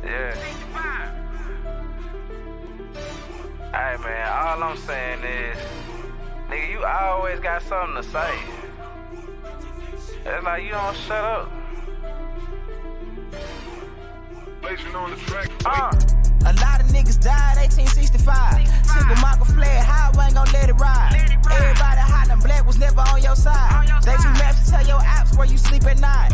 Yeah. Hey man, all I'm saying is, nigga, you always got something to say. It's like you don't shut up. On the track. A lot of niggas died 1865. Single Michael flag high, I ain't gon' let it ride. Everybody hot and black was never on your side. They do maps to tell your apps where you sleep at night.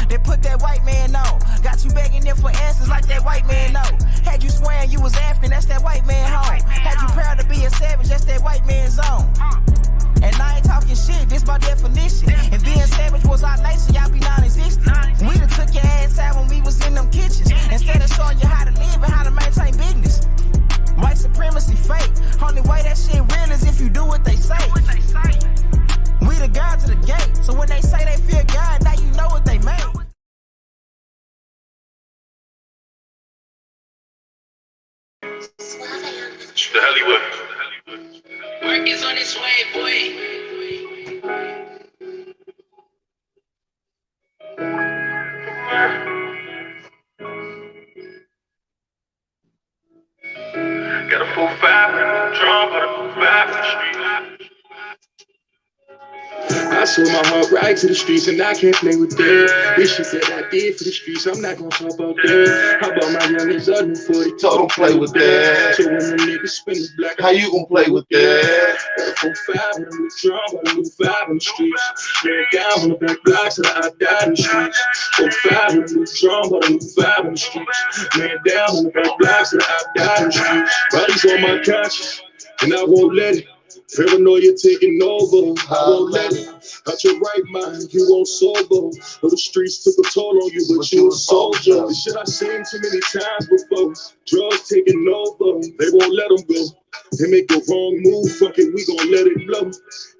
They put that white man on. Got you begging them for answers like that white man know. Had you swearing you was African, that's that white man home. Had you proud to be a savage, that's that white man's zone. And I ain't talking shit, this by definition. And being savage was our nature, y'all be non-existent. We done took your ass out when we was in them kitchens. Instead of showing you how to live and how to maintain business. White supremacy fake. Only way that shit real is if you do what they say. We the guards of the gate. So when they say they fear God, now you know what they made. The Hollywood. Work is on its way, boy. Got a 4-5, drum, got a 5 in the street. I sold my heart right to the streets and I can't play with that. This shit that I did for the streets, I'm not gonna talk about that. How about my youngest a new 40, told him play with that. So when the niggas spin the black, how you gon' play with that? Got a 4-5 with a new drum, got a new 5 in the streets. Ran down on the back blocks till I died in the streets. 4-5 with a new drum, got a new 5 in the streets. Ran down on the back blocks till I died in the streets. Bodies on my conscience, and I won't let it. Paranoia taking over, I won't let it. Out your right mind, you won't sober. But the streets took a toll on you, but you a soldier. This shit I seen too many times before. Drugs taking over, they won't let them go. They make the wrong move, fuck it, we gon' let it blow.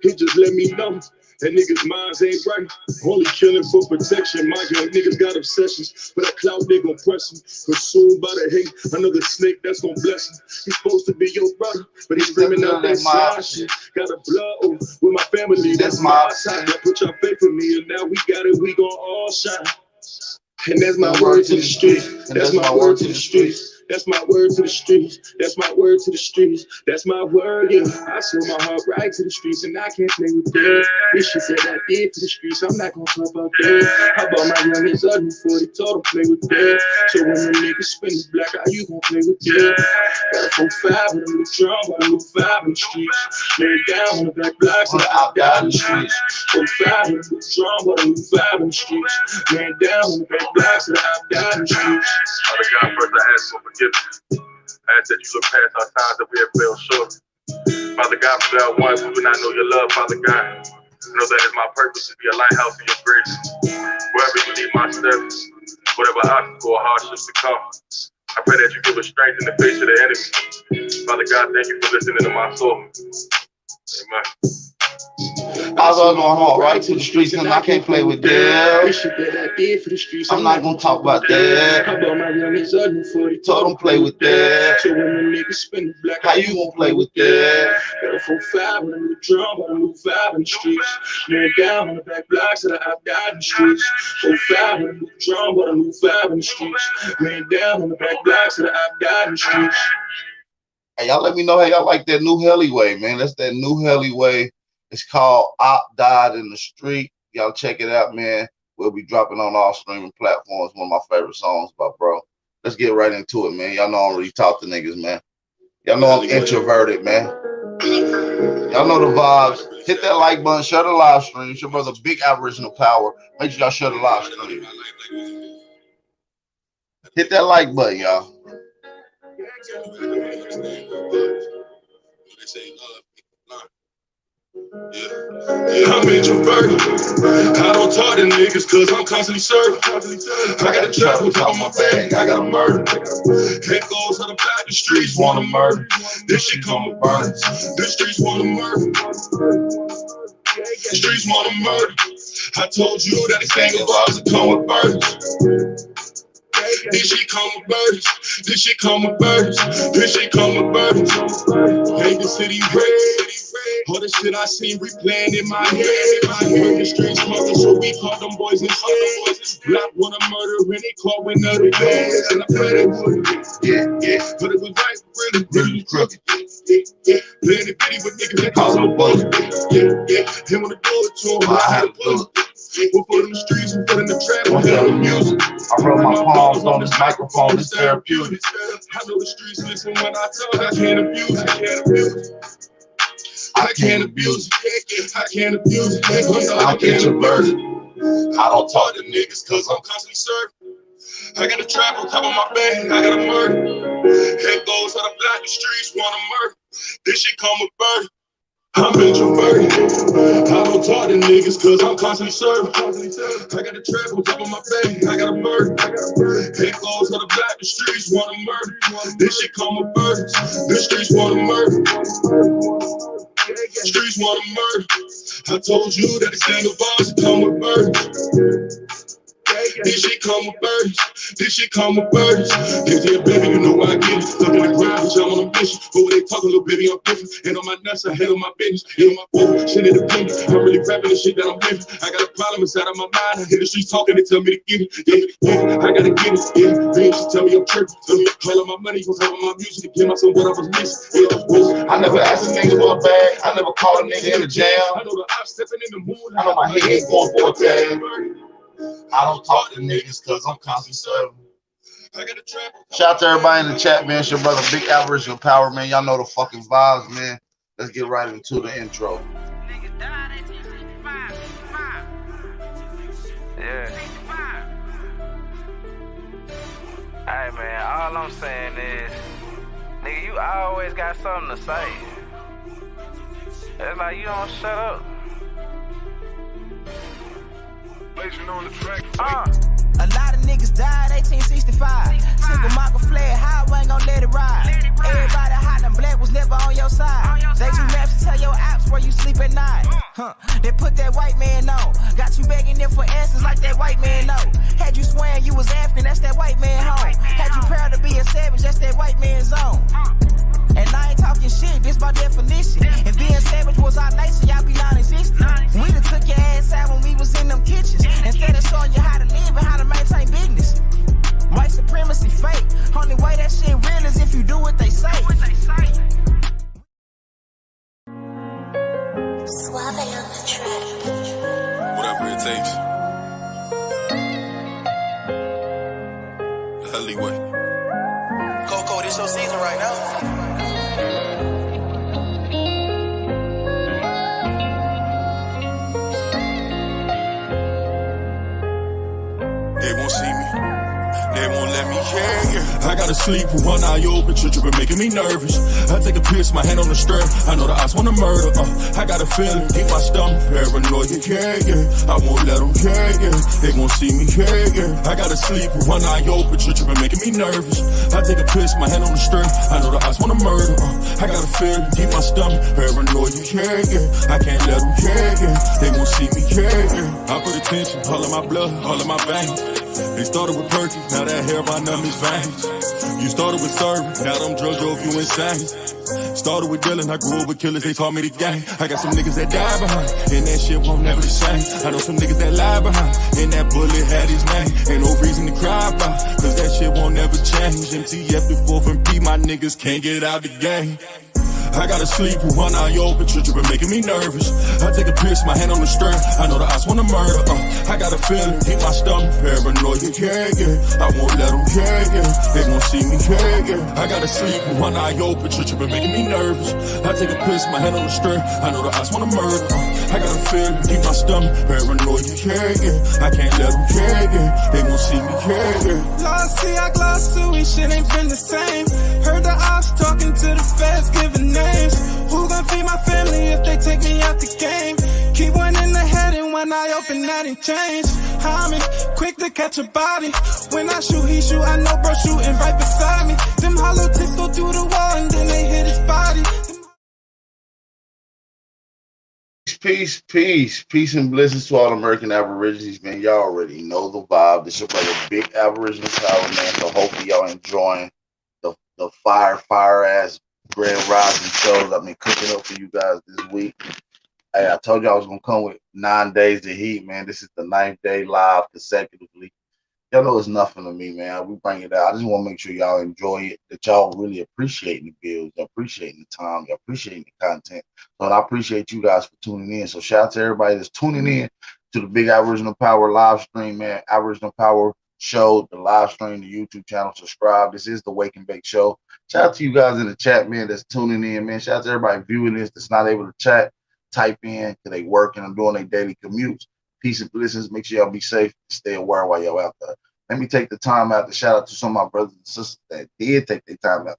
He just let me know that niggas' minds ain't right. Only killing for protection. My young niggas got obsessions. For that clout, they gon' press him. Consumed by the hate, another snake that's gon' bless him. He's supposed to be your brother, but he's screaming out that side shit. Got a blood with my family, that's my side. Now put your faith in me, and now we got it, we gon' all shine. And that's my word to the streets. That's my word to the streets. That's my word to the streets. That's my word to the streets. That's my word, yeah. I sold my heart right to the streets and I can't play with that. This shit that I did for the streets, I'm not gonna talk about that. How about my youngest a new 40, told him play with that. So when the niggas spin the black, how you gon' play with that? Got a 4-5 with a new drum, got a new 5 in the streets. Laid down on the back blocks and I died in the streets. 4-5 with a new drum, got a new 5 in the streets. Laid down on the back blocks and I died in the streets. Father God, first I ask for forgiveness. I ask that you look past our times that we have fell short. Father God, for our ones who do not know your love, Father God, I know that is my purpose to be a lighthouse in your grace. Wherever you lead my steps, whatever obstacle or hardships to come, I pray that you give us strength in the face of the enemy. Father God, thank you for listening to my soul. Amen. I was going hard right to the streets and I can't play with that. This shit that I did for the streets, I'm not gonna talk about that. How about my youngest a new 40, Told him play with that. So when the niggas spin the black, How you gonna play with that? Got a 4-5 with a new drum, got a new 5 in the streets. Laying down on the back blocks till I died in the streets. 4-5 with a new drum, got a new 5 in the streets. Laying down on the back blocks till I died in the streets. Hey, y'all let me know how y'all like that new Hellyway, man. That's that new Hellyway. It's called Op Died in the Street. Y'all check it out, man. We'll be dropping on all streaming platforms. One of my favorite songs by bro. Let's get right into it, man. Y'all know I don't really talk to niggas, man. Y'all know I'm introverted, man. Y'all know the vibes. Hit that like button, share the live stream. It's your brother Big Aboriginal Power. Make sure y'all share the live stream. Hit that like button, y'all. I'm introverted. I don't talk to niggas cause I'm constantly serving. I got a trap with on my bag, I got a murder. Head goes on the back, the streets wanna murder. This shit come with burdens. The streets wanna murder. The streets wanna murder. I told you that these things of ours will come with burdens. This shit come with burdens. This shit come with burdens. This shit come with burdens. Hate the city red. All the shit I seen replaying in my head. Heard the streets talking, so we called them boys instead. Black wanna murder when they caught with another bad. And I pray they would. But it was right, really crooked. Playing the pity with niggas that cause I'm buzzing. Him wanna do it to him, I had to do it. We'll put in the streets, we'll put in the trap, we'll put in the music. I rub my palms on this microphone, it's therapeutic. I know the streets listen when I talk, I can't abuse it, I can't abuse it, I can't abuse it, I can't abuse it. I don't talk to niggas cause I'm constantly serving. I got a trap on top of my bed, I got a murder. Head goes on the block, the streets wanna murder. This shit come with burden. I'm introverted. I don't talk to niggas cause I'm constantly serving. I got a trap on top of my bed, I got a murder. Head goes on the block, the streets wanna murder. This shit come with burdens. The streets wanna murder. Streets wanna murder. I told you that the single bars come with burdens. This shit come with burdens. This shit come with burdens. Yeah, baby, you know why I get it. Up in the grind, bitch, I'm on a mission. But when they talk a little baby, I'm different. And on my nuts, I handle my business. And on my phone, shit independent. I'm really rapping the shit that I'm living. I got a problem inside of my mind. I hear the streets talking, they tell me to get it. Yeah, I gotta get it. Yeah, they just tell me I'm tripping. All of my money was over my music to give myself what I was missing. Yeah, I never asked a nigga for a bag. I never called a nigga in the jam. I know the ops stepping in the moon. I know my head going for a tag. I don't talk to niggas cause I'm constantly serving. Shout out to everybody in the chat, man. It's your brother Big Aboriginal Power, man. Y'all know the fucking vibes, man. Let's get right into the intro. Yeah. Hey man, all I'm saying is, nigga, you always got something to say. It's like you don't shut up. On the track. A lot of niggas died 1865. Single Michael fled high, I ain't gon' let it ride. Everybody hot and black was never on your side. They do maps to tell your apps where you sleep at night. They put that white man on. Got you begging them for answers like that white man know. Had you swearing you was African, that's that white man home. Had you proud to be a savage, that's that white man's zone. And I ain't talking shit, this by definition. If being savage was our nature, y'all be non-existent. We done took your ass out when we was in them kitchens. Instead of showing you how to live and how to maintain business. White supremacy fake. Only way that shit real is if you do what they say. Suave on the track. Whatever it takes. The alleyway. Coco, this your season right now. They won't see me. They won't let me hear. I gotta sleep with one eye open, tripping, making me nervous. I take a piss, my hand on the stirrup. I know the odds wanna murder. I got a feeling, deep my stomach, paranoid, yeah. I won't let them, yeah. They won't see me, yeah. I gotta sleep with one eye open, tripping, making me nervous. I take a piss, my hand on the stirrup. I know the odds wanna murder. I got a feeling, deep my stomach, paranoid, yeah. I can't let them, yeah. They won't see me, yeah. I put attention, all in my blood, all in my veins. They started with perky, now that hair right numb his veins. You started with serving, now them drugs drove you insane. Started with dealing, I grew up with killers, they taught me the game. I got some niggas that die behind, and that shit won't never the same. I know some niggas that lie behind, and that bullet had his name. Ain't no reason to cry about, cause that shit won't never change. MTF the 4th and P, my niggas can't get out the game. I gotta sleep with one eye open, tripping, making me nervous. I take a piss, my hand on the stirrup. I know the odds wanna murder. I got a feeling, deep my stomach, paranoid, yeah. I won't let them, yeah. They won't see me, yeah. I gotta sleep with one eye open, tripping, making me nervous. I take a piss, my hand on the stirrup. I know the odds wanna murder. I got a feeling, deep my stomach, paranoid, yeah. I can't let them, yeah. They won't see me, yeah. Lost see, I glossed to it, shit ain't been the same. Heard the ops talking to the feds, giving names. Who gon' feed my family if they take me out the game? Keep one in the head and one eye open, that ain't change. I'm quick to catch a body. When I shoot, he shoot, I know bro shooting right beside me. Them hollow tips go through the wall and then they hit his body. Peace and blessings to all American Aborigines, man. Y'all already know the vibe. This is brother Big Aboriginal Power, man. So hopefully y'all enjoying the fire ass Grand Rising shows I've been cooking up for you guys this week. Hey, I told you I was gonna come with 9 days of heat, man. This is the 9th day live consecutively. Y'all know it's nothing to me, man. We bring it out. I just want to make sure y'all enjoy it, that y'all really appreciating the bills, y'all appreciating the time, y'all appreciating the content. So and I appreciate you guys for tuning in. So shout out to everybody that's tuning in to the Big Aboriginal Power live stream, man. Aboriginal Power Show, the live stream, the YouTube channel. Subscribe. This is the Wake and Bake Show. Shout out to you guys in the chat, man, that's tuning in, man. Shout out to everybody viewing this that's not able to chat. Type in because they working and doing their daily commutes. Peace and blessings. Make sure y'all be safe. Stay aware while y'all out there. Let me take the time out to shout out to some of my brothers and sisters that did take their time out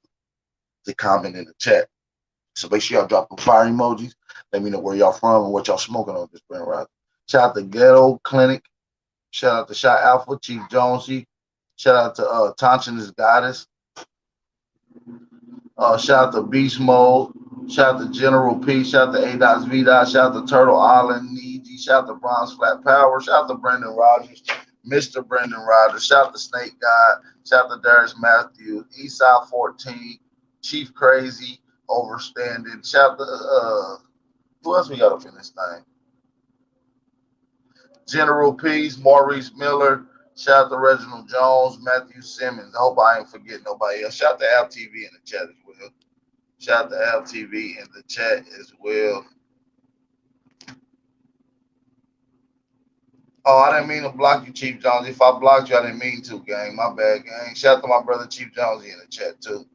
to comment in the chat. So make sure y'all drop the fire emojis. Let me know where y'all from and what y'all smoking on this Brent Rising. Shout out to Ghetto Clinic. Shout out to Shot Alpha, Chief Jonesy. Shout out to Tonchin's Goddess. Shout out to Beast Mode. Shout out to General P. Shout out to A. V. Shout out to Turtle Island, Needy. Shout out to Bronze Flat Power. Shout out to Brendan Rogers, Mr. Brendan Rogers. Shout out to Snake God. Shout out to Darius Matthews, Eastside 14, Chief Crazy, Overstanding. Shout out to who else we got up in this thing? General Peace, Maurice Miller. Shout out to Reginald Jones, Matthew Simmons. I hope I ain't forgetting nobody else. Shout out to Al TV in the chat as well. Shout out to Al TV in the chat as well. Oh, I didn't mean to block you, Chief Jones. If I blocked you, I didn't mean to, gang. My bad, gang. Shout out to my brother, Chief Jones, in the chat, too.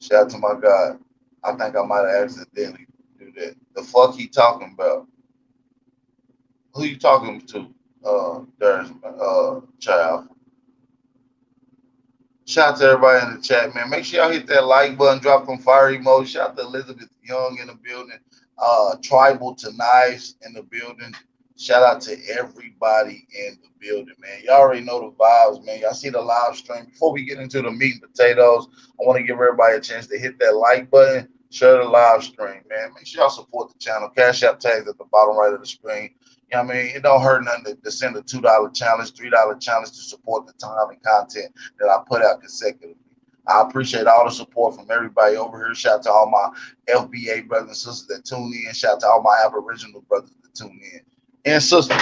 Shout out to my God. I think I might have accidentally do that. The fuck he talking about? Who you talking to? There's child. Shout out to everybody in the chat, man. Make sure y'all hit that like button, drop them fire emojis. Shout out to Elizabeth Young in the building. Tribal to Knives in the building. Shout out to everybody in the building, man. Y'all already know the vibes, man. Y'all see the live stream. Before we get into the meat and potatoes, I want to give everybody a chance to hit that like button, share the live stream, man. Make sure y'all support the channel. Cash App tags at the bottom right of the screen. You know what I mean? It don't hurt nothing to send a $2 challenge, $3 challenge to support the time and content that I put out consecutively. I appreciate all the support from everybody over here. Shout out to all my FBA brothers and sisters that tune in. Shout out to all my Aboriginal brothers that tune in. And sisters.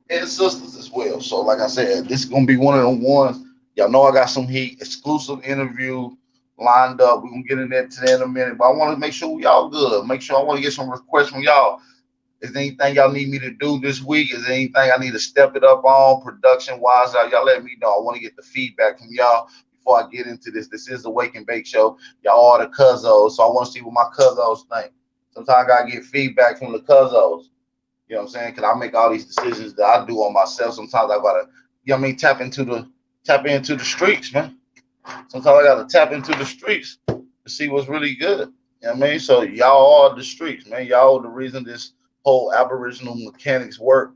And sisters as well. So like I said, this is going to be one of the ones. Y'all know I got some heat, exclusive interview lined up. We're going to get in that today in a minute. But I want to make sure y'all good. Make sure I want to get some requests from y'all. Is there anything y'all need me to do this week? Is there anything I need to step it up on production-wise? Y'all let me know. I want to get the feedback from y'all before I get into this. This is the Wake and Bake Show. Y'all are the cuzzos, so I want to see what my cuzzos think. Sometimes I got to get feedback from the cuzzos. You know what I'm saying? Because I make all these decisions that I do on myself. Sometimes I got to, you know what I mean, tap into the streets, man. Sometimes I got to tap into the streets to see what's really good. You know what I mean? So y'all are the streets, man. Y'all are the reason this whole Aboriginal mechanics work.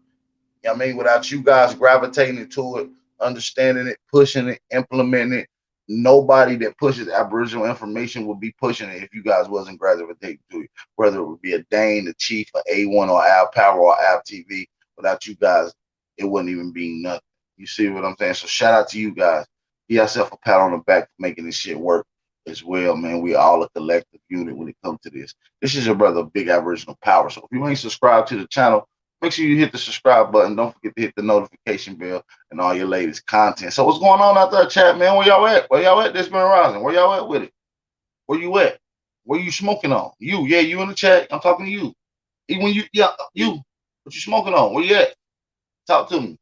You know what I mean? Without you guys gravitating to it, understanding it, pushing it, implementing it, nobody that pushes Aboriginal information would be pushing it if you guys wasn't gravitating to it. Whether it would be a Dane, the Chief, or A1, or Al Power, or Al TV. Without you guys, it wouldn't even be nothing. You see what I'm saying? So shout out to you guys. Give yourself a pat on the back for making this shit work as well, man. We all a collective unit when it comes to this. This is your brother, Big Aboriginal Power. So if you ain't subscribed to the channel, make sure you hit the subscribe button. Don't forget to hit the notification bell and all your latest content. So what's going on out there, chat, man? Where y'all at? Where y'all at? This been rising. Where y'all at with it? Where you at? Where you smoking on? You, yeah, you in the chat. I'm talking to you. Even when you, yeah, you. What you smoking on? Where you at? Talk to me.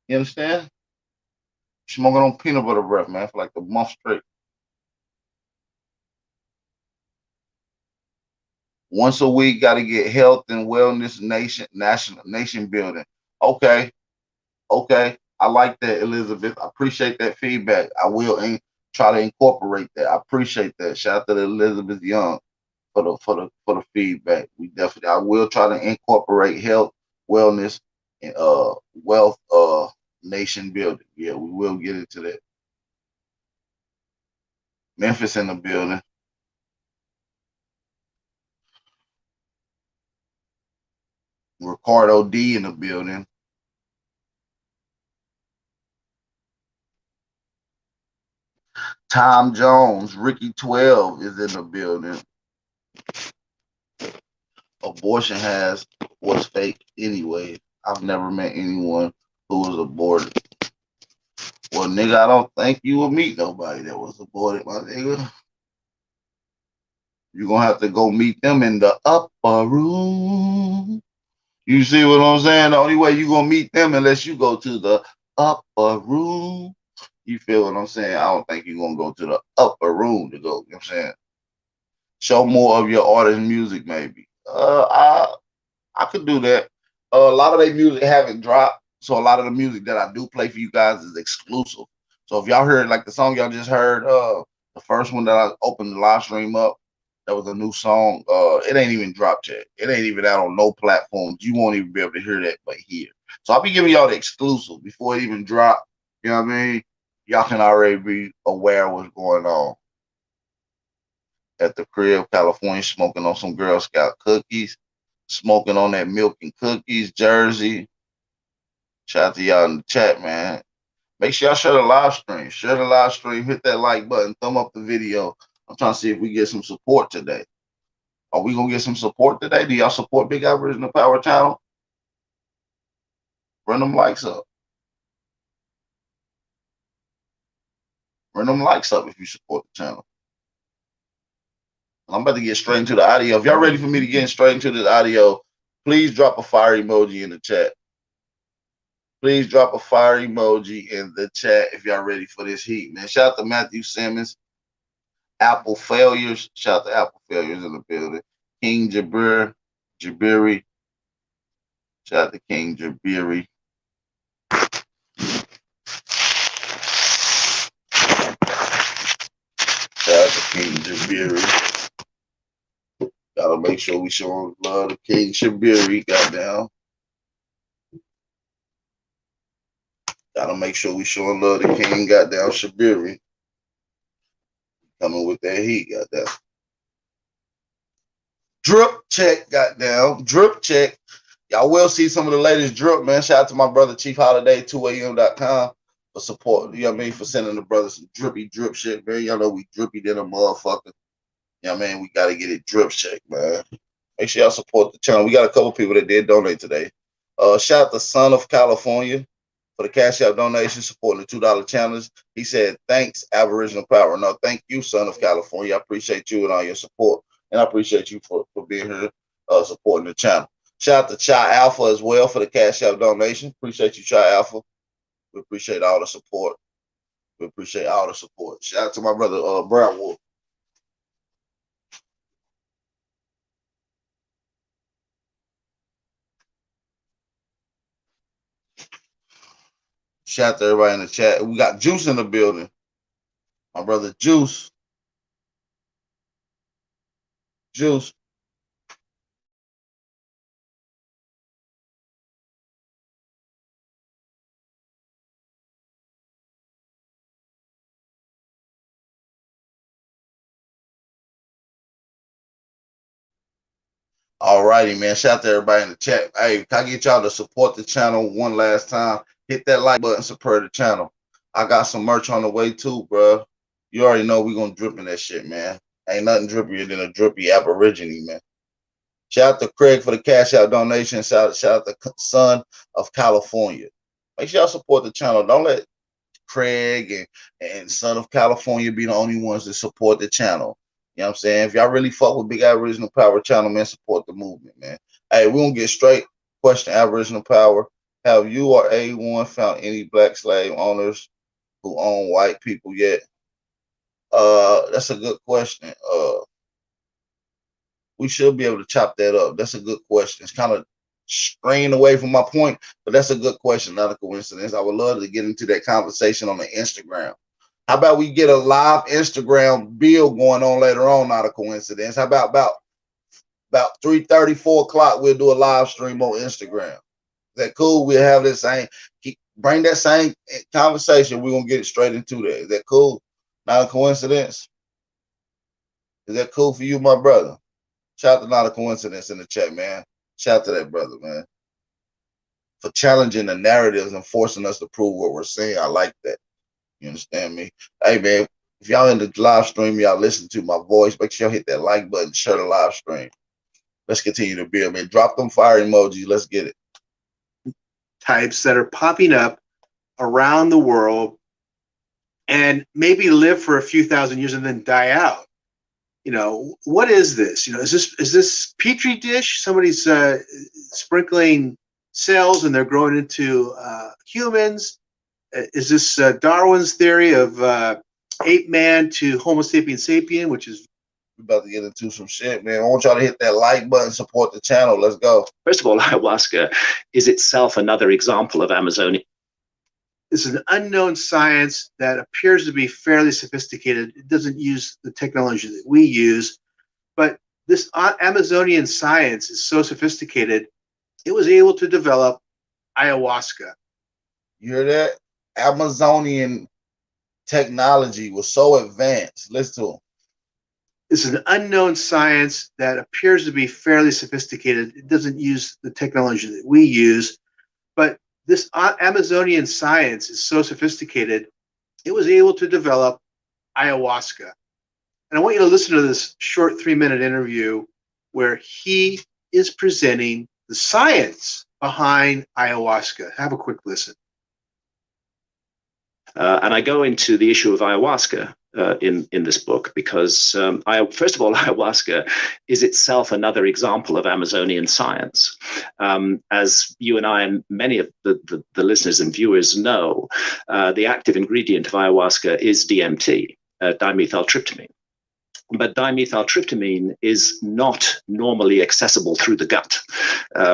You understand? Smoking on peanut butter breath, man, for like a month straight. Once a week, got to get health and wellness nation building. Okay. I like that, Elizabeth. I appreciate that feedback. I will try to incorporate that. I appreciate that. Shout out to Elizabeth Young for the feedback. I will try to incorporate health, wellness, and wealth nation building. Yeah, we will get into that. Memphis in the building. Ricardo D in the building. Tom Jones, Ricky 12 is in the building. Abortion was fake anyway. I've never met anyone who was aborted. Well, nigga, I don't think you will meet nobody that was aborted, my nigga. You're gonna have to go meet them in the upper room. You see what I'm saying? The only way you're gonna meet them unless you go to the upper room. You feel what I'm saying? I don't think you're gonna go to the upper room to go, you know what I'm saying? Show more of your artist music, maybe. I could do that. A lot of their music haven't dropped, so a lot of the music that I do play for you guys is exclusive. So if y'all heard like the song y'all just heard, the first one that I opened the live stream up, that was a new song. It ain't even dropped yet. It ain't even out on no platforms. You won't even be able to hear that but here. So I'll be giving y'all the exclusive before it even drop. You know what I mean? Y'all can already be aware of what's going on. At the crib, California, smoking on some Girl Scout cookies, smoking on that milk and cookies, Jersey. Shout out to y'all in the chat, man. Make sure y'all share the live stream. Share the live stream. Hit that like button. Thumb up the video. I'm trying to see if we get some support today. Are we going to get some support today? Do y'all support Big Aboriginal Power Channel? Run them likes up. Run them likes up if you support the channel. I'm about to get straight into the audio. If y'all ready for me to get straight into this audio, please drop a fire emoji in the chat. Please drop a fire emoji in the chat if y'all ready for this heat, man. Shout out to Matthew Simmons. Apple Failures. Shout out to Apple Failures in the building. King Jabiri. Shout out to King Jabiri. Shout out to King Jabiri. Gotta make sure we show love to King Jabiri. Goddamn. Gotta make sure we showing love to King goddamn Jabiri. Coming with that heat, goddamn. Drip check, goddamn. Drip check. Y'all will see some of the latest drip, man. Shout out to my brother Chief Holiday, 2am.com for support. You know what I mean? For sending the brother some drippy drip shit, man. Y'all know we drippy than a motherfucker. You know what I mean? We gotta get it drip check, man. Make sure y'all support the channel. We got a couple people that did donate today. Shout out to Son of California for the Cash App donation, supporting the $2 challenge. He said, thanks, Aboriginal Power. No, thank you, Son of California. I appreciate you and all your support. And I appreciate you for being here supporting the channel. Shout out to Chai Alpha as well for the Cash App donation. Appreciate you, Chai Alpha. We appreciate all the support. We appreciate all the support. Shout out to my brother, Brown Wolf. Shout out to everybody in the chat. We got Juice in the building. My brother Juice. Juice. All righty, man. Shout out to everybody in the chat. Hey, can I get y'all to support the channel one last time? Hit that like button, support the channel. I got some merch on the way too, bro. You already know we gonna drip in that shit, man. Ain't nothing drippier than a drippy Aborigine, man. Shout out to Craig for the Cash Out donation. Shout out to Son of California. Make sure y'all support the channel. Don't let Craig and Son of California be the only ones that support the channel. You know what I'm saying? If y'all really fuck with Big Aboriginal Power channel, man, support the movement, man. Hey, we're going to get straight. Question, Aboriginal Power. Have you or A1 found any black slave owners who own white people yet? That's a good question. We should be able to chop that up. That's a good question. It's kind of straying away from my point, but that's a good question, not a coincidence. I would love to get into that conversation on the Instagram. How about we get a live Instagram build going on later on, not a coincidence? How about 3:30, 4 o'clock, we'll do a live stream on Instagram. Is that cool? We'll have that same, bring that same conversation. We're going to get it straight into that. Is that cool? Not a coincidence? Is that cool for you, my brother? Shout out to Not a Coincidence in the chat, man. Shout out to that brother, man. For challenging the narratives and forcing us to prove what we're saying. I like that. You understand me? Hey, man, If y'all in the live stream, y'all listen to my voice, make sure y'all hit that like button, share the live stream. Let's continue to build, man. Drop them fire emojis. Let's get it. Types that are popping up around the world and maybe live for a few thousand years and then die out. You know, what is this? You know, is this petri dish? Somebody's sprinkling cells and they're growing into humans? Is this Darwin's theory of ape man to Homo sapiens sapien, which is... We're about to get into some shit, man. I want y'all to hit that like button, support the channel. Let's go. First of all, ayahuasca is itself another example of Amazonia. It's an unknown science that appears to be fairly sophisticated. It doesn't use the technology that we use, but this Amazonian science is so sophisticated, it was able to develop ayahuasca. You hear that? Amazonian technology was so advanced. Listen to them. It's an unknown science that appears to be fairly sophisticated. It doesn't use the technology that we use, but this Amazonian science is so sophisticated, it was able to develop ayahuasca. And I want you to listen to this short 3-minute interview where he is presenting the science behind ayahuasca. Have a quick listen. And I go into the issue of ayahuasca in this book because, first of all, ayahuasca is itself another example of Amazonian science. As you and I and many of the listeners and viewers know, the active ingredient of ayahuasca is DMT, dimethyltryptamine. But dimethyltryptamine is not normally accessible through the gut.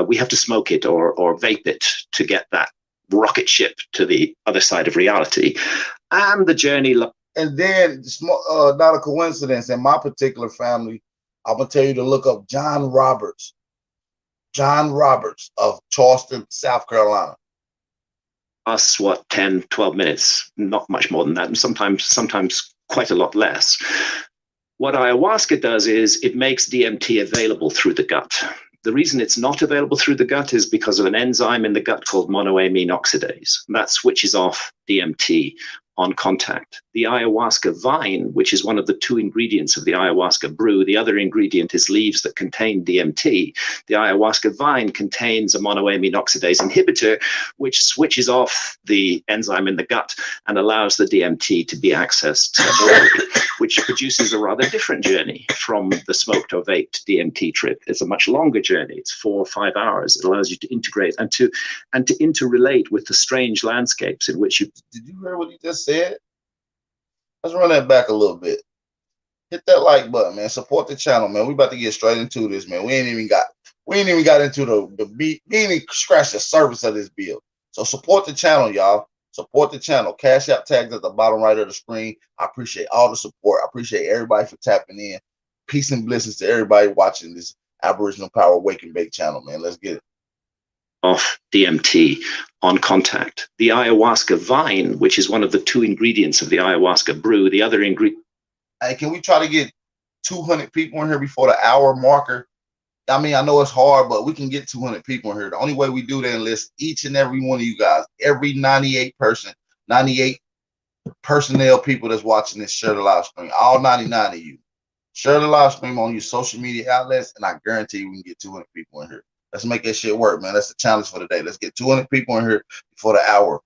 We have to smoke it or vape it to get that rocket ship to the other side of reality. And the journey... And then it's not a coincidence. In my particular family, I'm going to tell you to look up John Roberts of Charleston, South Carolina. Us, 10, 12 minutes, not much more than that, and sometimes quite a lot less. What ayahuasca does is it makes DMT available through the gut. The reason it's not available through the gut is because of an enzyme in the gut called monoamine oxidase. That switches off DMT on contact. The ayahuasca vine, which is one of the 2 ingredients of the ayahuasca brew, the other ingredient is leaves that contain DMT. The ayahuasca vine contains a monoamine oxidase inhibitor, which switches off the enzyme in the gut and allows the DMT to be accessed orally, which produces a rather different journey from the smoked or vaped DMT trip. It's a much longer journey. It's 4 or 5 hours. It allows you to integrate and to interrelate with the strange landscapes in which you... Did you hear what he just said? Let's run that back a little bit. Hit that like button, man. Support the channel, man. We about to get straight into this, man. We ain't even got into the beat. We ain't even scratched the surface of this bill. So support the channel, y'all. Support the channel. Cash App tags at the bottom right of the screen. I appreciate all the support. I appreciate everybody for tapping in. Peace and blessings to everybody watching this Aboriginal Power Wake and Bake channel, man. Let's get it. Off DMT on contact. The ayahuasca vine, which is one of the 2 ingredients of the ayahuasca brew, the other ingredient... Hey, can we try to get 200 people in here before the hour marker? I mean, I know it's hard, but we can get 200 people in here. The only way we do that is list each and every one of you guys, every 98 personnel people that's watching this, share the live stream. All 99 of you. Share the live stream on your social media outlets, and I guarantee you we can get 200 people in here. Let's make that shit work, man. That's the challenge for today. Let's get 200 people in here before the hour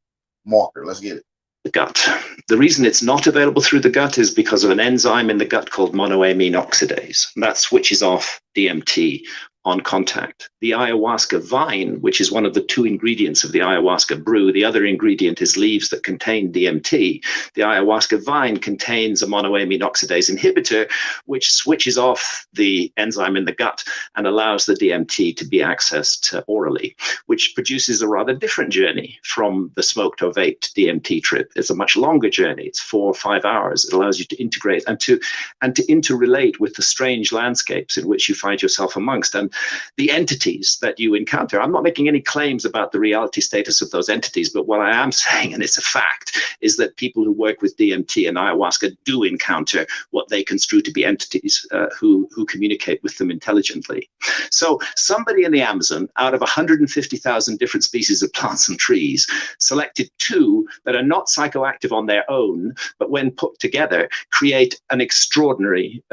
marker. Let's get it. The gut. The reason it's not available through the gut is because of an enzyme in the gut called monoamine oxidase. That switches off DMT on contact. The ayahuasca vine, which is one of the 2 ingredients of the ayahuasca brew, the other ingredient is leaves that contain DMT. The ayahuasca vine contains a monoamine oxidase inhibitor, which switches off the enzyme in the gut and allows the DMT to be accessed orally, which produces a rather different journey from the smoked or vaped DMT trip. It's a much longer journey. It's 4 or 5 hours. It allows you to integrate and to interrelate with the strange landscapes in which you find yourself amongst. And the entities that you encounter. I'm not making any claims about the reality status of those entities, but what I am saying, and it's a fact, is that people who work with DMT and ayahuasca do encounter what they construe to be entities who communicate with them intelligently. So somebody in the Amazon, out of 150,000 different species of plants and trees, selected 2 that are not psychoactive on their own, but when put together, create an extraordinary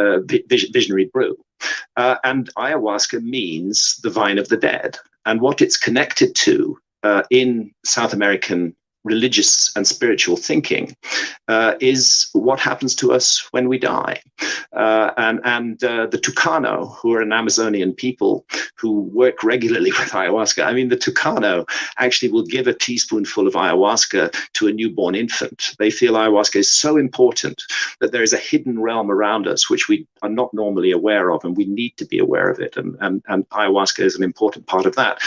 visionary brew. And ayahuasca means the vine of the dead. And what it's connected to in South American religious and spiritual thinking is what happens to us when we die. The Tucano, who are an Amazonian people who work regularly with ayahuasca, I mean, the Tucano actually will give a teaspoonful of ayahuasca to a newborn infant. They feel ayahuasca is so important that there is a hidden realm around us which we are not normally aware of, and we need to be aware of it. And ayahuasca is an important part of that.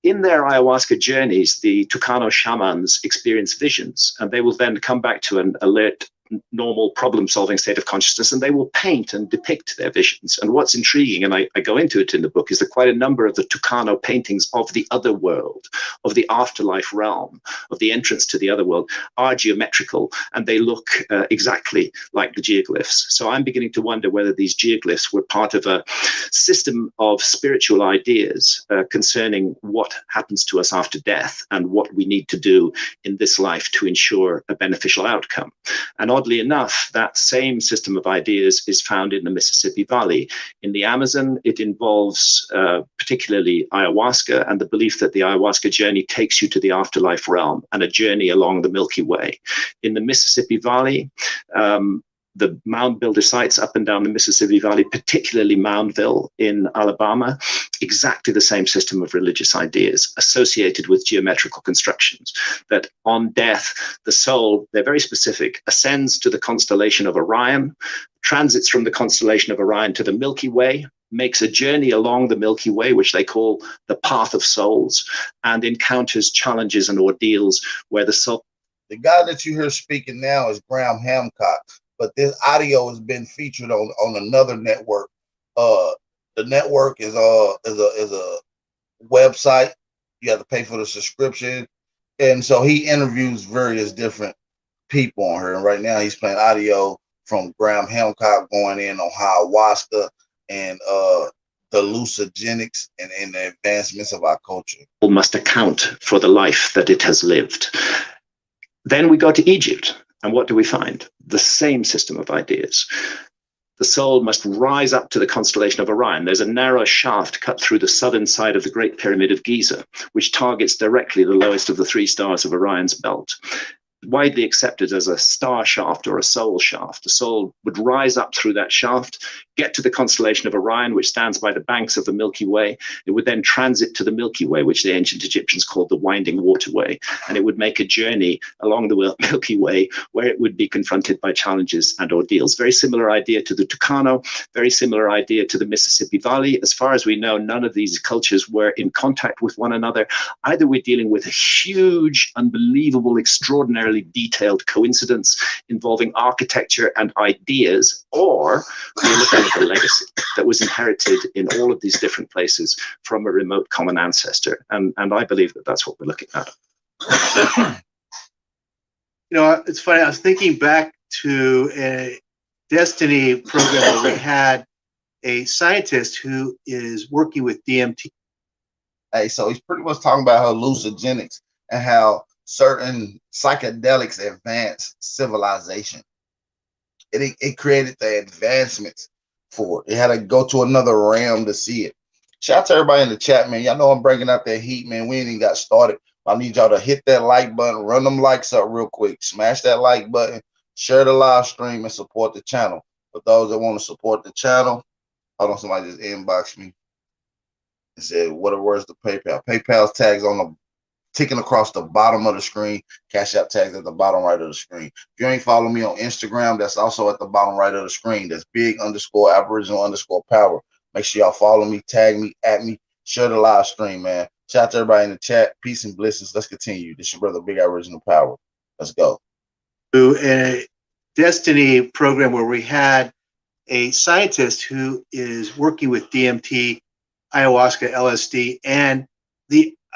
In their ayahuasca journeys, the Tucano shamans experience visions, and they will then come back to an alert, normal problem-solving state of consciousness, and they will paint and depict their visions. And what's intriguing, and I go into it in the book, is that quite a number of the Tucano paintings of the other world, of the afterlife realm, of the entrance to the other world, are geometrical, and they look exactly like the geoglyphs. So I'm beginning to wonder whether these geoglyphs were part of a system of spiritual ideas concerning what happens to us after death and what we need to do in this life to ensure a beneficial outcome. And oddly enough, that same system of ideas is found in the Mississippi Valley. In the Amazon, it involves particularly ayahuasca and the belief that the ayahuasca journey takes you to the afterlife realm and a journey along the Milky Way. In the Mississippi Valley, the mound builder sites up and down the Mississippi Valley, particularly Moundville in Alabama, exactly the same system of religious ideas associated with geometrical constructions, that on death, the soul, they're very specific, ascends to the constellation of Orion, transits from the constellation of Orion to the Milky Way, makes a journey along the Milky Way, which they call the path of souls, and encounters challenges and ordeals where the soul... The guy that you hear speaking now is Graham Hancock, but this audio has been featured on another network. The network is a website. You have to pay for the subscription, and so he interviews various different people on here. And right now, he's playing audio from Graham Hancock going in on ayahuasca and the hallucinogenics and the advancements of our culture. Must account for the life that it has lived. Then we go to Egypt. And what do we find? The same system of ideas. The soul must rise up to the constellation of Orion. There's a narrow shaft cut through the southern side of the Great Pyramid of Giza, which targets directly the lowest of the 3 stars of Orion's belt. Widely accepted as a star shaft or a soul shaft. The soul would rise up through that shaft, get to the constellation of Orion, which stands by the banks of the Milky Way. It would then transit to the Milky Way, which the ancient Egyptians called the Winding Waterway. And it would make a journey along the Milky Way where it would be confronted by challenges and ordeals. Very similar idea to the Tucano, very similar idea to the Mississippi Valley. As far as we know, none of these cultures were in contact with one another. Either we're dealing with a huge, unbelievable, extraordinarily detailed coincidence involving architecture and ideas, or we're looking at a legacy that was inherited in all of these different places from a remote common ancestor. And I believe that that's what we're looking at. You know, it's funny, I was thinking back to a Destiny program where we had a scientist who is working with DMT. Hey, so he's pretty much talking about hallucinogenics and how certain psychedelics advance civilization. It created the advancements for it. It had to go to another realm to see it. Shout out to everybody in the chat, man. Y'all know I'm bringing out that heat, man. We ain't even got started. I need y'all to hit that like button, run them likes up real quick, smash that like button, share the live stream, and support the channel. For those that want to support the channel, hold on, somebody just inboxed me and said, what are words to PayPal? PayPal's tags on the ticking across the bottom of the screen. Cash App tags at the bottom right of the screen. If you ain't following me on Instagram, that's also at the bottom right of the screen. That's big_Aboriginal_power. Make sure y'all follow me, tag me, at me, share the live stream, man. Shout out to everybody in the chat. Peace and blessings. Let's continue. This is your brother, Big Aboriginal Power. Let's go. To a Destiny program where we had a scientist who is working with DMT ayahuasca, LSD, and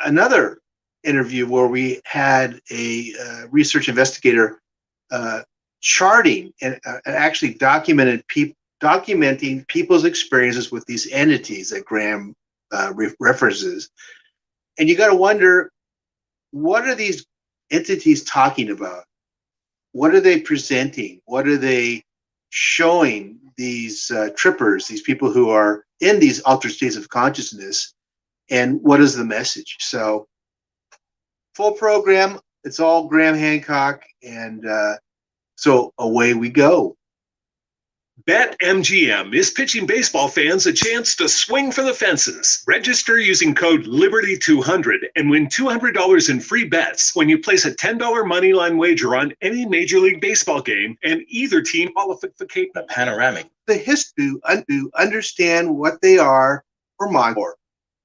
another interview where we had a research investigator charting and actually documenting people's experiences with these entities that Graham references. And you got to wonder, what are these entities talking about? What are they presenting? What are they showing these trippers, these people who are in these altered states of consciousness? And what is the message? So full program, it's all Graham Hancock, and so away we go. BetMGM is pitching baseball fans a chance to swing for the fences. Register using code LIBERTY200 and win $200 in free bets when you place a $10 moneyline wager on any Major League Baseball game and either team qualification. The panoramic. The history to understand what they are or monitor.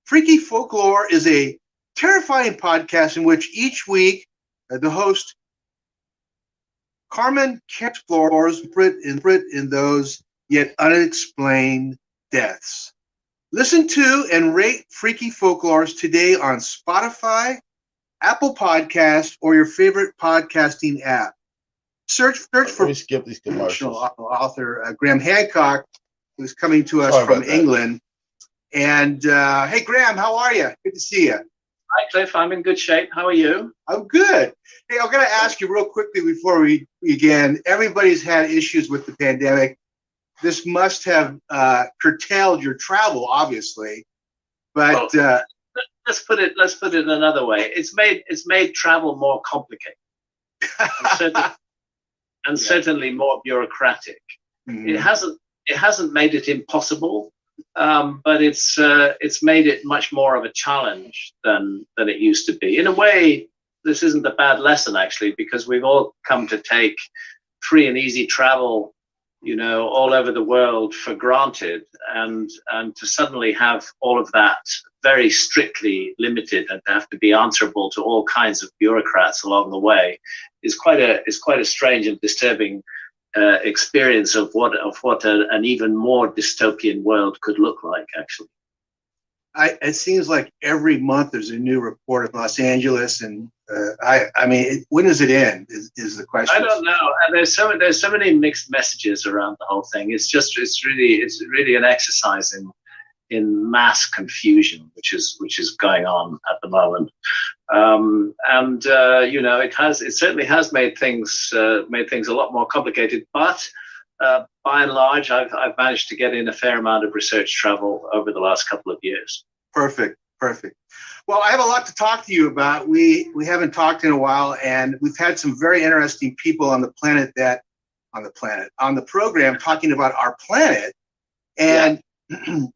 Freaky Folklore is a terrifying podcast in which each week the host Carmen explores in those yet unexplained deaths. Listen to and rate Freaky Folklores today on Spotify, Apple Podcasts, or your favorite podcasting app. Search for Let me skip these commercials. Author Graham Hancock, who's coming to us from England. And hey, Graham, how are you? Good to see you. Hi, Cliff. I'm in good shape. How are you? I'm good. Hey, I'm going to ask you real quickly before we begin. Everybody's had issues with the pandemic. This must have curtailed your travel, obviously. But let's put it another way. It's made travel more complicated, and certainly more bureaucratic. Mm-hmm. It hasn't made it impossible. But it's made it much more of a challenge than it used to be. In a way, this isn't a bad lesson, actually, because we've all come to take free and easy travel, all over the world for granted, and to suddenly have all of that very strictly limited and to have to be answerable to all kinds of bureaucrats along the way is quite a strange and disturbing experience of what an even more dystopian world could look like, actually. It seems like every month there's a new report of Los Angeles, and I mean, when does it end? Is the question? I don't know. And there's so many mixed messages around the whole thing. It's really an exercise in mass confusion, which is going on at the moment. It certainly has made things a lot more complicated, but by and large, I've managed to get in a fair amount of research travel over the last couple of years. Perfect. Well, I have a lot to talk to you about. We haven't talked in a while, and we've had some very interesting people on the program talking about our planet. And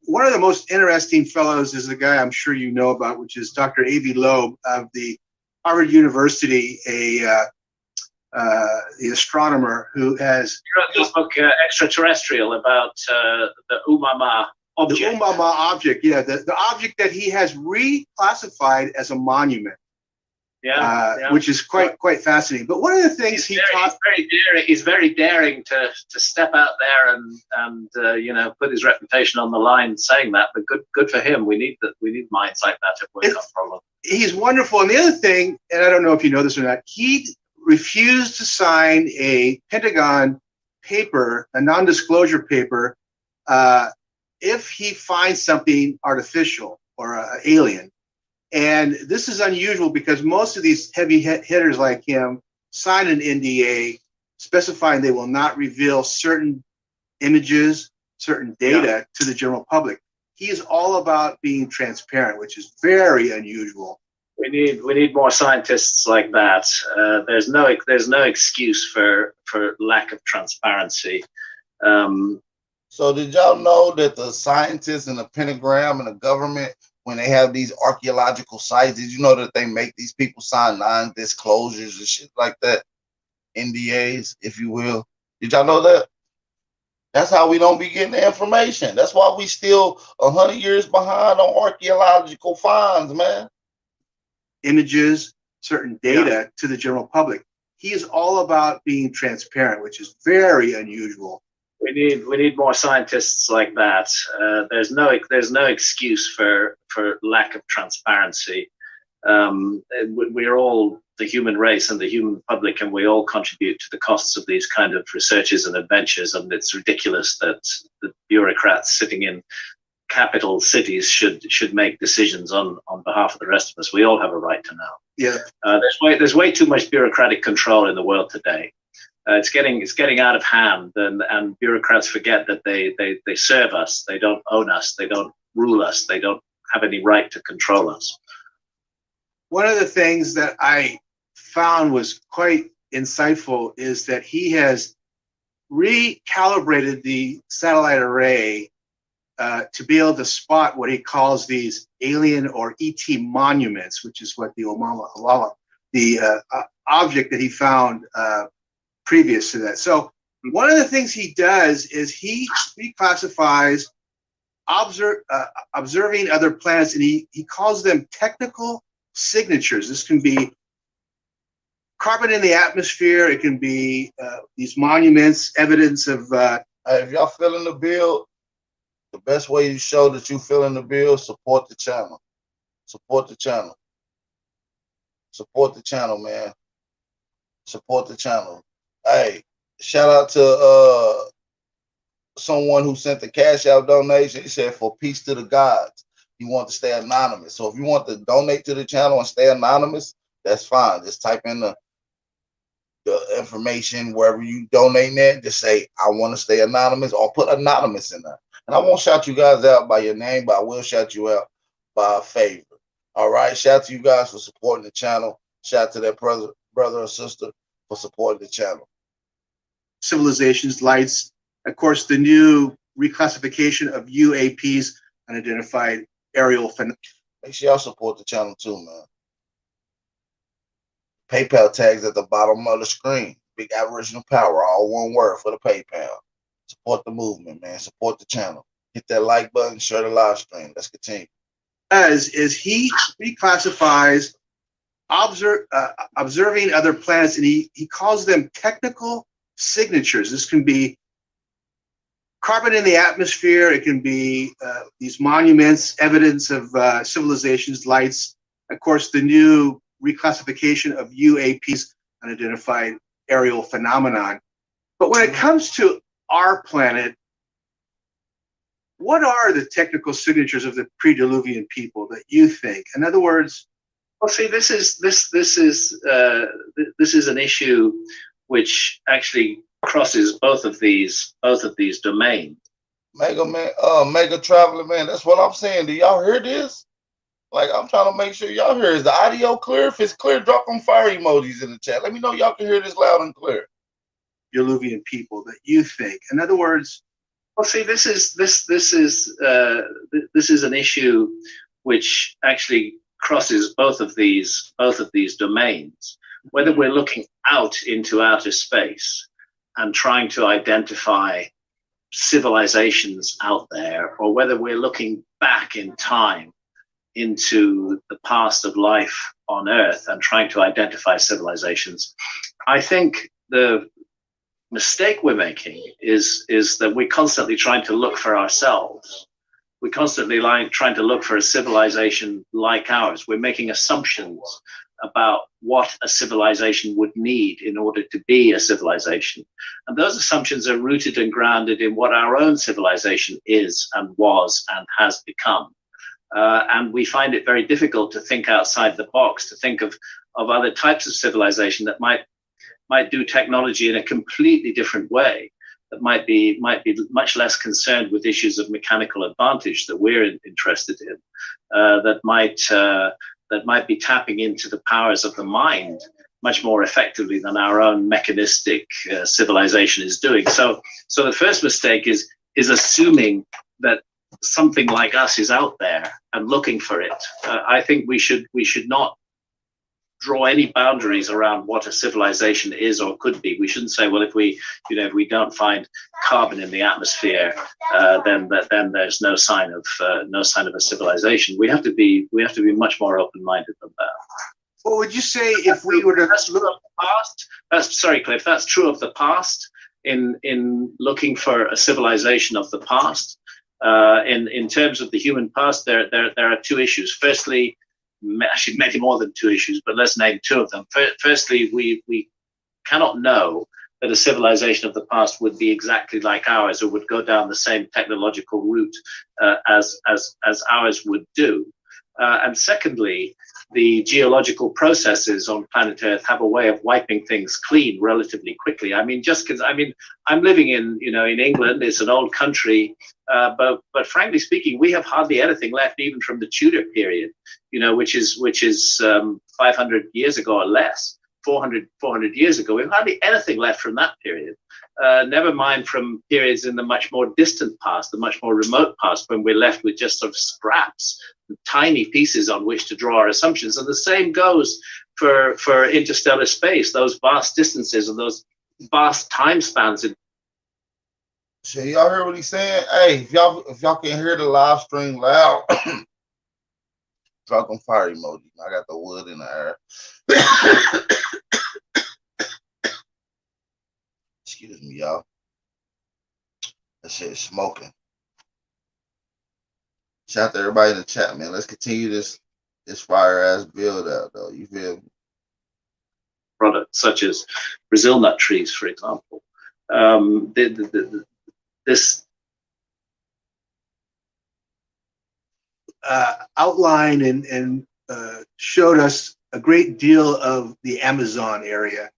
one of the most interesting fellows is a guy I'm sure you know about, which is Dr. A.V. Loeb of the Harvard University, the astronomer who has wrote this book, Extraterrestrial, about the Umama object. The Umama object, yeah, the object that he has reclassified as a monument. Which is quite fascinating. But one of the things he's very daring to step out there and put his reputation on the line saying that. But good for him. We need minds like that if we've got problems. He's wonderful. And the other thing, and I don't know if you know this or not, he refused to sign a Pentagon paper, a non-disclosure paper, if he finds something artificial or alien. And this is unusual because most of these heavy hitters like him sign an NDA specifying they will not reveal certain images, certain data to the general public. He is all about being transparent, which is very unusual. We need more scientists like that. There's no excuse for lack of transparency. So did y'all know that the scientists in the Pentagon and the government, when they have these archaeological sites, did you know that they make these people sign non-disclosures and shit like that? NDAs, if you will. Did y'all know that? That's how we don't be getting the information. That's why we still 100 years behind on archaeological finds, man. Images, certain data to the general public. He is all about being transparent, which is very unusual. We need more scientists like that. There's no excuse for lack of transparency. We're all the human race and the human public, and we all contribute to the costs of these kind of researches and adventures. And it's ridiculous that the bureaucrats sitting in capital cities should make decisions on behalf of the rest of us. We all have a right to know. Yeah. There's way too much bureaucratic control in the world today. It's getting out of hand, and bureaucrats forget that they serve us. They don't own us. They don't rule us. They don't have any right to control us. One of the things that I found was quite insightful is that he has recalibrated the satellite array to be able to spot what he calls these alien or ET monuments, which is what the object that he found previous to that. So one of the things he does is he reclassifies observing other planets, and he calls them technical signatures. This can be carbon in the atmosphere. It can be these monuments, evidence of. If y'all feeling the build, the best way you show that you feeling the build, support the channel. Support the channel. Support the channel, man. Support the channel. Hey, shout out to someone who sent the cash out donation. He said, for peace to the gods. He wants to stay anonymous. So if you want to donate to the channel and stay anonymous, that's fine. Just type in the information wherever you donate at. Just say, I want to stay anonymous, or put anonymous in there. And I won't shout you guys out by your name, but I will shout you out by a favor. All right. Shout out to you guys for supporting the channel. Shout out to that brother or sister for supporting the channel. Civilizations, lights, of course, the new reclassification of UAPs, unidentified aerial phenomena. Make sure y'all support the channel too, man. PayPal tags at the bottom of the screen. Big Aboriginal Power, all one word for the PayPal. Support the movement, man. Support the channel. Hit that like button, share the live stream. Let's continue. Is he reclassifies observing other planets, and he calls them technical signatures. This can be carbon in the atmosphere. It can be these monuments, evidence of civilizations, lights. Of course, the new reclassification of UAPs, unidentified aerial phenomenon. But when it comes to our planet, what are the technical signatures of the pre-Diluvian people that you think? In other words, well, see, this is an issue which actually crosses both of these domains. Mega Traveler, man, that's what I'm saying. Do y'all hear this? Like, I'm trying to make sure y'all hear. Is the audio clear? If it's clear, drop them fire emojis in the chat. Let me know y'all can hear this loud and clear. Diluvian people that you think. In other words, well, see, this is an issue which actually crosses both of these domains. Whether we're looking out into outer space and trying to identify civilizations out there, or whether we're looking back in time into the past of life on Earth and trying to identify civilizations, I think the mistake we're making is that we're constantly trying to look for ourselves. We're constantly trying to look for a civilization like ours. We're making assumptions about what a civilization would need in order to be a civilization. And those assumptions are rooted and grounded in what our own civilization is and was and has become. And we find it very difficult to think outside the box, to think of other types of civilization that might do technology in a completely different way, that might be much less concerned with issues of mechanical advantage that we're interested in, that might be tapping into the powers of the mind much more effectively than our own mechanistic civilization is doing. So the first mistake is assuming that something like us is out there and looking for it. I think we should not draw any boundaries around what a civilization is or could be. We shouldn't say, well, if we don't find carbon in the atmosphere, then there's no sign of a civilization. We have to be much more open-minded than that. What would you say if we were to look at the past? Sorry, Cliff. That's true of the past. in looking for a civilization of the past. In terms of the human past, there are two issues. Firstly, actually many more than two issues, but let's name two of them. Firstly, we cannot know that a civilization of the past would be exactly like ours or would go down the same technological route as ours would do. And secondly, the geological processes on planet Earth have a way of wiping things clean relatively quickly. I mean, just because I'm living in England, it's an old country, but frankly speaking, we have hardly anything left even from the Tudor period, which is 500 years ago or less. 400 years ago, we have hardly anything left from that period. Never mind from periods in the much more distant past, the much more remote past, when we're left with just sort of scraps, tiny pieces on which to draw our assumptions. And the same goes for interstellar space, those vast distances and those vast time spans. So y'all heard what he's saying? Hey, if y'all can hear the live stream loud, drop them fire emoji. I got the wood in the air. Excuse me, y'all. That shit is smoking. Shout out to everybody in the chat, man. Let's continue this fire ass build out, though. You feel me? Products such as Brazil nut trees, for example. This outlined and showed us a great deal of the Amazon area.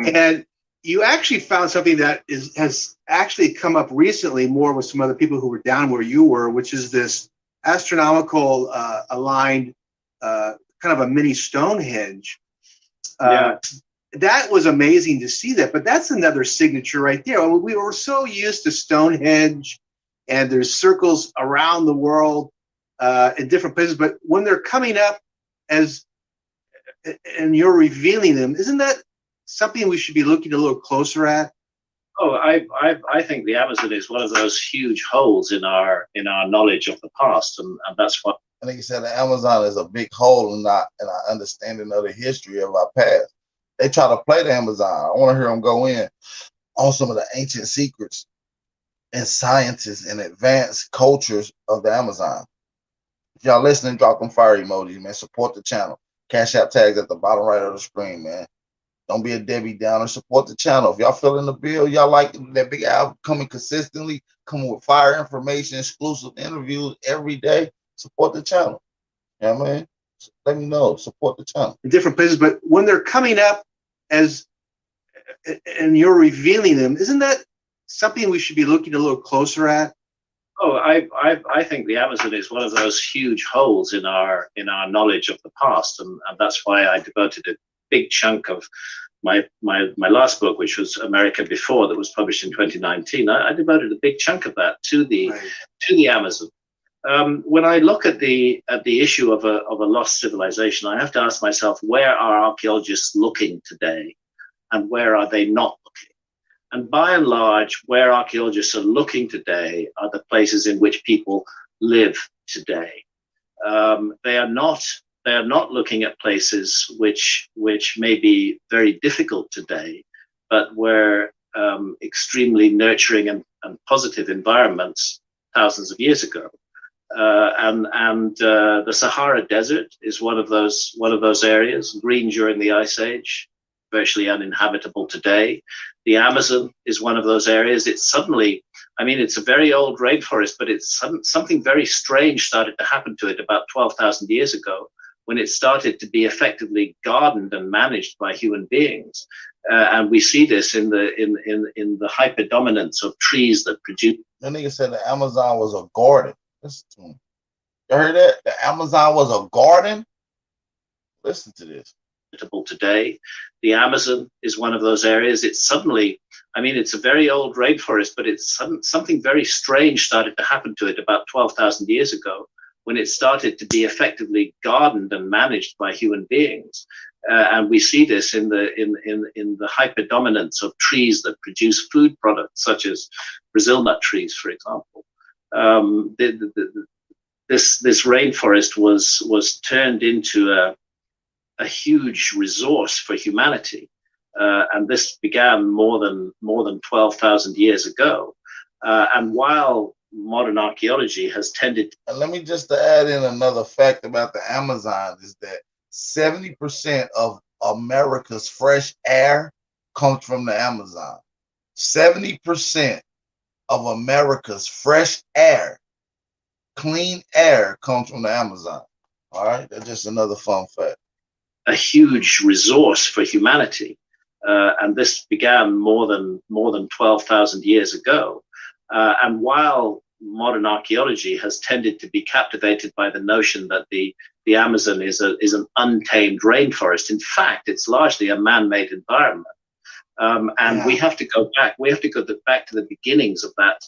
And you actually found something that has actually come up recently more with some other people who were down where you were, which is this astronomical aligned kind of a mini Stonehenge. That was amazing to see that, but that's another signature right there. We were so used to Stonehenge and there's circles around the world in different places, but when they're coming up and you're revealing them, isn't that something we should be looking a little closer at? Oh, I think the Amazon is one of those huge holes in our knowledge of the past, and that's what I think you said. The Amazon is a big hole in our understanding of the history of our past. They try to play the Amazon. I want to hear them go in on some of the ancient secrets and sciences and advanced cultures of the Amazon. If y'all listening, drop them fire emojis, man. Support the channel. Cash App tags at the bottom right of the screen, man. Don't be a Debbie Downer. Support the channel. If y'all feeling the bill, y'all like that big album coming consistently, coming with fire information, exclusive interviews every day, support the channel. You know what I mean? Let me know. Support the channel. In different places, but when they're coming up and you're revealing them, isn't that something we should be looking a little closer at? Oh, I think the Amazon is one of those huge holes in our knowledge of the past, and that's why I devoted a big chunk of my last book, which was America Before, that was published in 2019. I devoted a big chunk of that to the Amazon. When I look at the issue of a lost civilization, I have to ask myself, where are archaeologists looking today, and where are they not looking? And by and large, where archaeologists are looking today are the places in which people live today. They are not looking at places which may be very difficult today, but were extremely nurturing and positive environments thousands of years ago. The Sahara Desert is one of those areas, green during the Ice Age, virtually uninhabitable today. The Amazon is one of those areas. It's a very old rainforest, but it's something very strange started to happen to it about 12,000 years ago, when it started to be effectively gardened and managed by human beings. And we see this in the hyperdominance of trees that produce. The nigga said the Amazon was a garden. Listen to him. You heard that? The Amazon was a garden? Listen to this. Today, the Amazon is one of those areas. It's a very old rainforest, but it's something very strange started to happen to it about 12,000 years ago, when it started to be effectively gardened and managed by human beings. And we see this in the hyperdominance of trees that produce food products, such as Brazil nut trees, for example. This rainforest was turned into a huge resource for humanity. and this began more than 12,000 years ago. And while modern archaeology has tended. And let me just add in another fact about the Amazon is that 70% of America's fresh air comes from the Amazon. 70% of America's fresh air, clean air, comes from the Amazon. All right, that's just another fun fact. A huge resource for humanity, and this began more than 12,000 years ago. And while modern archaeology has tended to be captivated by the notion that the Amazon is an untamed rainforest, in fact, it's largely a man-made environment. And we have to go back. We have to go back to the beginnings of that.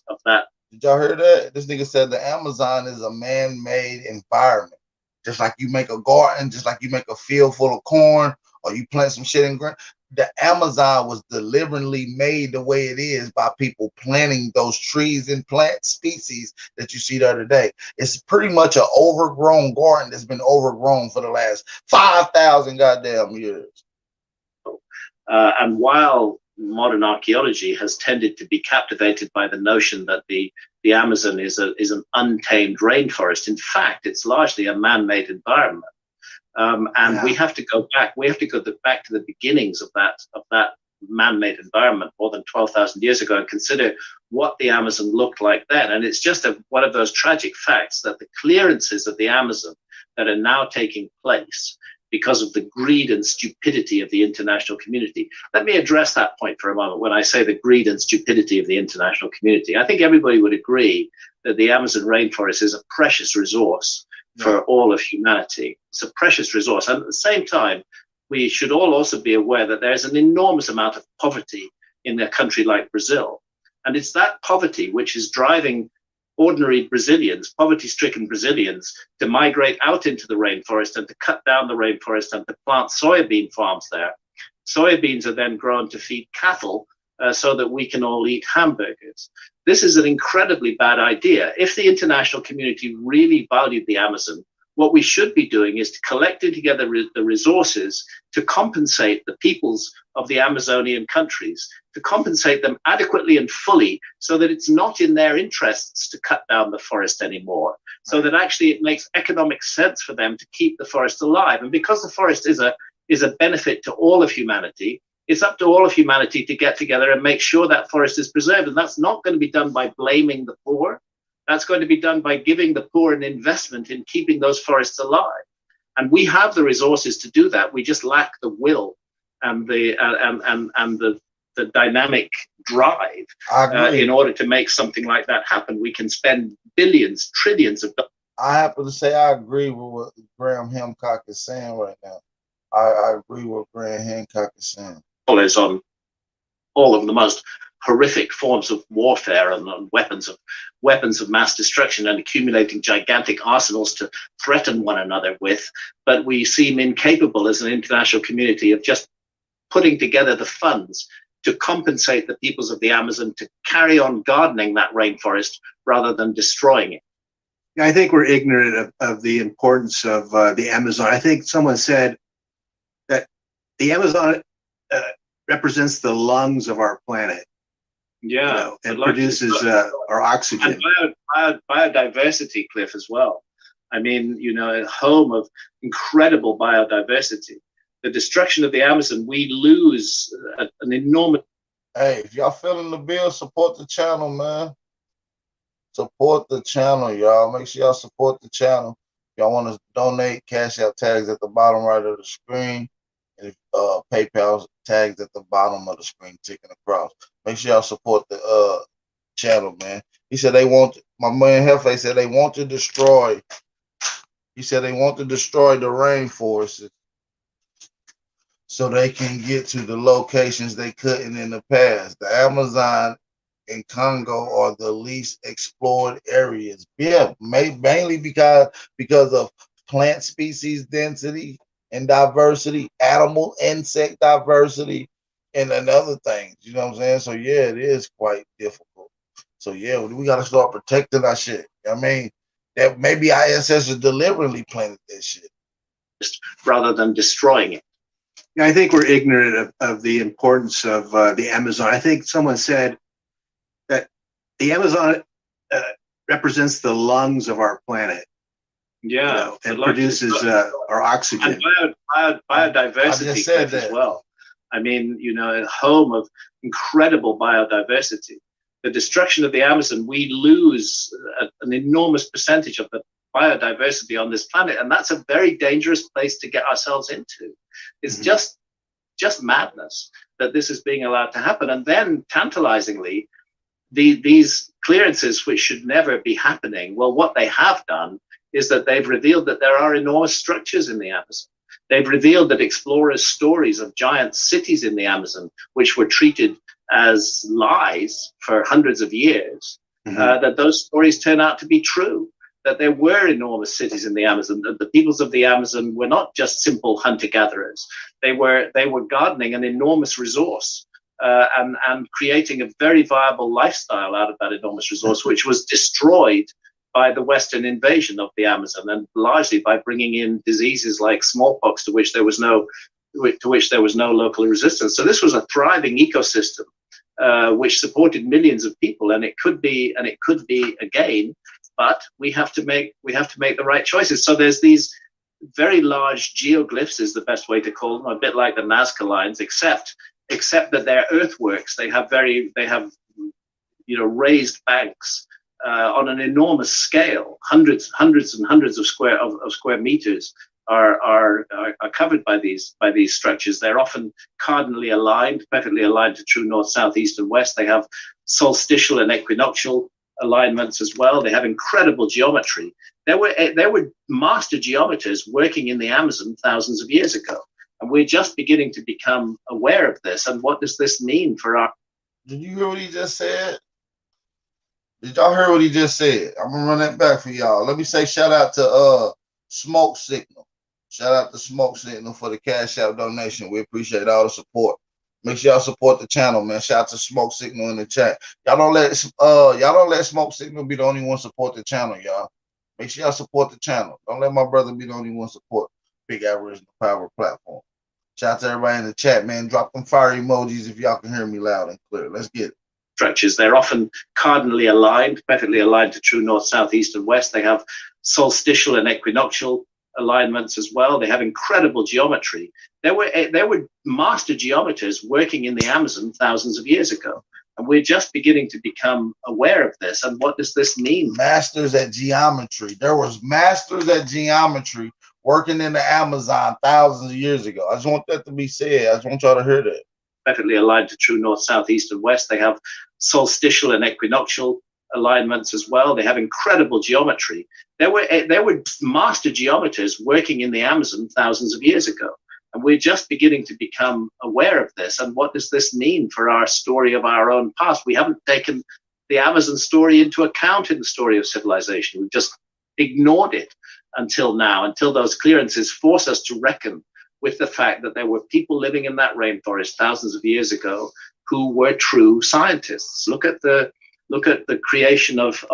Did y'all hear that? This nigga said the Amazon is a man-made environment. Just like you make a garden, just like you make a field full of corn, or you plant some shit in ground. The Amazon was deliberately made the way it is by people planting those trees and plant species that you see there today. It's pretty much an overgrown garden that's been overgrown for the last 5,000 goddamn years. And while modern archaeology has tended to be captivated by the notion that the Amazon is an untamed rainforest, in fact, it's largely a man-made environment. And we have to go back. We have to go back to the beginnings of that man-made environment more than 12,000 years ago and consider what the Amazon looked like then. And it's just one of those tragic facts that the clearances of the Amazon that are now taking place because of the greed and stupidity of the international community. Let me address that point for a moment. When I say the greed and stupidity of the international community, I think everybody would agree that the Amazon rainforest is a precious resource for all of humanity. It's a precious resource. And at the same time, we should all also be aware that there's an enormous amount of poverty in a country like Brazil. And it's that poverty which is driving ordinary Brazilians, poverty-stricken Brazilians, to migrate out into the rainforest and to cut down the rainforest and to plant soybean farms there. Soybeans are then grown to feed cattle so that we can all eat hamburgers. This is an incredibly bad idea. If the international community really valued the Amazon, what we should be doing is to collecting together the resources to compensate the peoples of the Amazonian countries, to compensate them adequately and fully so that it's not in their interests to cut down the forest anymore, so that actually it makes economic sense for them to keep the forest alive. And because the forest is a benefit to all of humanity, it's up to all of humanity to get together and make sure that forest is preserved. And that's not going to be done by blaming the poor. That's going to be done by giving the poor an investment in keeping those forests alive. And we have the resources to do that. We just lack the will and the dynamic drive in order to make something like that happen. We can spend billions, trillions of dollars. I happen to say I agree with what Graham Hancock is saying right now. I agree with what Graham Hancock is saying. On all of the most horrific forms of warfare and weapons of mass destruction and accumulating gigantic arsenals to threaten one another with, but we seem incapable as an international community of just putting together the funds to compensate the peoples of the Amazon to carry on gardening that rainforest rather than destroying it. Yeah, I think we're ignorant of the importance of the Amazon. I think someone said that the Amazon represents the lungs of our planet. Yeah, you know, and produces our oxygen. And biodiversity, Cliff, as well. I mean, you know, a home of incredible biodiversity. The destruction of the Amazon, we lose an enormous. Hey, if y'all feeling the bill, support the channel, man. Support the channel, y'all. Make sure y'all support the channel. If y'all want to donate, Cash App tags at the bottom right of the screen. And PayPal tags at the bottom of the screen, ticking across. Make sure y'all support the channel, man. He said they want, my man Hefe said they want to destroy. He said they want to destroy the rainforests so they can get to the locations they couldn't in the past. The Amazon and Congo are the least explored areas. Yeah, mainly because of plant species density and diversity, animal insect diversity, and other things. You know what I'm saying? So yeah, it is quite difficult. So yeah, we gotta start protecting our shit. I mean, that maybe our ancestors deliberately planted that shit rather than destroying it. Yeah, I think we're ignorant of the importance of the Amazon. I think someone said that the Amazon represents the lungs of our planet. Yeah, you know, and produces our oxygen. And biodiversity as well. I mean, you know, a home of incredible biodiversity. The destruction of the Amazon, we lose an enormous percentage of the biodiversity on this planet, and that's a very dangerous place to get ourselves into. It's just madness that this is being allowed to happen. And then, tantalizingly, these clearances, which should never be happening, well, what they have done is that they've revealed that there are enormous structures in the Amazon. They've revealed that explorers' stories of giant cities in the Amazon, which were treated as lies for hundreds of years, that those stories turn out to be true, that there were enormous cities in the Amazon, that the peoples of the Amazon were not just simple hunter-gatherers. They were gardening an enormous resource and creating a very viable lifestyle out of that enormous resource, which was destroyed by the Western invasion of the Amazon, and largely by bringing in diseases like smallpox, to which there was no local resistance. So this was a thriving ecosystem which supported millions of people, and it could be again. But we have to make the right choices. So there's these very large geoglyphs, is the best way to call them, a bit like the Nazca lines, except that they're earthworks. They have raised banks on an enormous scale. Hundreds and hundreds of square meters are covered by these structures. They're often cardinally aligned, perfectly aligned to true north, south, east, and west. They have solstitial and equinoctial alignments as well. They have incredible geometry. There were master geometers working in the Amazon thousands of years ago, and we're just beginning to become aware of this. And what does this mean for our? Did you hear what he just said? Did y'all hear what he just said? I'm gonna run that back for y'all. Let me say shout out to Smoke Signal. Shout out to Smoke Signal for the Cash App donation. We appreciate all the support. Make sure y'all support the channel, man. Shout out to Smoke Signal in the chat. Y'all don't let Smoke Signal be the only one support the channel, y'all. Make sure y'all support the channel. Don't let my brother be the only one support Big Aboriginal Power platform. Shout out to everybody in the chat, man. Drop them fire emojis if y'all can hear me loud and clear. Let's get it. Structures. They're often cardinally aligned, perfectly aligned to true north, south, east, and west. They have solstitial and equinoctial alignments as well. They have incredible geometry. There were master geometers working in the Amazon thousands of years ago, and we're just beginning to become aware of this. And what does this mean? Masters at geometry. There was masters at geometry working in the Amazon thousands of years ago. I just want that to be said. I just want y'all to hear that. Perfectly aligned to true north, south, east, and west. They have solstitial and equinoctial alignments as well. They have incredible geometry. There were master geometers working in the Amazon thousands of years ago, and we're just beginning to become aware of this. And what does this mean for our story of our own past? We haven't taken the Amazon story into account in the story of civilization. We've just ignored it until now, until those clearances force us to reckon with the fact that there were people living in that rainforest thousands of years ago who were true scientists. Look at the creation of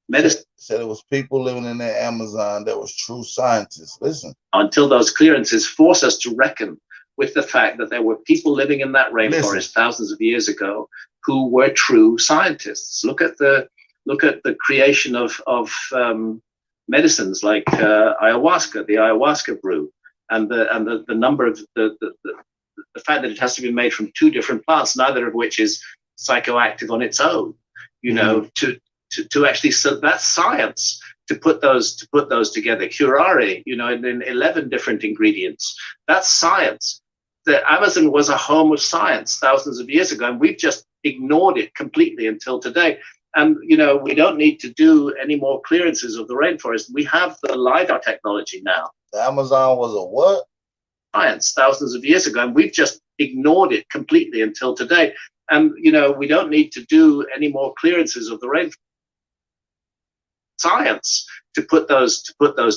medicine. Said it was people living in the Amazon that was true scientists. Listen. Until those clearances force us to reckon with the fact that there were people living in that rainforest thousands of years ago who were true scientists. Look at the creation of medicines like ayahuasca, the ayahuasca brew, and the number of the fact that it has to be made from two different plants, neither of which is psychoactive on its own. You know, to actually, so that's science. To put those together, curare, you know, in 11 different ingredients. That's science. The Amazon was a home of science thousands of years ago, and we've just ignored it completely until today. And, you know, we don't need to do any more clearances of the rainforest. We have the LiDAR technology now. The Amazon was a what? Science thousands of years ago, and we've just ignored it completely until today. And, you know, we don't need to do any more clearances of the rainforest. Science to put those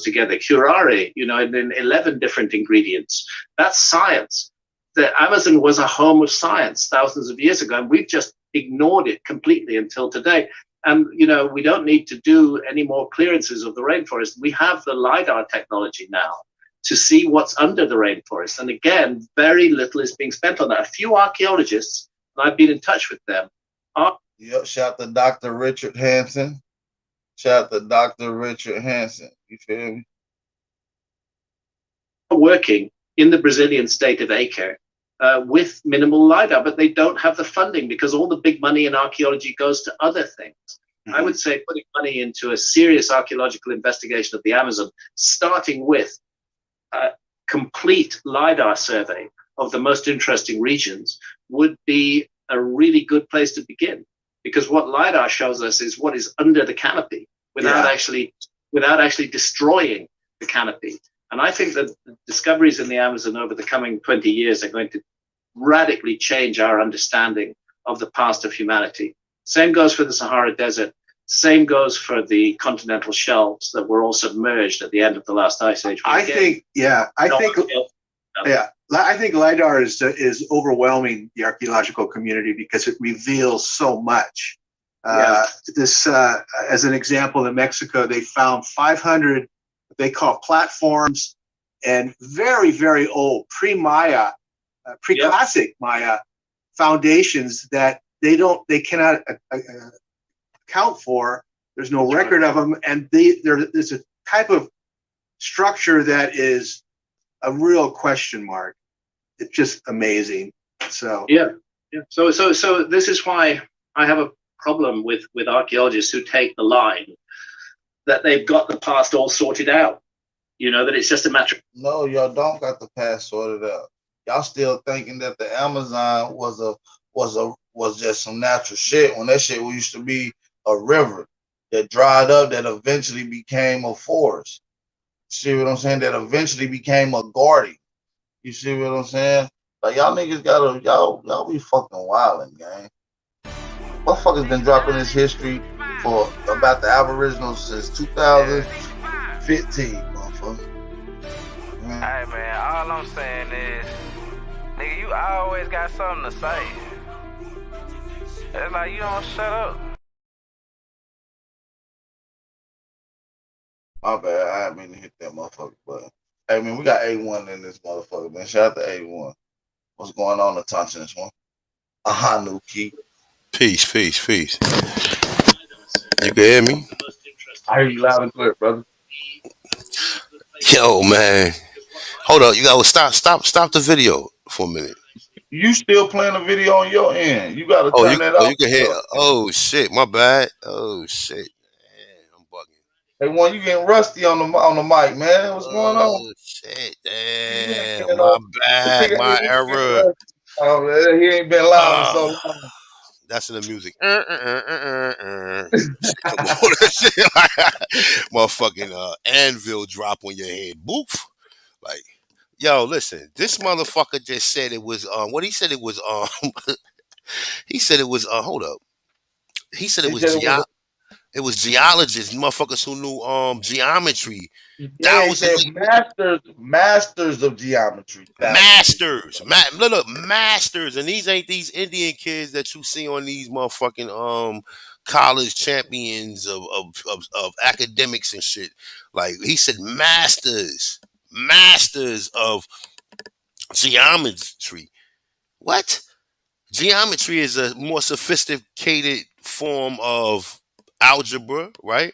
together. Curare, you know, in 11 different ingredients. That's science. The Amazon was a home of science thousands of years ago, and we've just ignored it completely until today. And, you know, we don't need to do any more clearances of the rainforest. We have the LiDAR technology now to see what's under the rainforest. And again, very little is being spent on that. A few archaeologists, and I've been in touch with them, are Yep, shout to Dr. Richard Hansen. Shout out to Dr. Richard Hansen. You feel me? working in the Brazilian state of Acre with minimal LiDAR, but they don't have the funding because all the big money in archaeology goes to other things. Mm-hmm. I would say putting money into a serious archaeological investigation of the Amazon, starting with a complete LiDAR survey of the most interesting regions, would be a really good place to begin. Because what LiDAR shows us is what is under the canopy without actually destroying the canopy. And I think that the discoveries in the Amazon over the coming 20 years are going to radically change our understanding of the past of humanity. Same goes for the Sahara Desert. Same goes for the continental shelves that were all submerged at the end of the last ice age. I think LiDAR is overwhelming the archaeological community because it reveals so much. As an example, in Mexico, they found 500 they call platforms and very, very old pre-Maya, pre-classic Maya foundations that they cannot account for. There's no record of them, and there's a type of structure that is a real question mark. It's just amazing. So So this is why I have a problem with archaeologists who take the line that they've got the past all sorted out. You know, that it's just a matter of... No, y'all don't got the past sorted out. Y'all still thinking that the Amazon was just some natural shit when that shit used to be a river that dried up that eventually became a forest. See what I'm saying? That eventually became a garden. You see what I'm saying? Like y'all niggas y'all be fucking wilding, gang. Motherfuckers been dropping this history for about the Aboriginals since 2015, motherfucker. Hey man, all I'm saying is, nigga, you always got something to say. It's like you don't shut up. My bad, I didn't mean to hit that motherfucker, but hey man, we got A1 in this motherfucker, man. Shout out to A1. What's going on, attention this one? Ahanu Key. Peace. You can hear me? I hear you loud and clear, brother. Yo, man. Hold up. You gotta stop the video for a minute. You still playing the video on your end. You gotta turn that off. You can hear. Oh shit, my bad. Oh shit. Man, I'm bugging. Hey, one, you getting rusty on the mic, man. What's going on? Oh shit, damn. My bad. My error. Oh, man, he ain't been live in so long. That's in the music. Motherfucking anvil drop on your head. Boof. Like, yo, listen. This motherfucker just said it was what he said it was he said it was hold up. He said it was geologists, motherfuckers who knew geometry. Yeah, he said masters of geometry. Masters. Look, masters. And these ain't these Indian kids that you see on these motherfucking college champions of academics and shit. Like he said masters of geometry. What? Geometry is a more sophisticated form of algebra, right?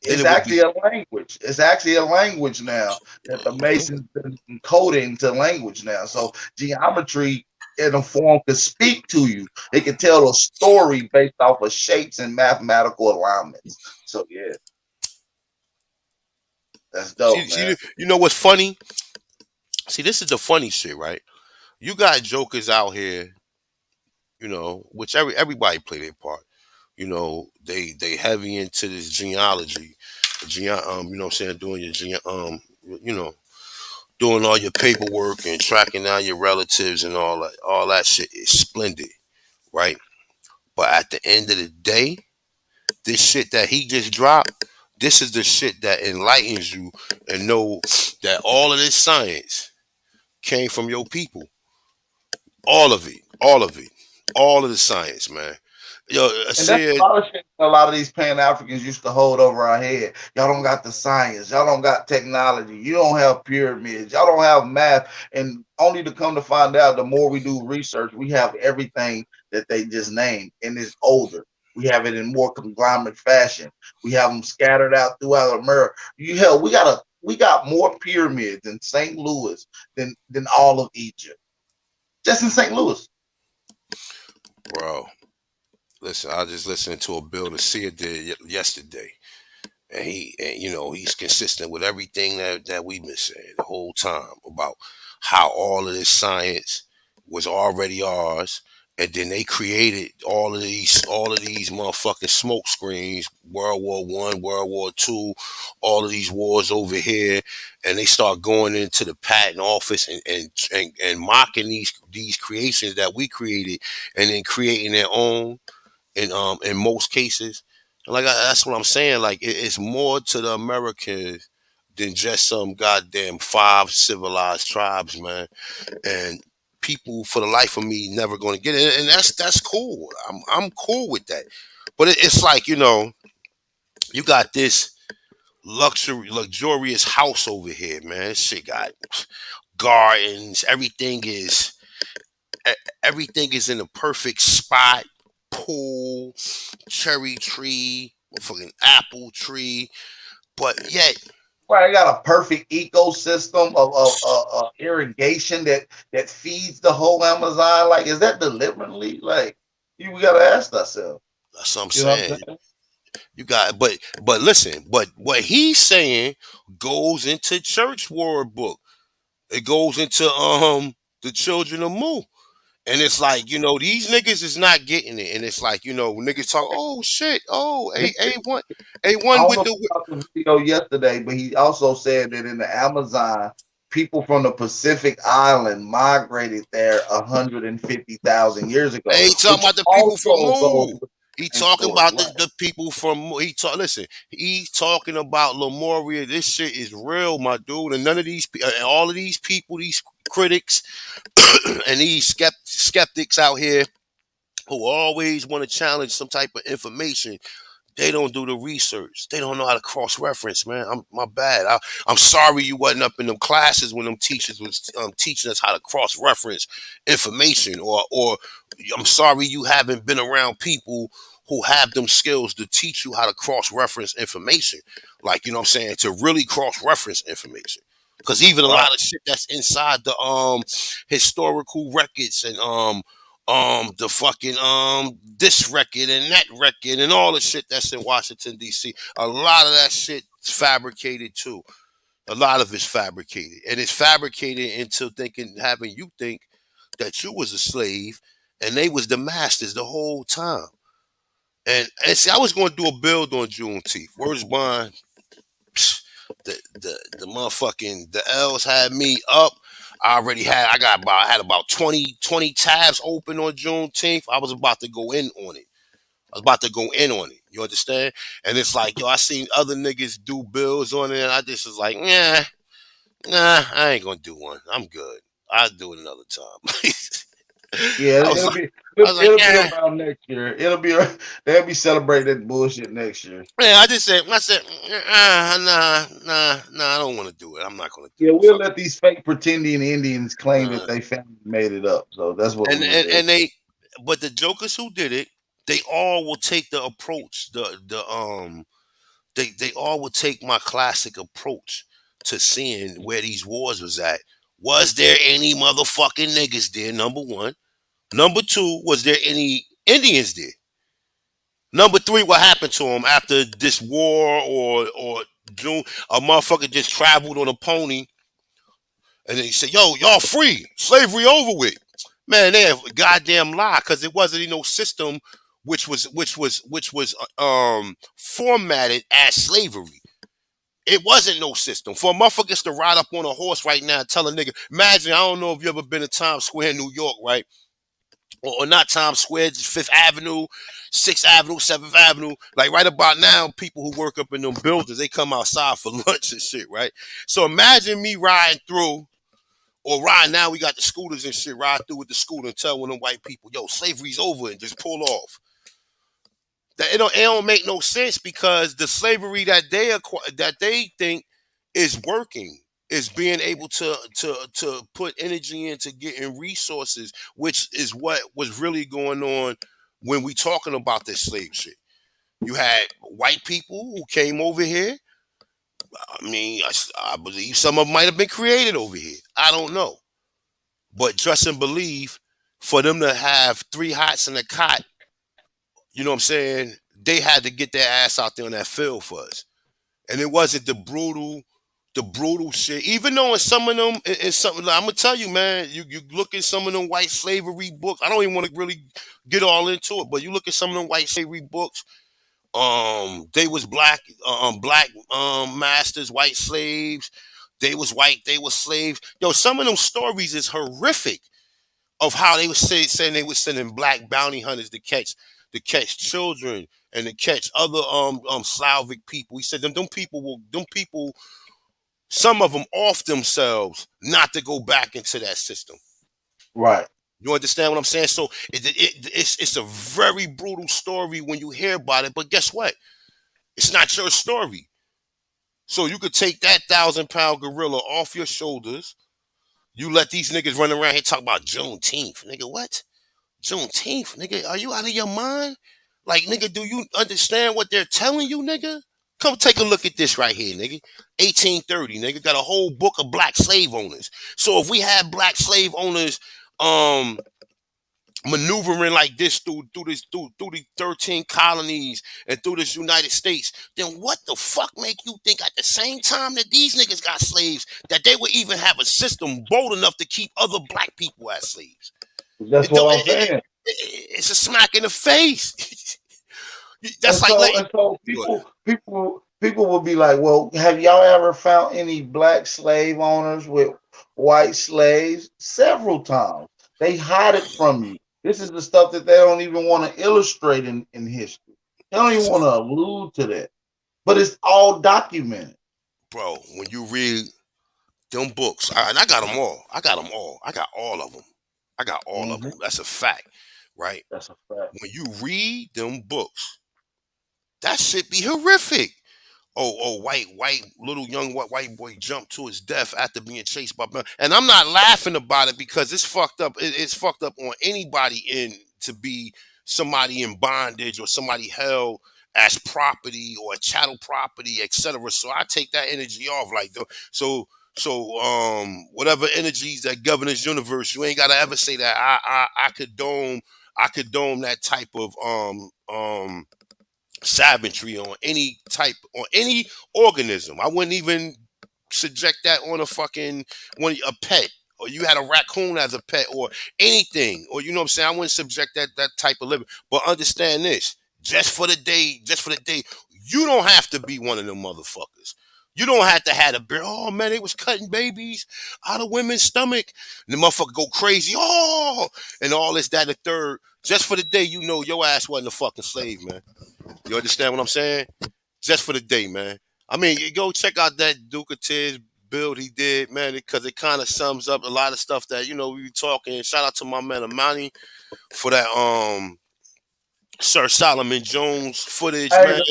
It's actually a language. It's actually a language now that the Masons been encoding into language now. So geometry in a form can speak to you. It can tell a story based off of shapes and mathematical alignments. So yeah, that's dope, man. You know what's funny? See, this is the funny shit, right? You got jokers out here, you know, which everybody play their part. You know, they heavy into this genealogy, you know what I'm saying, doing your you know, doing all your paperwork and tracking down your relatives and all that shit is splendid, right? But at the end of the day, this shit that he just dropped, this is the shit that enlightens you and know that all of this science came from your people. All of it. All of the science, man. Yo, And that's a lot of shit a lot of these Pan Africans used to hold over our head. Y'all don't got the science. Y'all don't got technology. You don't have pyramids. Y'all don't have math. And only to come to find out, the more we do research, we have everything that they just named, and it's older. We have it in more conglomerate fashion. We have them scattered out throughout America. Hell, we got more pyramids in St. Louis than all of Egypt, just in St. Louis. bro. Listen, I just listened to a Bill the Seer did yesterday, and he's consistent with everything that we've been saying the whole time about how all of this science was already ours, and then they created all of these motherfucking smoke screens, World War I, World War II, all of these wars over here, and they start going into the patent office and mocking these creations that we created, and then creating their own in most cases. Like that's what I'm saying. Like it's more to the Americans than just some goddamn 5 civilized tribes, man. And people, for the life of me, never going to get it. And that's cool. I'm cool with that. But it's like you got this luxurious house over here, man. This shit got gardens. Everything is in a perfect spot. Pool, cherry tree, fucking apple tree, but yet Right, I got a perfect ecosystem of irrigation that feeds the whole Amazon. Like, is that deliberately? Like, we gotta ask ourselves. that's what I'm You know what I'm saying. saying? You got, but listen, but what he's saying goes into church word book. It goes into the children of Mu. And it's like, these niggas is not getting it. And it's like, niggas talk, oh shit, oh, A1, I A1 don't with know if the you saw the video yesterday, but he also said that in the Amazon, people from the Pacific Island migrated there 150,000 years ago, He talking which about the people from also goes Mu. with He the same talking story. about Right. the people from Mu. Listen, he's talking about Lemuria. This shit is real, my dude. And none of these, all of these people, these critics, and these skeptics out here who always want to challenge some type of information, they don't do the research. They don't know how to cross-reference, man. My bad. I'm sorry you wasn't up in them classes when them teachers was teaching us how to cross-reference information, or I'm sorry you haven't been around people who have them skills to teach you how to cross-reference information. Like, you know what I'm saying? To really cross-reference information. Because even a Right. lot of shit that's inside the historical records and the fucking this record and that record and all the shit that's in Washington D.C. A lot of that shit is fabricated too. A lot of it's fabricated, and it's fabricated into having you think that you was a slave and they was the masters the whole time. And see, I was going to do a build on Juneteenth. Words bond. The motherfucking the L's had me up. I had about 20 tabs open on Juneteenth. I was about to go in on it. You understand? And it's like, yo, I seen other niggas do bills on it, and I just was like, nah, I ain't gonna do one. I'm good. I'll do it another time. Yeah, I was it'll like, be I was like, it'll be yeah. around next year. They'll be celebrating that bullshit next year. Man, I said, nah, I don't want to do it. I'm not gonna do Yeah, it. we'll Fuck let these fake pretending Indians claim that it. they family made it up. So that's what And, we'll and do. and they, but the jokers who did it, they all will take the approach. They all would take my classic approach to seeing where these wars was at. Was there any motherfucking niggas there? Number one. Number two, was there any Indians there? Number three, what happened to them after this war or June? A motherfucker just traveled on a pony and then he said, "Yo, y'all free, slavery over with." Man, they have a goddamn lie because it wasn't no system which was formatted as slavery. It wasn't no system. For a motherfuckers to ride up on a horse right now and tell a nigga, imagine, I don't know if you ever been to Times Square in New York, right? Or not Times Square, just Fifth Avenue, Sixth Avenue, Seventh Avenue. Like right about now, people who work up in them buildings, they come outside for lunch and shit, right? So imagine me riding through, or ride now, we got the scooters and shit, ride through with the scooter and tell one of them white people, yo, slavery's over, and just pull off. That it don't make no sense because the slavery that they think is working is being able to put energy into getting resources, which is what was really going on when we talking about this slave shit. You had white people who came over here. I mean, I believe some of them might have been created over here. I don't know. But trust and believe, for them to have 3 hots in a cot, you know what I'm saying? They had to get their ass out there on that field for us. And it wasn't the brutal shit. Even though in some of them, in some, I'm gonna tell you, man, you look at some of them white slavery books. I don't even want to really get all into it, but you look at some of them white slavery books. They was black masters, white slaves. They was white, they was slaves. Yo, some of them stories is horrific of how they was saying they was sending black bounty hunters to catch children and to catch other Slavic people. He said them people, some of them off themselves not to go back into that system. Right. You understand what I'm saying? So it's a very brutal story when you hear about it, but guess what? It's not your story. So you could take that 1,000-pound gorilla off your shoulders. You let these niggas run around here talk about Juneteenth. Nigga, what? Juneteenth? Nigga, are you out of your mind? Like, nigga, do you understand what they're telling you, nigga? Come take a look at this right here, nigga. 1830, nigga. Got a whole book of black slave owners. So if we had black slave owners maneuvering like this through the 13 colonies and through this United States, then what the fuck make you think at the same time that these niggas got slaves that they would even have a system bold enough to keep other black people as slaves? That's what I'm saying. It's a smack in the face. That's so people will be like, well, have y'all ever found any black slave owners with white slaves? Several times. They hide it from you. This is the stuff that they don't even want to illustrate in history. They don't even want to allude to that. But it's all documented. Bro, when you read them books, and I got them all. I got all of them. I got all of them. That's a fact, right? That's a fact. When you read them books, that shit be horrific. Little young white boy jumped to his death after being chased by, and I'm not laughing about it because it's fucked up. It's fucked up on anybody to be somebody in bondage or somebody held as property or chattel property, etc. So I take that energy off, like so whatever energies that govern this universe, you ain't gotta ever say that I condone that type of savagery on any organism. I wouldn't even subject that on a pet, or you had a raccoon as a pet or anything, or you know what I'm saying, I wouldn't subject that type of living. But understand this, just for the day, you don't have to be one of them motherfuckers. You don't have to have a bear. Oh man, they was cutting babies out of women's stomach. And the motherfucker go crazy. Oh, and all this, that, and the third. Just for the day, you know your ass wasn't a fucking slave, man. You understand what I'm saying? Just for the day, man. I mean, you go check out that Duke of Tiz build he did, man, because it kind of sums up a lot of stuff that, you know, we be talking. Shout out to my man Amani for that Sir Solomon Jones footage, man.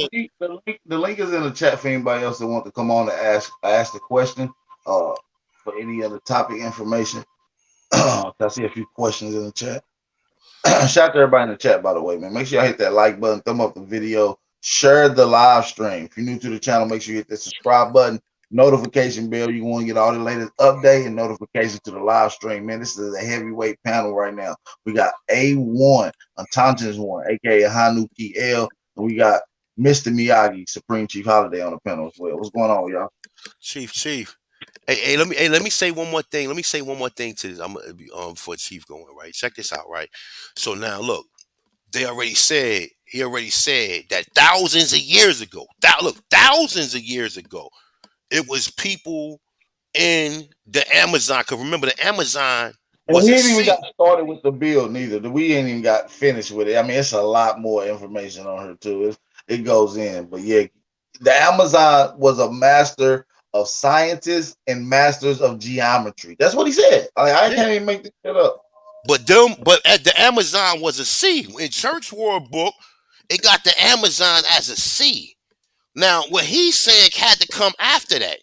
The link is in the chat for anybody else that want to come on and ask the question for any other topic information. I see a few questions in the chat. Shout out to everybody in the chat, by the way, man. Make sure y'all hit that like button, thumb up the video, share the live stream. If you're new to the channel, make sure you hit the subscribe button, notification bell. You want to get all the latest update and notifications to the live stream, man. This is a heavyweight panel right now. We got A1, Unconscious One, aka Hanuki L, and we got Mr. Miyagi, Supreme Chief Holiday on the panel as well. What's going on, y'all? Chief. Hey, let me say one more thing. Let me say one more thing to this. I'm gonna be for Chief going, right. Check this out, right. So now look, he already said that thousands of years ago, it was people in the Amazon. Cause remember, the Amazon was we ain't even got started with the build neither. We ain't even got finished with it. I mean, it's a lot more information on her too. It goes in, but yeah, the Amazon was a master of scientists and masters of geometry. That's what he said. I can't even make this shit up. But at the Amazon was a sea. In Church War book, It got the Amazon as a sea. Now, what he's saying had to come after that.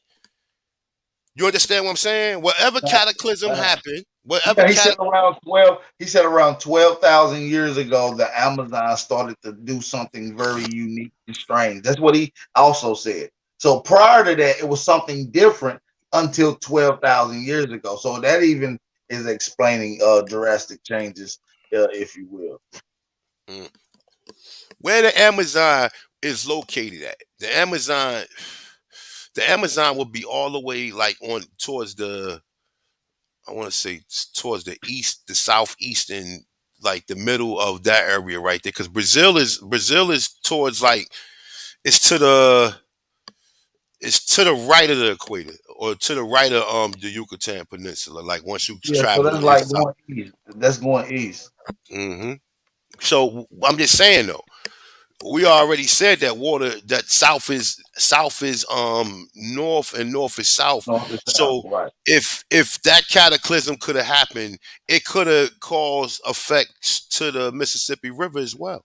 You understand what I'm saying? Whatever cataclysm happened, whatever Yeah, he said around 12. He said around 12,000 years ago, the Amazon started to do something very unique and strange. That's what he also said. So prior to that, it was something different until 12,000 years ago. So that even is explaining drastic changes, if you will. Mm. Where the Amazon is located at? The Amazon will be all the way like on towards the, I want to say towards the east, the southeastern, like the middle of that area right there. Because Brazil is towards like it's to the right of the equator or to the right of the Yucatan Peninsula. Like once you Yeah, so travel that's east like south. going east. That's going east. Hmm. So I'm just saying though, we already said that south is north and north is south. North and south, So right? if that cataclysm could have happened, it could have caused effects to the Mississippi River as well.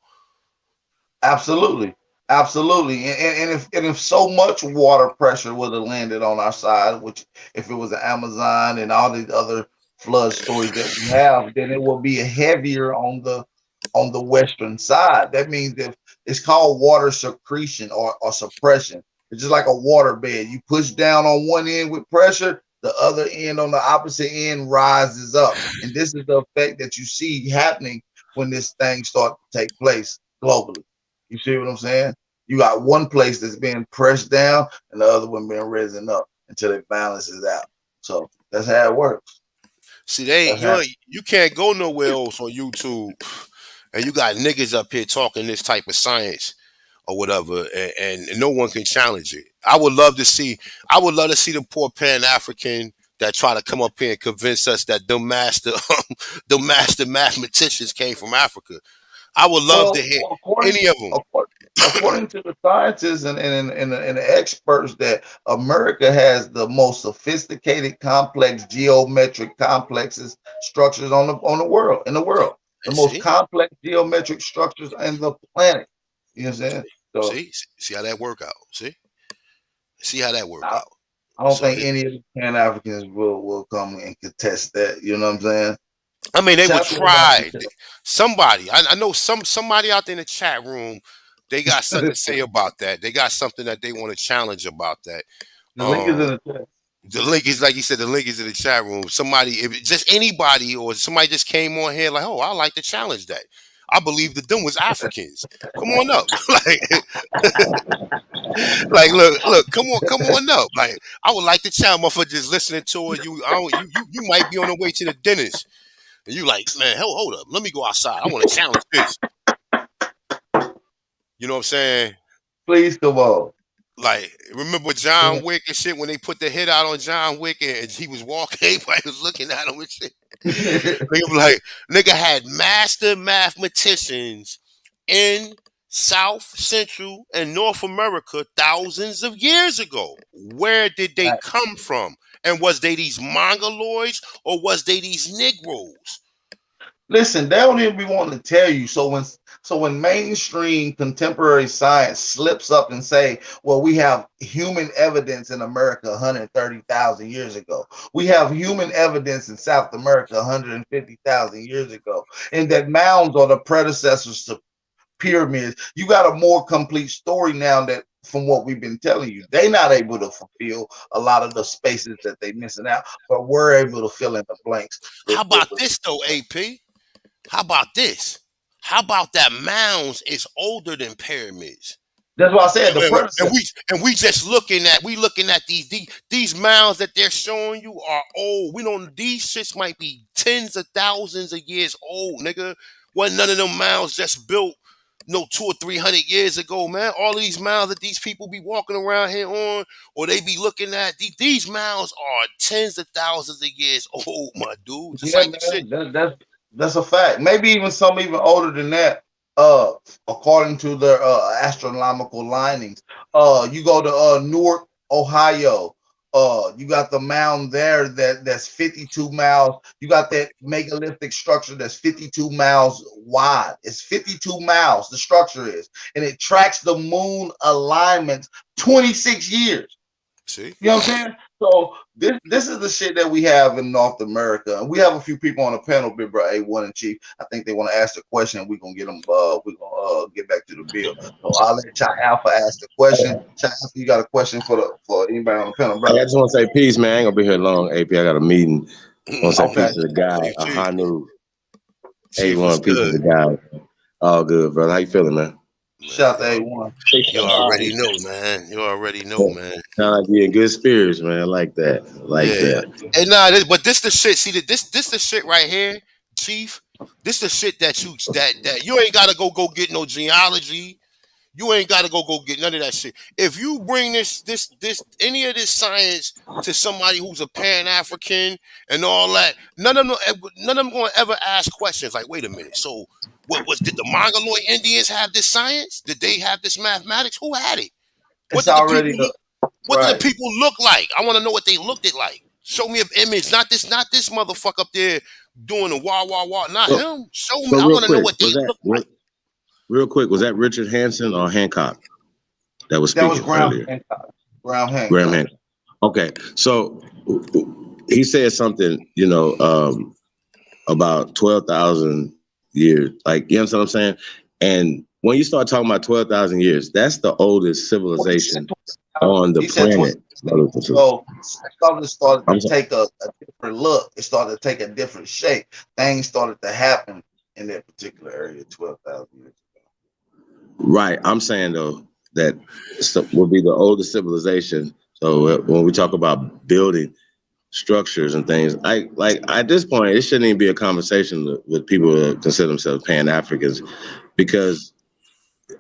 Absolutely, absolutely. And if so much water pressure would have landed on our side, which if it was the Amazon and all the other flood stories that we have, then it will be heavier on the western side. That means if it's called water secretion or suppression. It's just like a water bed. You push down on one end with pressure, the other end on the opposite end rises up. And this is the effect that you see happening when this thing starts to take place globally. You see what I'm saying? You got one place that's being pressed down and the other one being risen up until it balances out. So that's how it works. See, That's how. you can't go nowhere else on YouTube, and you got niggas up here talking this type of science or whatever, and no one can challenge it. I would love to see the poor Pan African that try to come up here and convince us that the master the master mathematicians came from Africa. I would love to Well, hear according any of them. according to the scientists and the experts, that America has the most sophisticated, complex geometric complexes structures on the world in the world. The And most see, complex geometric structures on the planet. You know what I'm saying? So see how that work out. See how that work I, out. I don't So think any of the Pan Africans will come and contest that. You know what I'm saying? I mean, they would Shout out to try. Somebody, I know somebody out there in the chat room. They got something to the say about that. They got something that they want to challenge about that. link is in Um, the chat. the link is like you said. The link is in the chat room. Somebody, if just anybody or somebody just came on here like, oh, I like to challenge that. I believe that them was Africans. Come on up, like come on up. Like I would like to challenge for just listening to it. You, I don't, you might be on the way to the dentist. And you like, man, hold up. Let me go outside. I want to challenge this. You know what I'm saying? Please come on. Like, remember John Wick and shit when they put the hit out on John Wick and he was walking, everybody was looking at him and shit. Nigga be like, nigga had master mathematicians in South, Central, and North America thousands of years ago. Where did they come from? And was they these mongoloids or was they these Negroes? Listen, they don't even be wanting to tell you. So when mainstream contemporary science slips up and say, well, we have human evidence in America 130,000 years ago. We have human evidence in South America 150,000 years ago. And that mounds are the predecessors to pyramids. You got a more complete story now that from what we've been telling you. They're not able to fulfill a lot of the spaces that they're missing out, but we're able to fill in the blanks How about this though, AP? How about this? How about that mounds is older than pyramids? that's why I said the And, predecessor. we just looking at these mounds that they're showing you are old. We don't these shits might be tens of thousands of years old, nigga. Wasn't none of them mounds just built no 200 or 300 years ago, man. All of these mounds that these people be walking around here on, or they be looking at these mounds are tens of thousands of years old, my dude. Just Yeah, like the shit. man, that's a fact. Maybe even some even older than that. According to their astronomical linings. You go to Newark, Ohio. You got the mound there that's 52 miles. You got that megalithic structure that's 52 miles wide. It's 52 miles, the structure is. And it tracks the moon alignments 26 years. See? You know what I'm saying? So this is the shit that we have in North America. And we have a few people on the panel, Big Bro A1 and Chief. I think they want to ask the question. We're gonna get them we're gonna get back to the bill. So I'll let Chai Alpha ask the question. Chai Alpha, you got a question for anybody on the panel, bro? I just want to say peace, man. I ain't gonna be here long, AP. I got a meeting. I want to say peace to the guy, Ahanu. A1, peace to the guy. All good, brother. How you feeling, man? Shout out to A1. You already know, man. You already know, man. Sound like you're in good spirits, man. I like that. I like that. And nah, but this the shit. See, this the shit right here, Chief. This the shit that you ain't gotta go get no genealogy. You ain't gotta go get none of that shit. If you bring this any of this science to somebody who's a Pan-African and all that, none of them gonna ever ask questions like, wait a minute, so did the Mongoloid Indians have this science? Did they have this mathematics? Who had it? What did the people look like? I want to know what they looked like. Show me an image, not this motherfucker up there doing the wah wah wah. Not him. Show me. I want to know what they look like. Real quick, was that Richard Hanson or Hancock that was speaking earlier? Graham Hancock. Graham Hancock. Okay, so he said something, about 12,000 years. Like, you know what I'm saying? And when you start talking about 12,000 years, that's the oldest civilization on the planet. So it started to take a different look. It started to take a different shape. Things started to happen in that particular area 12,000 years ago. Right. I'm saying, though, that will be the oldest civilization. So when we talk about building structures and things, at this point, it shouldn't even be a conversation with people who consider themselves Pan-Africans, because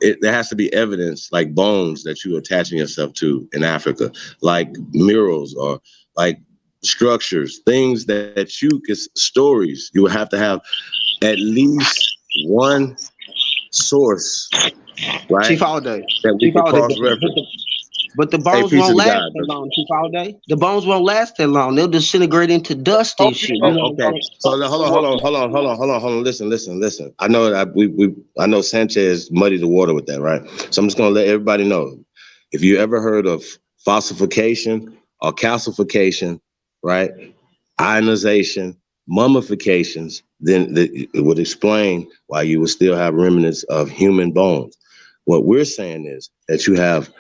there has to be evidence, like bones that you're attaching yourself to in Africa, like murals or like structures, things that you can, stories. You would have to have at least one source, right? Chief all day. That we can cross-reference. But the bones won't last that long, Chief all day. The bones won't last that long. They'll disintegrate into dust and shit. Okay. So hold on. Listen. I know that I know Sanchez muddied the water with that, right? So I'm just gonna let everybody know. If you ever heard of fossilification or calcification, right? Ionization, mummifications, then it would explain why you would still have remnants of human bones. What we're saying is that you have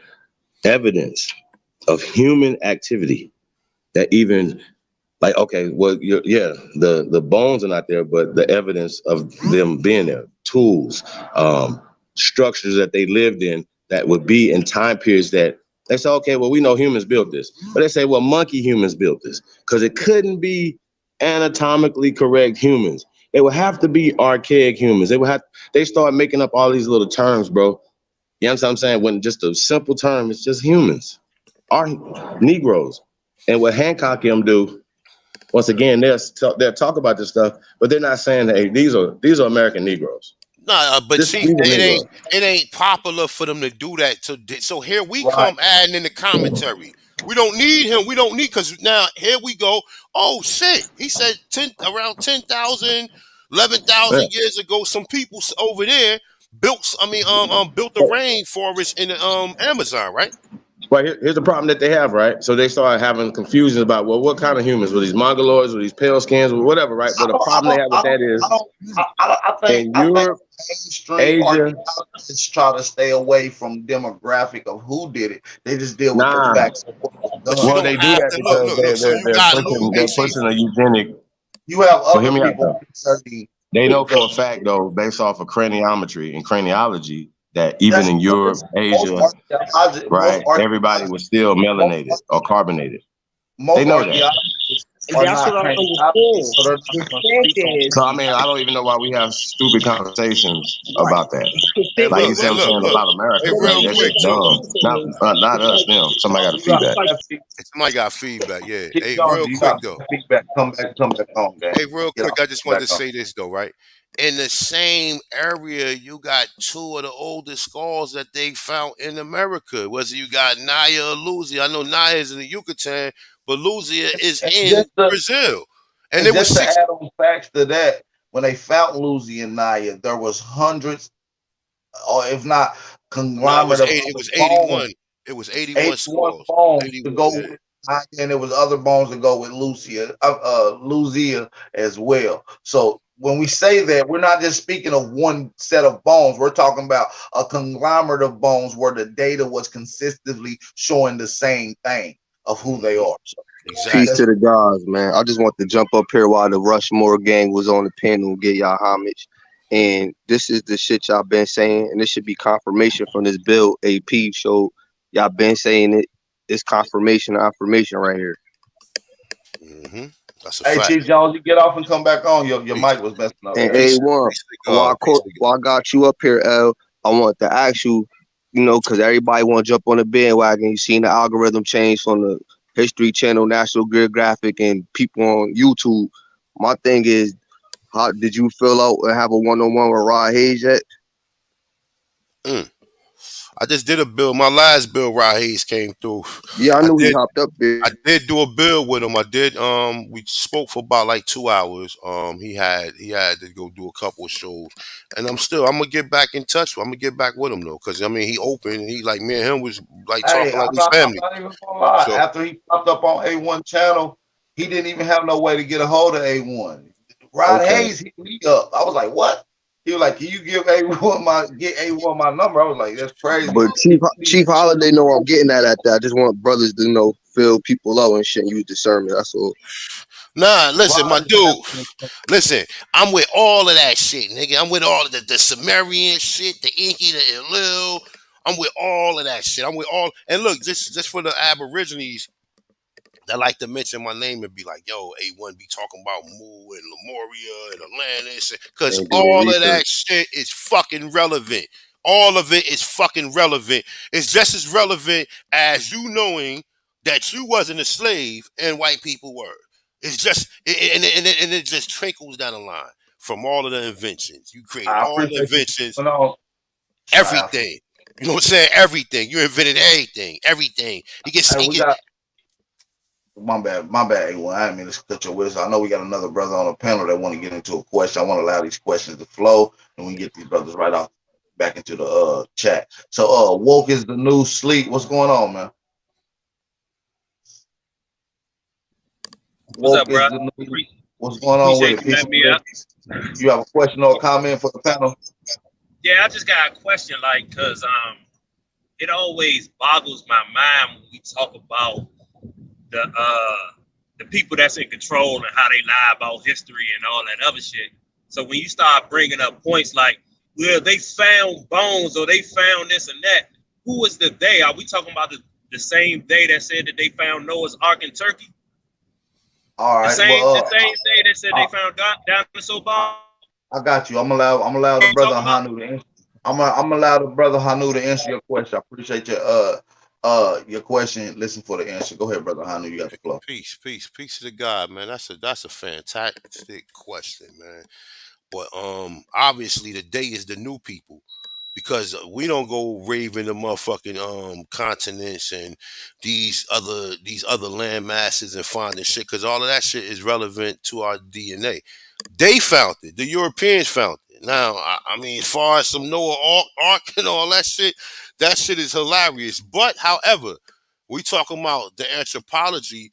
evidence of human activity that even the bones are not there, but the evidence of them being there, tools, structures that they lived in that would be in time periods that they say, okay, well, we know humans built this, but they say, well, monkey humans built this, because it couldn't be anatomically correct humans. It would have to be archaic humans. They start making up all these little terms, bro. You know what I'm saying? When just a simple term, it's just humans, are Negroes. And what Hancock and them do, once again, they'll talk about this stuff, but they're not saying that, hey, these are American Negroes. No, but Chief, it ain't popular for them to do that. So here we come adding in the commentary. We don't need him. We don't need, because now here we go. Oh shit! He said around 10,000, 11,000 years ago, some people over there built the rainforest in the Amazon, right? Well, here's the problem that they have, right? So they started having confusion about, well, what kind of humans? Were these Mongoloids? Were these pale skins? Or whatever, right? But the problem they have with that is, I think mainstream archaeologists try to stay away from demographic of who did it. They just deal with the facts. Well, they do that because they're pushing a eugenic. You have other people studying. They know for a fact, though, based off of craniometry and craniology, that even in Europe, Asia, right, everybody was still melanated or carbonated. They know that. or That's what not I trained understood. so they're not The gonna fact speak on is, So I mean, I don't even know why we have stupid conversations right. about that. Hey, Like look, you see what look, I'm look, saying look. about Hey, America. But Like real what that quick shit I'm too. dumb. saying Not us, is, them. Somebody got a you got feedback. that feedback. Somebody got feedback. Yeah. Keep Hey, going. real You quick got though. feedback. Come back on, gang. Hey, real Get quick. off. I just wanted Back to on. say this though, right? In the same area, you got two of the oldest skulls that they found in America. Whether you got Naya or Luzia. I know Naya is in the Yucatan, but Luzia is And in just to Brazil. And and there was just to six. add on facts to that, when they found Lucy and Naya, there was hundreds, or if not No, conglomerate of it other was bones. 81. It was 81 81 skulls. bones to 81. go Yeah. with Naya, and there was other bones to go with Lucia as well. So when we say that, we're not just speaking of one set of bones. We're talking about a conglomerate of bones where the data was consistently showing the same thing of who they Hmm. are. So Peace Exactly. to the gods, man. I just want to jump up here while the Rushmore gang was on the panel and get y'all homage. And this is the shit y'all been saying, and this should be confirmation from this bill AP. So y'all been saying it. It's confirmation, affirmation right here. Hmm. That's a hey, fact. Chief Jones, you get off and come back on. Your Peace, mic was messing up, And gang. A1, peace to God. Peace to while I got you up here, L, I want to ask you, because everybody want to jump on the bandwagon. You seen the algorithm change from the History Channel, National Geographic, and people on YouTube. My thing is, how did you fill out and have a one-on-one with Rod Hayes yet? God. I just did a bill. My last bill, Rod Hayes came through. Yeah, I I knew he did. hopped up there. I did do a bill with him. I did. We spoke for about like 2 hours. He had to go do a couple of shows, and I'm gonna get back in touch. I'm gonna get back with him though, because I mean he open. And he like me and him was like Hey, talking like we I'm family. not even gonna lie. So After he popped up on A1 channel, he didn't even have no way to get a hold of A1. Rod Okay, Hayes hit me up. I was like, what? He was like, can you give A1 my number? I was like, that's crazy. but Chief Holiday know I'm getting at that. I just want brothers to fill people out and shit and use discernment. That's all. nah, listen, my Rod is dude. definitely Listen, I'm with all of that shit, nigga. I'm with all of the Sumerian shit, the Inky, the Elil. I'm with all of that shit. I'm with all. And look, just for the Aborigines that like to mention my name and be like, yo, A1 be talking about Mu and Lemuria and Atlantis. Because Ain't doing all of research. that shit is fucking relevant. All of it is fucking relevant. It's just as relevant as you knowing that you wasn't a slave and white people were. It's just, and it just trickles down the line from all of the inventions. You created I all the appreciate you inventions, coming on. everything. You know what I'm saying? Everything. You invented everything. Everything. Hey, we got my bad, A1. I didn't mean to cut your whistle. I know we got another brother on the panel that want to get into a question. I want to allow these questions to flow, and we can get these brothers right off back into the chat. So woke is the new sleep. What's going on, man? What's up, Woke bro? is the new. What's going on with Appreciate it? you Peace letting and me up. blessings. You have a question or a comment for the panel? Yeah, I just got a question, like, cause it always boggles my mind when we talk about the people that's in control and how they lie about history and all that other shit. So when you start bringing up points like, well, they found bones or they found this and that, who is the they? Are we talking about the same they that said that they found Noah's Ark in Turkey? All The right. same Well, the same day that said they found dinosaur bones? I got you. I'm allow the You brother talking about? Hanu to answer. I'm allow the brother Hanu to answer your question. I appreciate your question. Listen for the answer. Go ahead, brother Hanu. You got the floor. Peace to the God, man. That's a fantastic question, man. But obviously the day is the new people because we don't go raving the motherfucking continents and these other land masses and finding shit because all of that shit is relevant to our DNA. They found it. The Europeans found it. Now, I mean, as far as some Noah Ark and all that shit is hilarious. But, however, we talking about the anthropology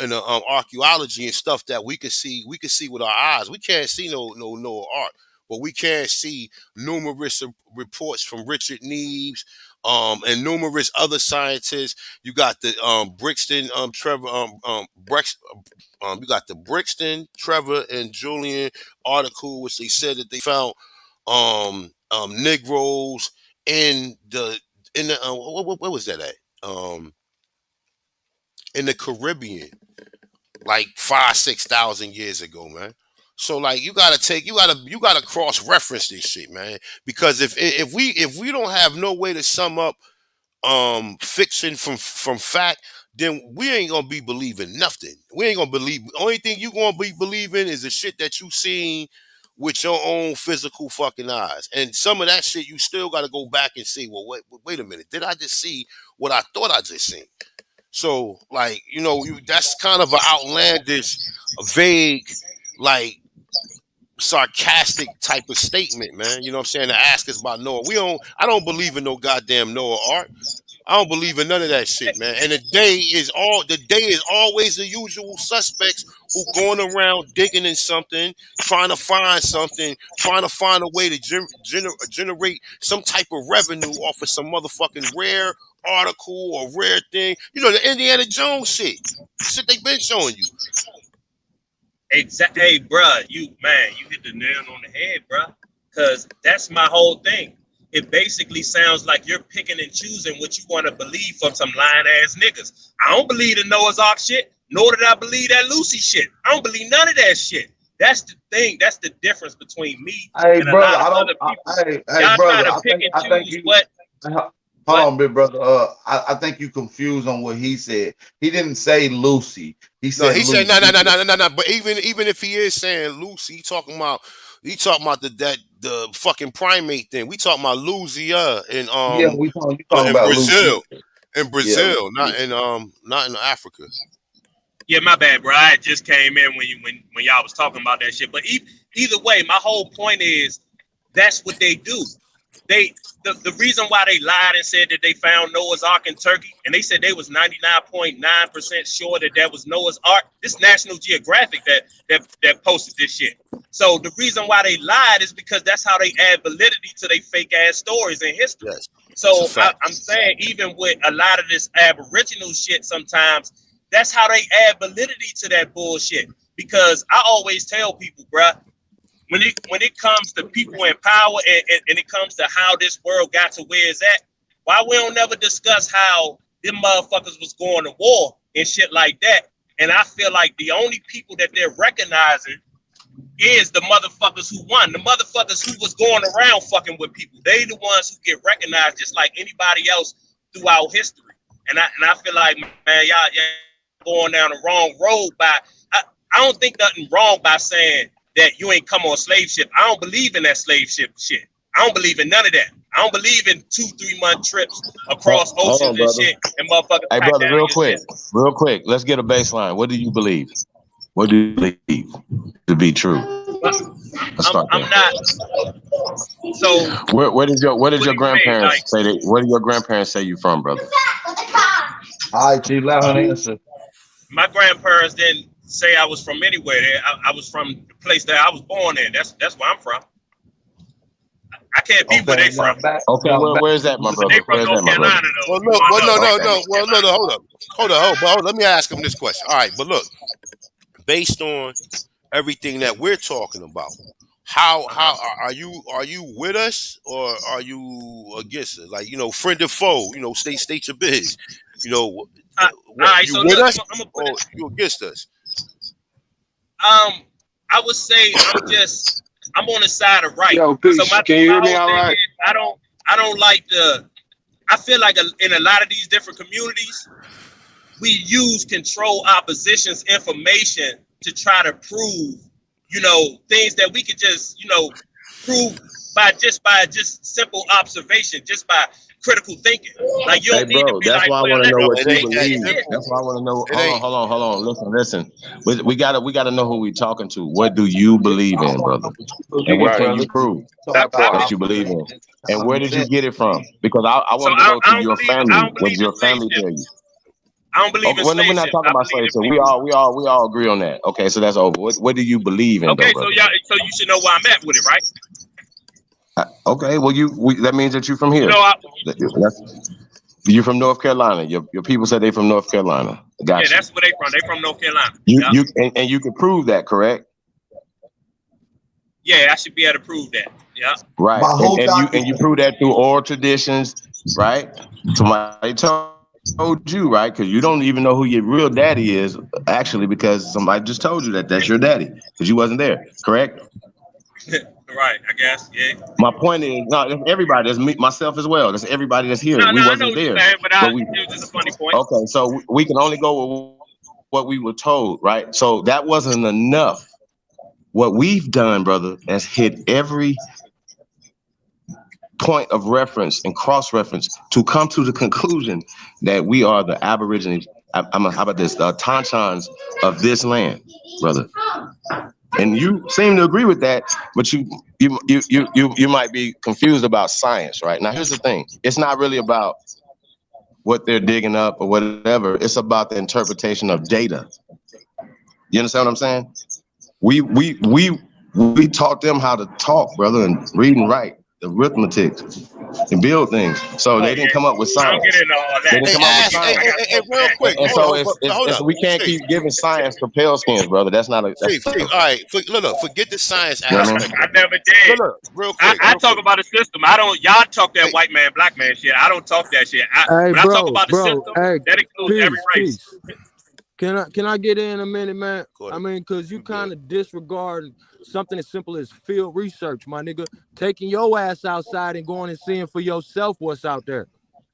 and the archaeology and stuff that we can see. We can see with our eyes. We can't see no Noah Ark, but we can see numerous reports from Richard Neves, and numerous other scientists. You got the Brixton, Trevor, you got the Brixton, Trevor, and Julian article, which they said that they found Negroes in the what was that at? In the Caribbean, like 5,000-6,000 years ago, man. So like you gotta cross-reference this shit, man. Because if we don't have no way to sum up fiction from fact, then we ain't gonna be believing nothing. We ain't gonna believe. Only thing you gonna be believing is the shit that you seen with your own physical fucking eyes. And some of that shit you still gotta go back and see, well, wait a minute, did I just see what I thought I just seen? So like, that's kind of an outlandish, vague, like sarcastic type of statement, man. You know what I'm saying? To ask us about Noah. I don't believe in no goddamn Noah art. I don't believe in none of that shit, man. And the day is always the usual suspects who going around digging in something, trying to find something, trying to find a way to generate some type of revenue off of some motherfucking rare article or rare thing. The Indiana Jones shit. Shit they been showing you. Exactly. Hey, bruh, you hit the nail on the head, bruh. Because that's my whole thing. It basically sounds like you're picking and choosing what you want to believe from some lying ass niggas. I don't believe the Noah's Ark shit, nor did I believe that Lucy shit. I don't believe none of that shit. That's the thing. That's the difference between me and a lot of other people. Y'all try to pick and choose what. Hold on, big brother. I think you confused on what he said. He didn't say Lucy. He said no. But even if he is saying Lucy, he talking about the fucking primate thing. We talking about Lucia in we talking about Brazil. Lucy. In Brazil, not in Africa. Yeah, my bad, bro. I just came in when y'all was talking about that shit. But either way, my whole point is that's what they do. The reason why they lied and said that they found Noah's Ark in Turkey, and they said they was 99.9% sure that was Noah's Ark. This National Geographic that posted this shit. So the reason why they lied is because that's how they add validity to their fake ass stories in history. Yes. So I'm saying even with a lot of this Aboriginal shit, sometimes that's how they add validity to that bullshit. Because I always tell people, bruh, when it comes to people in power and it comes to how this world got to where it's at, why we don't never discuss how them motherfuckers was going to war and shit like that. And I feel like the only people that they're recognizing is the motherfuckers who won, the motherfuckers who was going around fucking with people. They the ones who get recognized just like anybody else throughout history. And I feel like, man, y'all going down the wrong road I don't think nothing wrong by saying that you ain't come on slave ship. I don't believe in that slave ship shit. I don't believe in none of that. I don't believe in 2-3 month trips across oceans and shit and motherfuckers. Hey, brother, real quick. Let's get a baseline. What do you believe? What do you believe to be true? I'm not. So where did your grandparents say that? Where did your grandparents say you from, brother? All right, Chief, let her answer. My grandparents didn't say I was from anywhere. I was from the place that I was born in. That's where I'm from. I can't be where they from. Okay, where's that, my brother? They from North Carolina, though. No. Hold on. Let me ask him this question. All right, but look, based on everything that we're talking about, how are you with us or are you against us? Like, friend or foe? State your biz. All right, so with look, us or you against us? I would say I'm on the side of right. Yo, peace. So Can you hear me all right? I don't like I feel like in a lot of these different communities, we use control opposition's information to try to prove, things that we could just, prove by just simple observation, just by critical thinking. Like you don't need to be that's like, why I want to know what you believe. believe. That's why I want to know. Hold on. Listen. We gotta know who we talking to. What do you believe in, brother? And what can you prove that you believe in? And where did you get it from? Because I want to go to your family. What did your family tell you? I don't believe in slave we're not talking about slave ship. We all agree on that. Okay, so that's over. What do you believe in? Okay, though, so you should know where I'm at with it, right? Okay, well that means that you're from here. You're from North Carolina. Your people said they from North Carolina. Gotcha. Yeah, that's where they from. They from North Carolina. You can prove that, correct? Yeah, I should be able to prove that. Yeah. Right. And you prove that through oral traditions, right? Somebody told told you, right? Because you don't even know who your real daddy is, actually, because somebody just told you that that's your daddy because you wasn't there, correct? Right, I guess, yeah. My point is, no, that's everybody. That's me, myself as well. That's everybody that's here. No, We I know wasn't what you're there, saying, but but it was just a funny point. okay. So we can only go with what we were told, right? So that wasn't enough. What we've done, brother, has hit every point of reference and cross-reference to come to the conclusion that we are the Aborigines. How about this? The Tauntauns of this land, brother. And you seem to agree with that, but you might be confused about science, right? Now, here's the thing: it's not really about what they're digging up or whatever. It's about the interpretation of data. You understand what I'm saying? We taught them how to talk, brother, and read and write, the arithmetic, and build things. So they didn't come up with science. I don't get into all that. They didn't come up with science. Hey, real quick. And so it's we can't keep giving science to pale skins, brother. That's not a. All right, look, forget the science aspect. I never did. Look, real quick. I talk about the system. I don't. Y'all talk that white man, black man shit. I don't talk that shit. When I talk about the system, that includes every race. Can I get in a minute, man? I mean, because you kind of disregard something as simple as field research, my nigga. Taking your ass outside and going and seeing for yourself what's out there.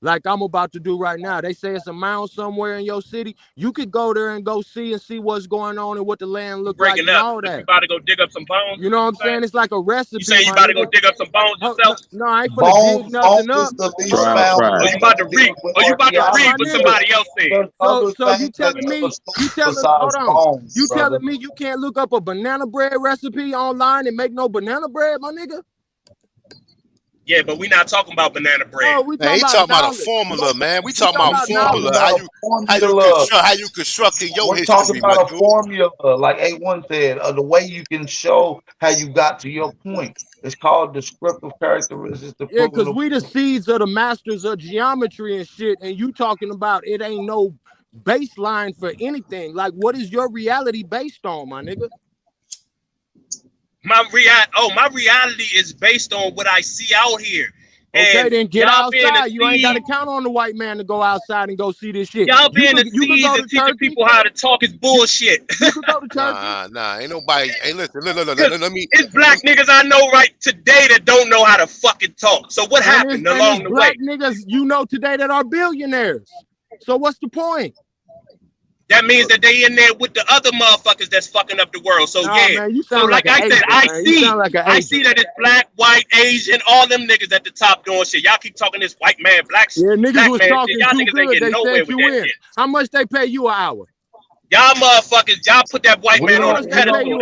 Like I'm about to do right now. They say it's a mound somewhere in your city. You could go there and go see what's going on and what the land looks like and all that. You about to go dig up some bones? You know what I'm saying? It's like a recipe. You saying you about to go dig up some bones yourself? No, I ain't finna dig nothing up. Or you about to read what somebody else said. So you telling me, you telling me you can't look up a banana bread recipe online and make no banana bread, my nigga? Yeah, but we not talking about banana bread. No, we Man, he talking about a formula, man. We talking about formula. How you constructing your history, talking about a formula, like A1 said, the way you can show how you got to your point. It's called descriptive characteristics. Yeah, because we the seeds of the masters of geometry and shit, and you talking about it ain't no baseline for anything. Like, what is your reality based on, my nigga? My reality is based on what I see out here. Okay, and then get outside. You ain't got to count on the white man to go outside and go see this shit. Y'all being the seeds and teaching people how to talk is bullshit. You can go to church. Nah, ain't nobody. Hey, listen, let me. It's black niggas I know right today that don't know how to fucking talk. So what happened along the way? Black niggas you know today that are billionaires. So what's the point? That means that they in there with the other motherfuckers that's fucking up the world. So man, so like I said, I see that it's black, white, Asian, all them niggas at the top doing shit. Y'all keep talking this white man, black niggas black was man talking shit. Y'all too niggas good. ain't getting nowhere with that shit. How much they pay you an hour? Y'all motherfuckers, y'all put that white man on a pedestal.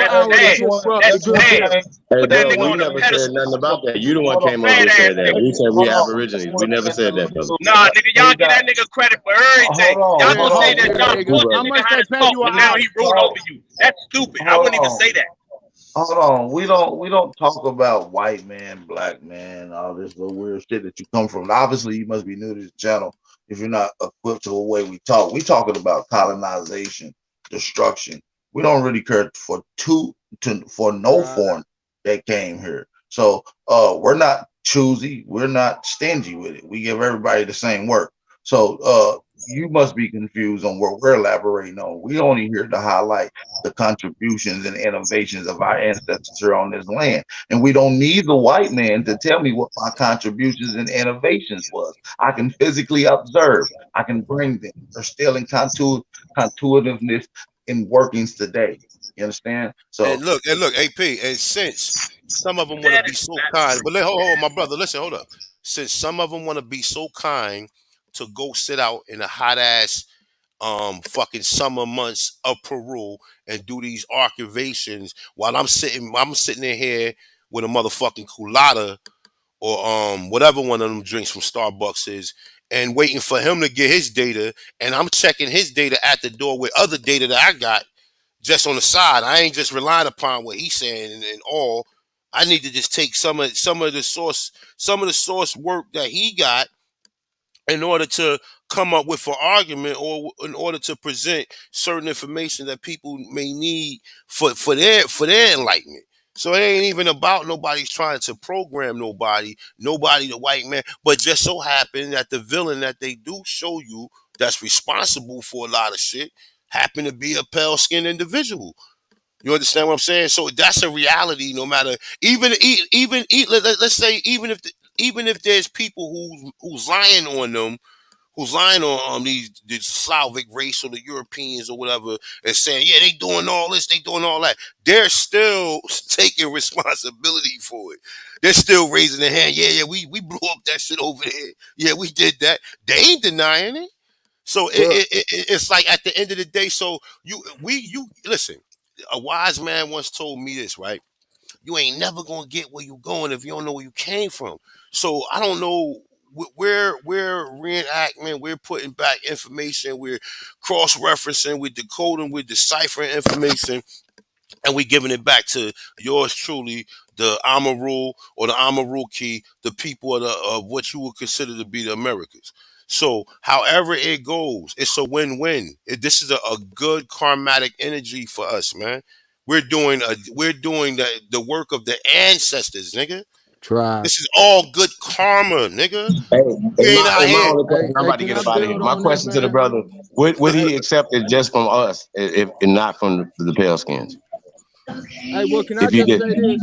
That's bad. Hey, bro, we never said nothing about that. You the one came over and said that. We said we Aborigines. We never said that, brother. Nah, nigga, y'all give that nigga credit for everything. Y'all gonna say that y'all taught that nigga how to talk, but now he ruled over you. That's stupid. I wouldn't even say that. Hold on, we don't talk about white man, black man, all this little weird shit that you come from. Obviously, you must be new to this channel if you're not equipped to the way we talk. We talking about colonization, destruction. We don't really care for no foreign that came here. So we're not choosy, we're not stingy with it. We give everybody the same work. So you must be confused on what we're elaborating on. We only here to highlight the contributions and innovations of our ancestors here on this land. And we don't need the white man to tell me what my contributions and innovations was. I can physically observe. I can bring them. They're still in continuitiveness in workings today. You understand? So and look, AP, and since some of them want to be so kind, but hold on, my brother, listen, hold up. Since some of them want to be so kind to go sit out in a hot ass fucking summer months of Peru and do these archivations while I'm sitting in here with a motherfucking culata or whatever one of them drinks from Starbucks is, and waiting for him to get his data, and I'm checking his data at the door with other data that I got just on the side. I ain't just relying upon what he's saying and all. I need to just take some of the source work that he got in order to come up with an argument or in order to present certain information that people may need for their enlightenment. So it ain't even about nobody's trying to program nobody, the white man, but just so happen that the villain that they do show you that's responsible for a lot of shit happen to be a pale-skinned individual. You understand what I'm saying? So that's a reality. No matter let's say even if there's people who's lying on them, who's lying on these Slavic race or the Europeans or whatever, and saying, yeah, they doing all this, they doing all that. They're still taking responsibility for it. They're still raising their hand. Yeah, we blew up that shit over there. Yeah, we did that. They ain't denying it. So it's like at the end of the day, so you listen, a wise man once told me this, right? You ain't never gonna get where you going if you don't know where you came from. So I don't know. We're reenactment, we're putting back information, we're cross-referencing, we're decoding, we're deciphering information, and we're giving it back to yours truly, the Amaru or the Amaruki, the people of what you would consider to be the Americas. So however it goes, it's a win-win. This is a good karmatic energy for us, man. We're doing the work of the ancestors, nigga. Try. This is all good karma, nigga. I'm about to get up out of here. My question to the brother: Would he accept it just from us, if not from the pale skins? Hey, well, can I just say this?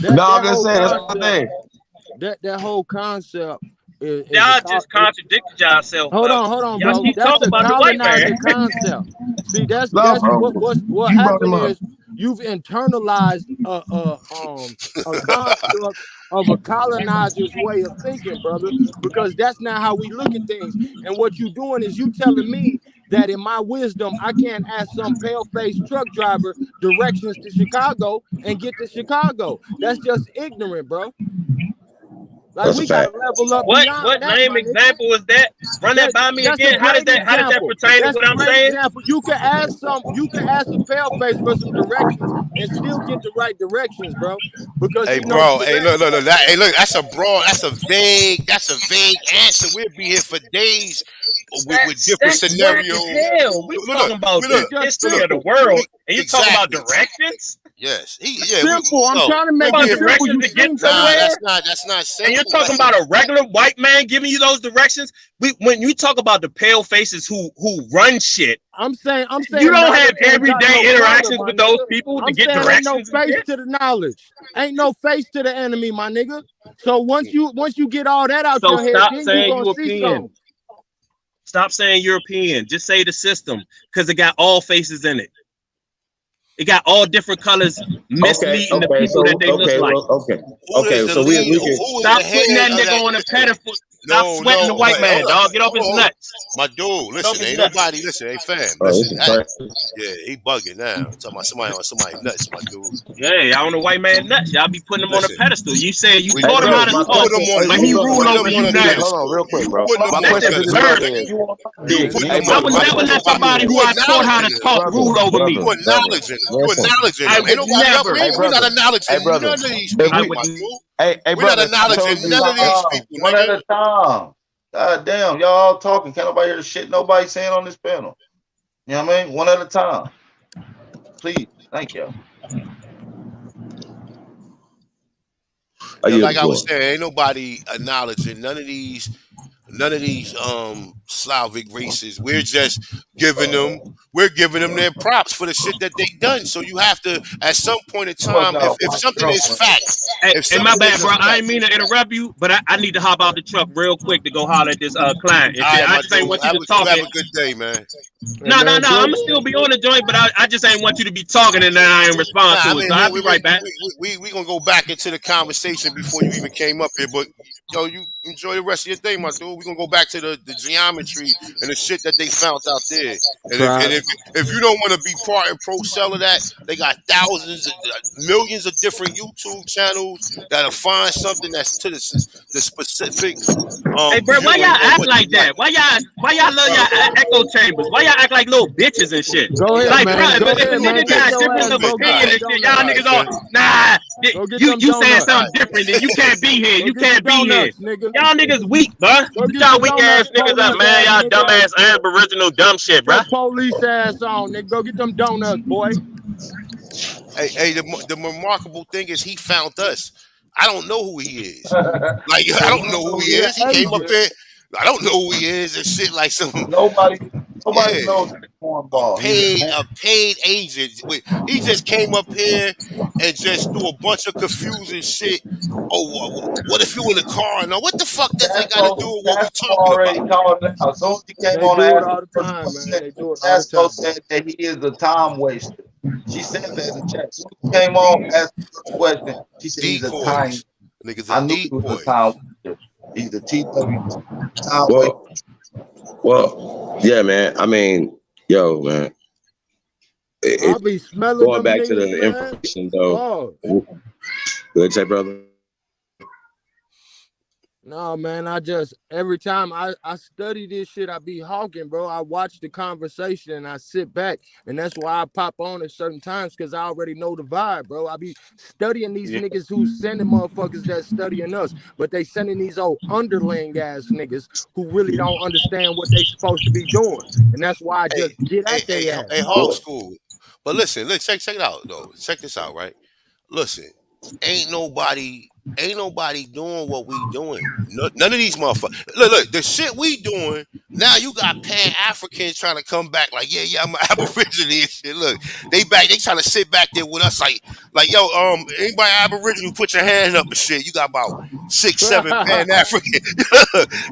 I'm just saying that's my thing. That whole concept. Y'all just contradicted yourself. Hold on, y'all bro. keep That's talking a about the white colonizer man. concept. See, that's what happened is you've internalized a construct of a colonizer's way of thinking, brother, because that's not how we look at things. And what you doing is you telling me that in my wisdom, I can't ask some pale-faced truck driver directions to Chicago and get to Chicago. That's just ignorant, bro. Like we gotta level up. What that, name example is that? Run that by me again. How does that pertain to what I'm saying? Example. You can ask a pale face for some directions and still get the right directions, bro. Because hey, bro, look, that's a vague answer. We'll be here for days with different scenarios. We talking about the history of the world, and you talking about directions? Yes, simple. I'm trying to make it simple. Directions to get somewhere. That's not simple. And you're talking about a regular white man giving you those directions. When you talk about the pale faces who run shit, I'm saying you don't have everyday interactions with those people to get directions. Ain't no face to the knowledge. Ain't no face to the enemy, my nigga. So once you get all that out your head, then you're gonna see something. Stop saying European. Just say the system, because it got all faces in it. It got all different colors misleading the people that they look like. Okay, so we can stop putting that nigga on a pedestal. Stop sweating the white man, dog. Get off his nuts. My dude, listen, ain't nobody, listen, hey fam. Listen, yeah, he bugging now. Talking about somebody on somebody nuts, my dude. Yeah, y'all on the white man nuts. Y'all be putting him on a pedestal. You say you taught him how to talk, but he ruled over you nuts. Hold on, real quick, bro. My question to I was never let somebody who I taught how to talk rule over me. You acknowledging him. You acknowledging him. Ain't nobody up here. We're not acknowledging none of these people, my dude. We're not acknowledging none of these people. One at a time. God damn, y'all all talking. Can't nobody hear the shit nobody saying on this panel. You know what I mean? One at a time. Please. Thank you. Like I was saying, ain't nobody acknowledging none of these Slavic races. We're just giving them their props for the shit that they done. So you have to, at some point in time, if something is fact. Hey, my bad, bro. I ain't mean to interrupt you, but I need to hop out the truck real quick to go holler at this client. I just ain't want you to talk. Have a good day, man. No. I'ma still be on the joint, but I just ain't want you to be talking and then I ain't respond to it. So I'll be right back. We gonna go back into the conversation before you even came up here, but yo, you enjoy the rest of your day, my dude. We're gonna go back to the geometry and the shit that they found out there. And if you don't want to be part and pro-cell of that, they got thousands, millions of different YouTube channels that'll find something that's to the specific. Hey, bro, why y'all act like that? Why y'all love y'all echo chambers? Why y'all act like little bitches and shit? Go ahead, like, man. Bro, if a nigga got difference of opinion and shit, y'all niggas all, nah, you saying something different, then you can't be here. You can't be here. Y'all niggas weak, bro. Y'all weak ass niggas up, man. Y'all dumb ass Aboriginal dumb shit, bro. Police ass on, nigga. Go get them donuts, boy. Hey, the remarkable thing is he found us. I don't know who he is. Like, I don't know who he is. He came up here. I don't know who he is and shit like some. Nobody Yeah, knows the cornball. a paid agent. He just came up here and just threw a bunch of confusing shit. Oh, what if you in the car? Now, what the fuck does that got to do with what we talking already about? called it out. As soon as he came They on do it the all the first time, man. question, They do it all the Jasco time. said that he is a time waster. She said that in the chat. As soon as he came on, asked the first question, she said he's a time. Niggas I a knew he was a decoy. time waster. He's a TW time waster. Well, yeah, man. I mean, yo, man. I'll be smelling Going them back to niggas, the man. information, though. Oh. Good, say, brother. No, man, every time I study this shit, I be hawking, bro. I watch the conversation and I sit back, and that's why I pop on at certain times, because I already know the vibe, bro. I be studying these niggas who sending motherfuckers that studying us, but they sending these old underling ass niggas who really don't understand what they supposed to be doing, and that's why I just get at their ass. Hey, Hog School. But listen, check it out, though. Check this out, right? Listen, ain't nobody doing what we doing. None of these motherfuckers. Look, the shit we doing now. You got Pan-Africans trying to come back like, yeah, I'm an Aboriginal and shit. Look, they trying to sit back there with us like yo, anybody Aboriginal, put your hand up and shit. You got about 6, 7 Pan-Africans.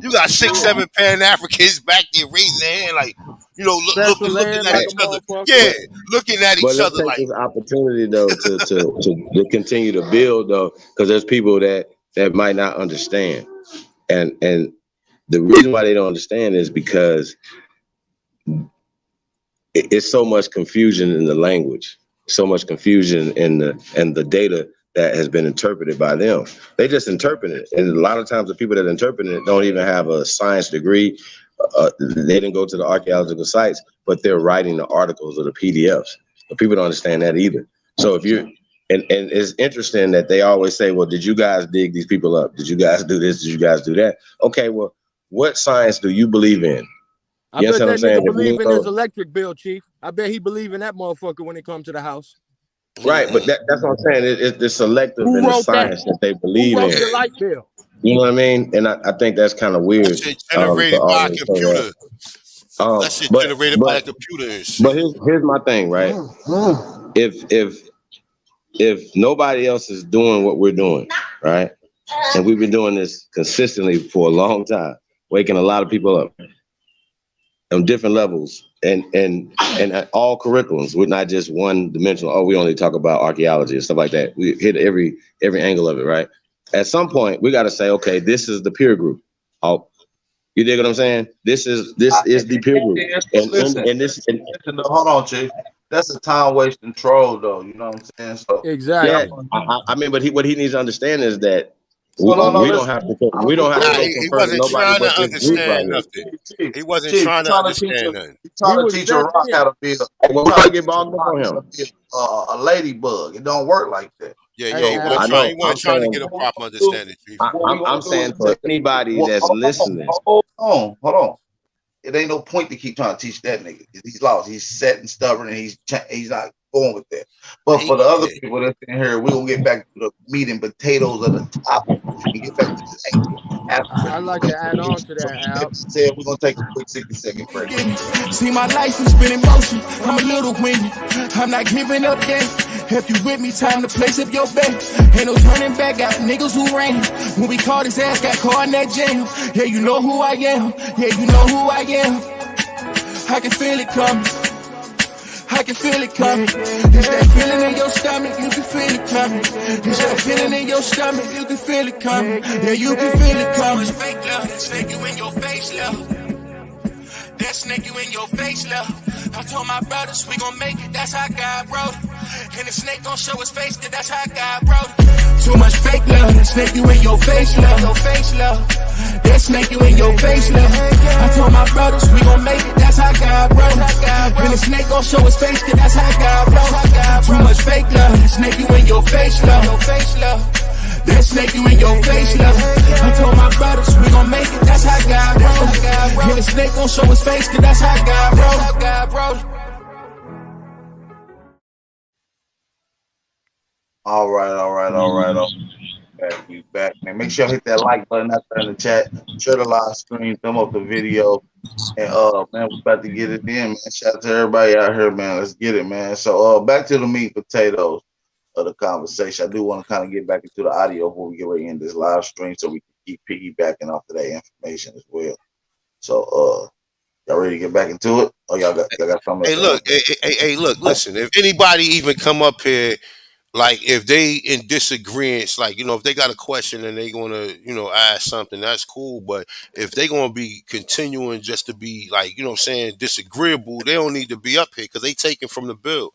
You got 6, 7 Pan-Africans back there raising their hand like, you know, looking at each other. Yeah, looking at each other let's like. take this opportunity though to continue to build though, because there's people that might not understand, and the reason why they don't understand is because it's so much confusion in the language, so much confusion in the data that has been interpreted by them. They just interpret it, and a lot of times the people that interpret it don't even have a science degree. They didn't go to the archaeological sites, but they're writing the articles or the PDFs. But people don't understand that either. So if you're, and it's interesting that they always say, well, did you guys dig these people up? Did you guys do this? Did you guys do that? Okay, well, what science do you believe in? I bet that nigga believe in his electric bill, Chief. I bet he believe in that motherfucker when it comes to the house. Right, but that's what I'm saying. It's selective in the science that they believe in. Who wrote the light bill? You know what I mean? And I think that's kind of weird. That shit generated by a computer. That shit generated by a computer and shit. But here's my thing, right? If nobody else is doing what we're doing, right? And we've been doing this consistently for a long time, waking a lot of people up on different levels and all curriculums. We're not just one dimensional. Oh, we only talk about archaeology and stuff like that. We hit every angle of it, right? At some point, we got to say, okay, this is the peer group. Oh, you dig what I'm saying? This is the peer group. And hold on, Chief. That's a time wasting troll, though. You know what I'm saying? So exactly. Yeah, I mean, but what he needs to understand is that we don't have to. We don't have to. He wasn't trying to understand nothing. He wasn't trying to understand nothing. He's trying to teach a rock how to be a ladybug. It don't work like that. Yeah, he wasn't trying to get a proper understanding. I'm saying for anybody that's listening. Hold on. It ain't no point to keep trying to teach that nigga. He's lost. He's set and stubborn, and he's not going with that. But for the other people that's in here, we're gonna get back to the meat and potatoes of the topic and get back to this. I'd like to add on to that, Al. Said we're gonna take a quick 60-second break. See, my life has been in motion. I'm a little windy. I'm not giving up yet. If you with me, time to place up your bet. Ain't no turning back, got niggas who ran. When we caught his ass, got caught in that jam. Yeah, you know who I am. Yeah, you know who I am. I can feel it coming. I can feel it coming. It's that feeling in your stomach, you can feel it coming. It's that feeling in your stomach, you can feel it coming. Yeah, you can feel it coming. Fake love, snake you in your face, love. That snake you in your face, love. I told my brothers we gon' make it, that's how God wrote it. And the snake gon' show his face, cause that's how God wrote it. Too much fake love, that snake you in your face, love. Your face, love. That snake you in your face, love. I told my brothers we gon' make it, that's how God wrote it. And the snake gon' show his face, cause that's how God wrote it. Too much fake love, that snake you in your face, love. Your face, love. That snake you in your face, love. I told my brothers we gon' make it, that's how God wrote it. And the snake gon' show his face, cause that's how God wrote it. All right. back. We back, man. Make sure you hit that like button out there in the chat. Share the live stream. Thumb up the video. And man, we about to get it in, man. Shout out to everybody out here, man. Let's get it, man. So back to the meat and potatoes of the conversation. I do want to kind of get back into the audio before we get ready in this live stream so we can keep piggybacking off of that information as well. So y'all ready to get back into it? Oh, y'all got something? Hey, look, hey, look, listen. If anybody even come up here, like if they in disagreement, like if they got a question and they gonna ask something, that's cool. But if they gonna be continuing just to be like what I'm saying, disagreeable, they don't need to be up here because they taking from the bill.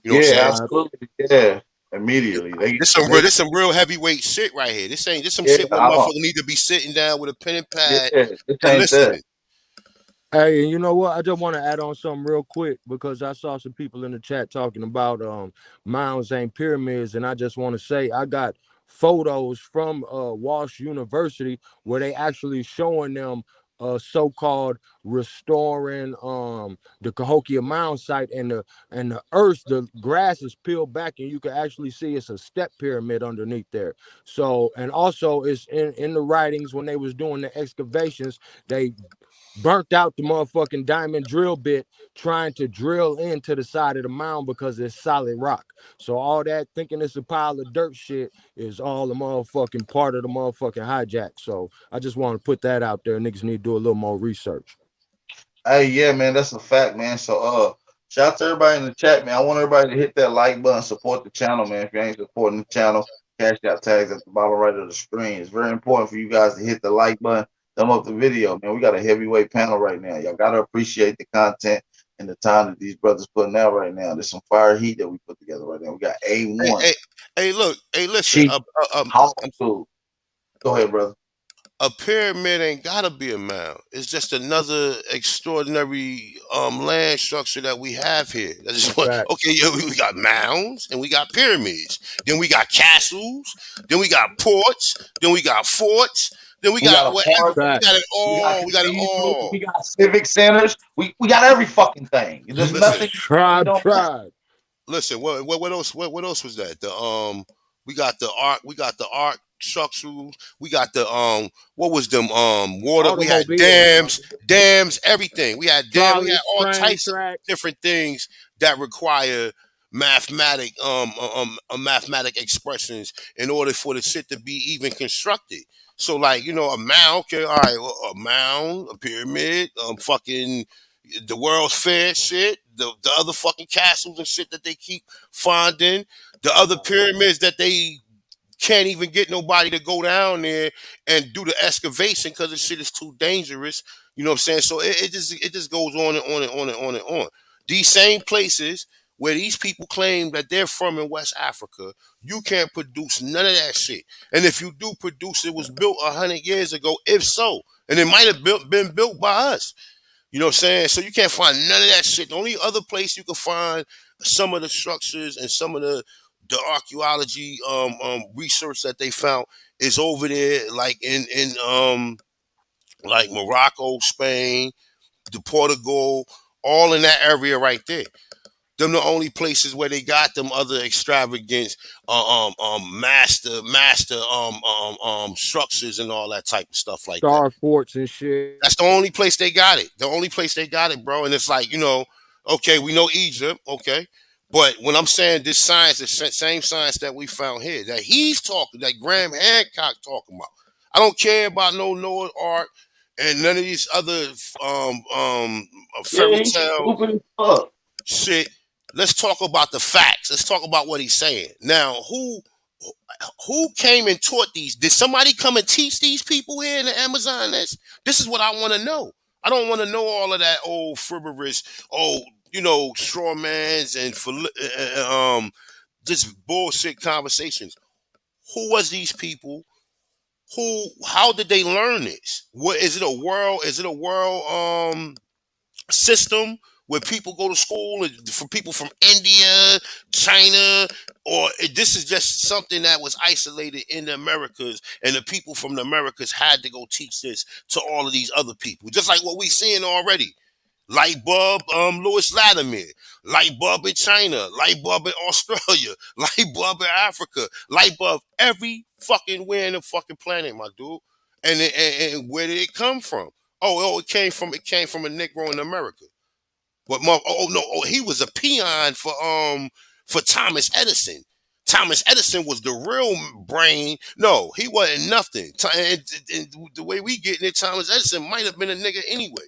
You know what I'm saying? Absolutely. Yeah, immediately. This some real heavyweight shit right here. This some shit where motherfucker need to be sitting down with a pen and pad this and ain't listening. that. Hey, and you know what? I just want to add on something real quick because I saw some people in the chat talking about mounds ain't pyramids, and I just want to say I got photos from Walsh University where they actually showing them so-called restoring the Cahokia Mound site, and the earth, the grass is peeled back, and you can actually see it's a step pyramid underneath there. So, and also it's in the writings when they was doing the excavations, they burnt out the motherfucking diamond drill bit trying to drill into the side of the mound because it's solid rock. So all that thinking it's a pile of dirt shit is all the motherfucking part of the motherfucking hijack. So I just want to put that out there. Niggas need to do a little more research. Hey, yeah, man, that's a fact, man. So shout out to everybody in the chat, man. I want everybody to hit that like button, support the channel, man. If you ain't supporting the channel, cash out tags at the bottom right of the screen. It's very important for you guys to hit the like button. Thumb up the video, man. We got a heavyweight panel right now. Y'all gotta appreciate the content and the time that these brothers putting out right now. There's some fire heat that we put together right now. We got A1. Hey, look, hey, listen. Go ahead, brother. A pyramid ain't gotta be a mound. It's just another extraordinary land structure that we have here. That's just okay, yeah, we got mounds and we got pyramids. Then we got castles. Then we got ports. Then we got forts. Then we got whatever. We got it all. We got it all. We got civic centers. We got every fucking thing. There's nothing. Tribe. Listen, what else? What else was that? We got the arc. We got the arc structures. We got the what was them water? We had dams, everything. We had dams. We had all types of different things that require mathematic expressions in order for the shit to be even constructed. So like a mound, okay, all right, a mound, a pyramid, fucking the World's Fair shit, the other fucking castles and shit that they keep finding, the other pyramids that they can't even get nobody to go down there and do the excavation because the shit is too dangerous. You know what I'm saying? So it just goes on and on and on and on and on. These same places where these people claim that they're from in West Africa, you can't produce none of that shit. And if you do produce, it was built 100 years ago, if so. And it might have been built by us. You know what I'm saying? So you can't find none of that shit. The only other place you can find some of the structures and some of the archaeology research that they found is over there, like in like Morocco, Spain, the Portugal, all in that area right there. Them the only places where they got them other extravagant master structures and all that type of stuff like Star forts and shit. That's the only place they got it. The only place they got it, bro. And it's like, okay, we know Egypt, okay. But when I'm saying this science, the same science that we found here, that he's talking, that Graham Hancock talking about. I don't care about no Noah's Ark and none of these other fairy tale shit. Let's talk about the facts. Let's talk about what he's saying. Now, who came and taught these? Did somebody come and teach these people here in the Amazon? This is what I want to know. I don't want to know all of that old frivolous, straw mans and just bullshit conversations. Who was these people? How did they learn this? What is it a world? Is it a world system where people go to school for people from India, China, or this is just something that was isolated in the Americas and the people from the Americas had to go teach this to all of these other people, just like what we're seeing already. Light bulb, Lewis Latimer. Light bulb in China. Light bulb in Australia. Light bulb in Africa. Light bulb every fucking where in the fucking planet, my dude. And where did it come from? It came from a Negro in America. But he was a peon for Thomas Edison. Thomas Edison was the real brain. No, he wasn't nothing. And the way we getting it, Thomas Edison might have been a nigga anyway.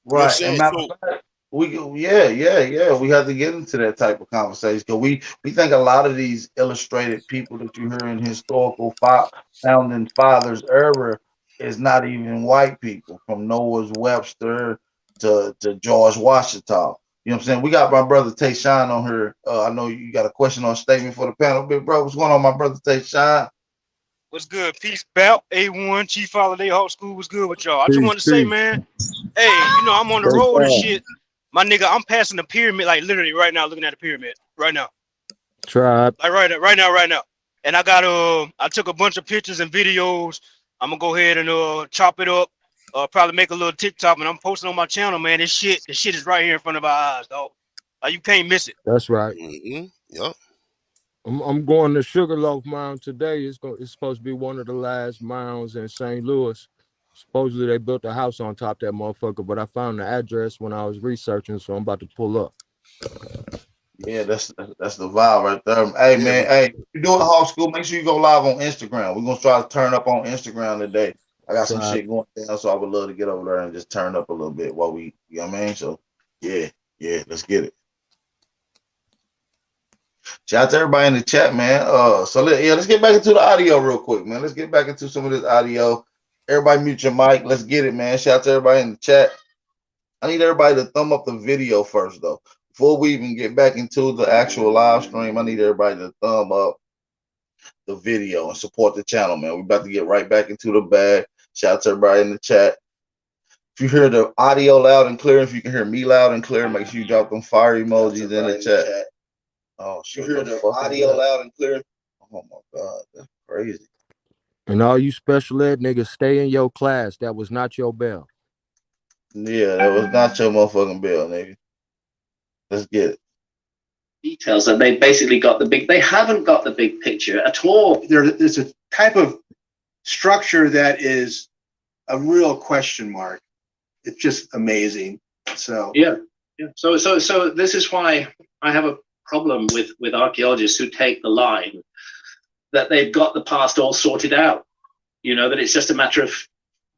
You know what I'm Right. And saying? matter of fact, we have to get into that type of conversation because we think a lot of these illustrated people that you hear in historical founding fathers era is not even white people, from Noah's Webster to George Washington. You know what I'm saying? We got my brother Tayshawn on here. I know you got a question or a statement for the panel, big bro. What's going on, my brother Tayshawn? What's good? Peace, Belt, A1, Chief Holiday, Hawk School. What's good with y'all? I just Peace, want to say, peace. man, hey, you know, I'm on the road and shit. My nigga, I'm passing the pyramid, like literally right now, looking at the pyramid right now. Tribe. Like right now. And I got I took a bunch of pictures and videos. I'm gonna go ahead and chop it up, probably make a little TikTok, and I'm posting on my channel, man. This shit is right here in front of our eyes, dog. You can't miss it. That's right. Mm-hmm. Yep. I'm going to Sugarloaf Mound today. It's supposed to be one of the last mounds in St. Louis. Supposedly they built a house on top of that motherfucker, but I found the address when I was researching, so I'm about to pull up. Yeah, that's the vibe right there. Hey, Yeah, man, hey, if you're doing Hawk School, make sure you go live on Instagram. We're gonna try to turn up on Instagram today. I got some shit going down, so I would love to get over there and just turn up a little bit while we, you know what I mean? So yeah, let's get it. Shout out to everybody in the chat, man. Let's get back into the audio real quick, man. Let's get back into some of this audio. Everybody mute your mic. Let's get it, man. Shout out to everybody in the chat. I need everybody to thumb up the video first, though. Before we even get back into the actual live stream, I need everybody to thumb up the video and support the channel, man. We're about to get right back into the bag. Shout out to everybody in the chat. If you hear the audio loud and clear, if you can hear me loud and clear, make sure you drop them fire emojis in the chat. Oh, shit. You hear the audio loud and clear? Oh, my God. That's crazy. And all you special ed niggas, stay in your class. That was not your bell. Yeah, that was not your motherfucking bell, nigga. Let's get it. Details that they basically got they haven't got the big picture at all. There's a type of structure that is a real question mark. It's just amazing. So yeah. So this is why I have a problem with archaeologists who take the line that they've got the past all sorted out. You know, that it's just a matter of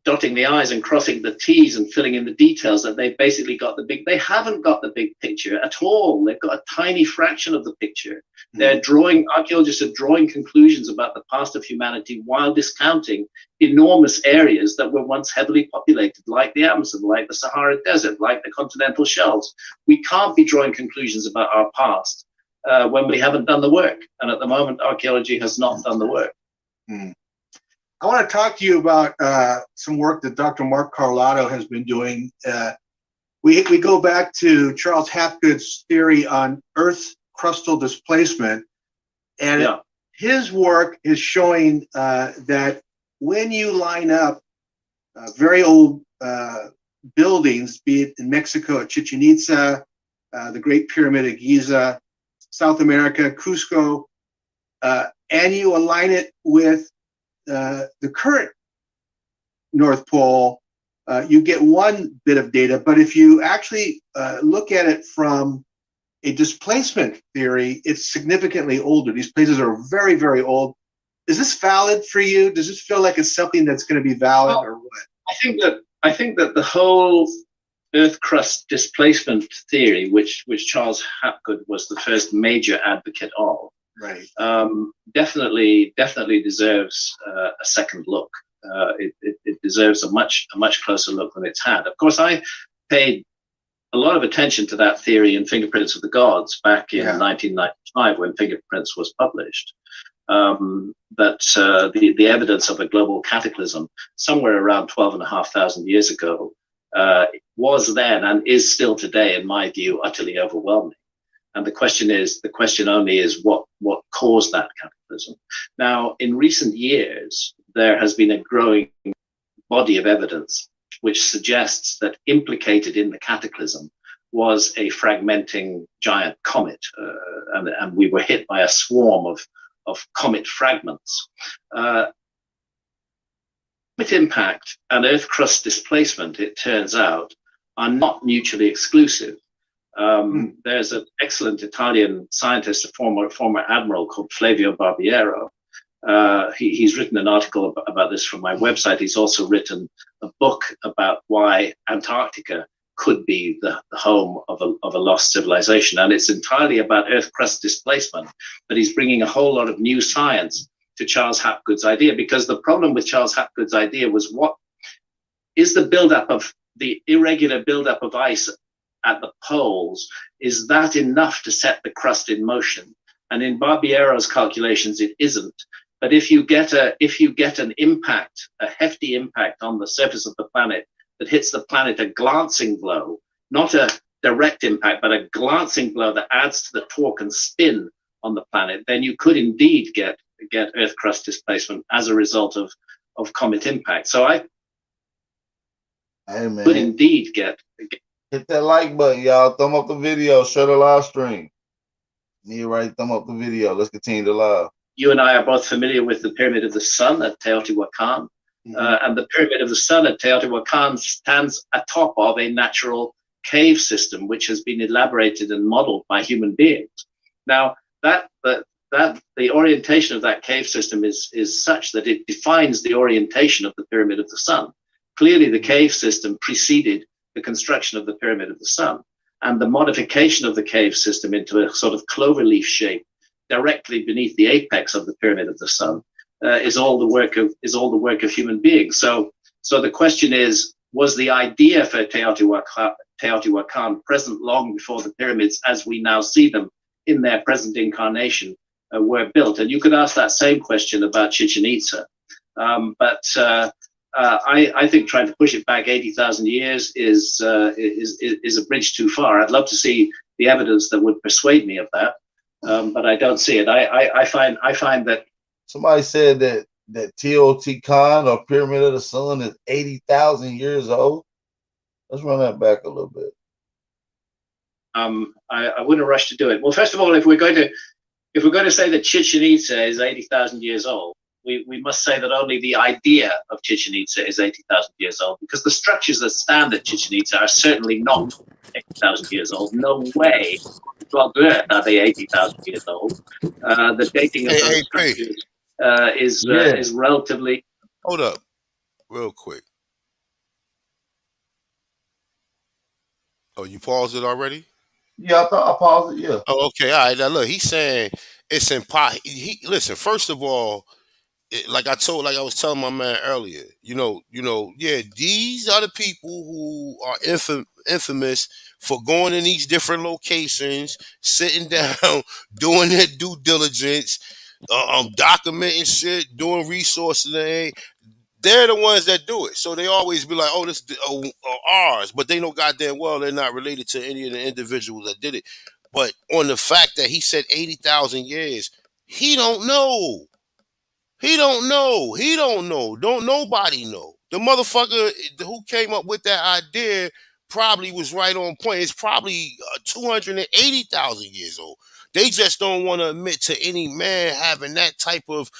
dotting the I's and crossing the T's and filling in the details, that they've basically got they haven't got the big picture at all. They've got a tiny fraction of the picture. Archaeologists are drawing conclusions about the past of humanity while discounting enormous areas that were once heavily populated, like the Amazon, like the Sahara Desert, like the continental shelves. We can't be drawing conclusions about our past when we haven't done the work. And at the moment, archaeology has not done the work. I want to talk to you about some work that Dr. Mark Carlotto has been doing. We go back to Charles Hapgood's theory on Earth crustal displacement, and his work is showing that when you line up very old buildings, be it in Mexico at Chichen Itza, the Great Pyramid of Giza, South America, Cusco, and you align it with the current North Pole, you get one bit of data. But if you actually look at it from a displacement theory, it's significantly older. These places are very, very old. Is this valid for you? Does this feel like it's something that's going to be valid, or what? I think that the whole Earth crust displacement theory, which Charles Hapgood was the first major advocate of, right, definitely deserves a second look. It deserves a much closer look than it's had. Of course, I paid a lot of attention to that theory in Fingerprints of the Gods back in 1995 when Fingerprints was published. That the evidence of a global cataclysm somewhere around 12,500 years ago was then and is still today, in my view, utterly overwhelming. And the question only is what caused that cataclysm. Now, in recent years, there has been a growing body of evidence which suggests that implicated in the cataclysm was a fragmenting giant comet, and we were hit by a swarm of comet fragments. Comet impact and Earth crust displacement, it turns out, are not mutually exclusive. There's an excellent Italian scientist, a former admiral called Flavio Barbiero. He's written an article about this from my website. He's also written a book about why Antarctica could be the home of a lost civilization. And it's entirely about Earth crust displacement, but he's bringing a whole lot of new science to Charles Hapgood's idea, because the problem with Charles Hapgood's idea was, what is the irregular buildup of ice at the poles, is that enough to set the crust in motion? And in Barbiero's calculations, it isn't. But if you get an impact, a hefty impact on the surface of the planet that hits the planet, a glancing blow, not a direct impact, but a glancing blow that adds to the torque and spin on the planet, then you could indeed get Earth crust displacement as a result of comet impact. So I could indeed get. Hit that like button, y'all. Thumb up the video. Share the live stream. Thumb up the video. Let's continue the live. You and I are both familiar with the Pyramid of the Sun at Teotihuacan. And the Pyramid of the Sun at Teotihuacan stands atop of a natural cave system, which has been elaborated and modeled by human beings. Now, the orientation of that cave system is such that it defines the orientation of the Pyramid of the Sun. Clearly, the cave system preceded the construction of the Pyramid of the Sun, and the modification of the cave system into a sort of cloverleaf shape directly beneath the apex of the Pyramid of the Sun is all the work of human beings. So the question is, was the idea for Teotihuacan present long before the pyramids, as we now see them in their present incarnation, were built? And you could ask that same question about Chichen Itza, but I think trying to push it back 80,000 years is a bridge too far. I'd love to see the evidence that would persuade me of that, but I don't see it. I find that somebody said that Teotihuacan, or Pyramid of the Sun, is 80,000 years old. Let's run that back a little bit. I wouldn't rush to do it. Well, first of all, if we're going to say that Chichen Itza is 80,000 years old, we must say that only the idea of Chichen Itza is 80,000 years old, because the structures that stand at Chichen Itza are certainly not 80,000 years old. No way on earth are they 80,000 years old. The dating of those structures is relatively. Hold up, real quick. Oh, you paused it already? Yeah, I thought I paused it. Yeah. Oh, okay. All right. Now look, he's saying it's impossible. Listen. First of all, like I was telling my man earlier, these are the people who are infamous for going in these different locations, sitting down, doing their due diligence, documenting shit, doing resources. They're the ones that do it. So they always be like, oh, this is ours. But they know goddamn well they're not related to any of the individuals that did it. But on the fact that he said 80,000 years, he don't know. He don't know. He don't know. Don't nobody know. The motherfucker who came up with that idea probably was right on point. It's probably 280,000 years old. They just don't want to admit to any man having that type of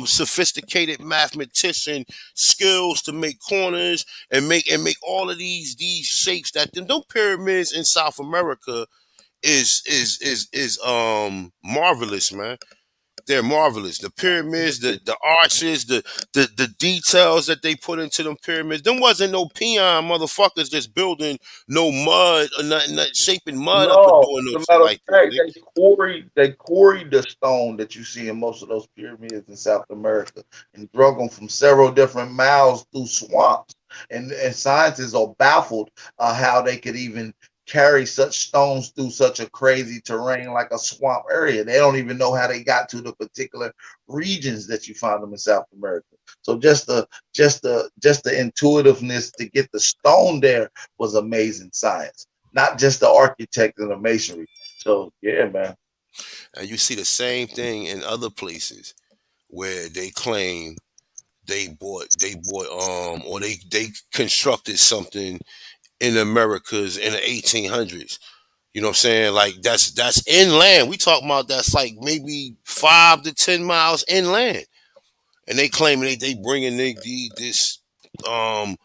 sophisticated mathematician skills to make corners and make all of these shapes. That them pyramids in South America is marvelous, man. They're marvelous. The pyramids, the arches, the details that they put into them pyramids. Them wasn't no peon motherfuckers just building no mud or nothing, shaping mud up and doing no shit like that. They quarried the stone that you see in most of those pyramids in South America and drug them from several different miles through swamps. And scientists are baffled how they could even carry such stones through such a crazy terrain like a swamp area. They don't even know how they got to the particular regions that you find them in South America. So just the intuitiveness to get the stone there was amazing science, not just the architect and the masonry. So yeah, man. And you see the same thing in other places where they claim they bought or they constructed something in Americas in the 1800s. You know what I'm saying? Like that's inland. We talking about that's like maybe 5 to 10 miles inland, and they claiming they bringing this um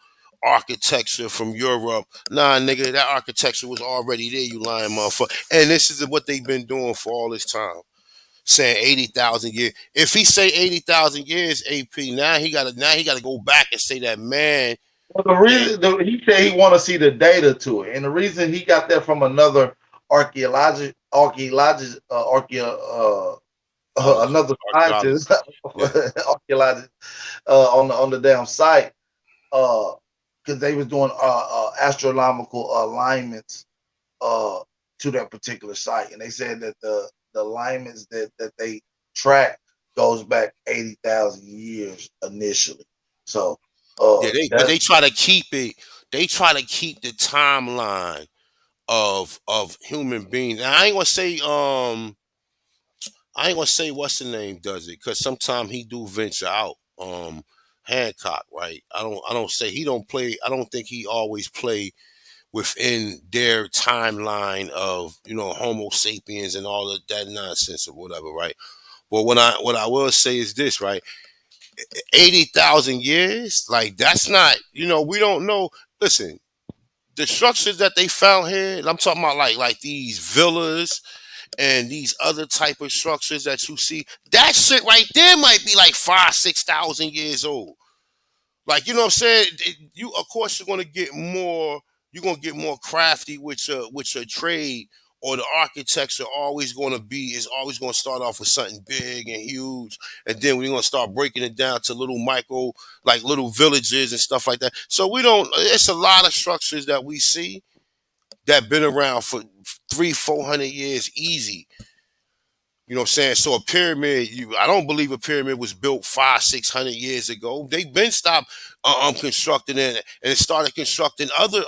architecture from Europe. Nah, nigga, that architecture was already there. You lying motherfucker. And this is what they've been doing for all this time. Saying 80,000 years. If he say 80,000 years, AP, now he gotta go back and say that, man. Well, the reason he said he want to see the data to it, and the reason he got that from another archaeologist, another scientist, archaeologist on the damn site, because they was doing astronomical alignments to that particular site, and they said that the alignments that they track goes back 80,000 years initially. So but they try to keep it. They try to keep the timeline of human beings. And I ain't gonna say what's the name does it, because sometimes he do venture out. Hancock, right? I don't say he don't play. I don't think he always play within their timeline of Homo sapiens and all of that nonsense or whatever, right? But what I will say is this, right? 80,000 years, like that's not, we don't know. Listen, the structures that they found here, and I'm talking about like these villas and these other type of structures that you see, that shit right there might be like 5,000-6,000 years old. Like, you know what I'm saying? You, of course, you're gonna get more. You're gonna get more crafty with your trade, or the architecture is always gonna start off with something big and huge, and then we're gonna start breaking it down to little micro, like little villages and stuff like that. So we don't. It's a lot of structures that we see that been around for 300-400 years easy. You know what I'm saying? So a pyramid, I don't believe a pyramid was built 500-600 years ago. They've been stopped constructing it and started constructing other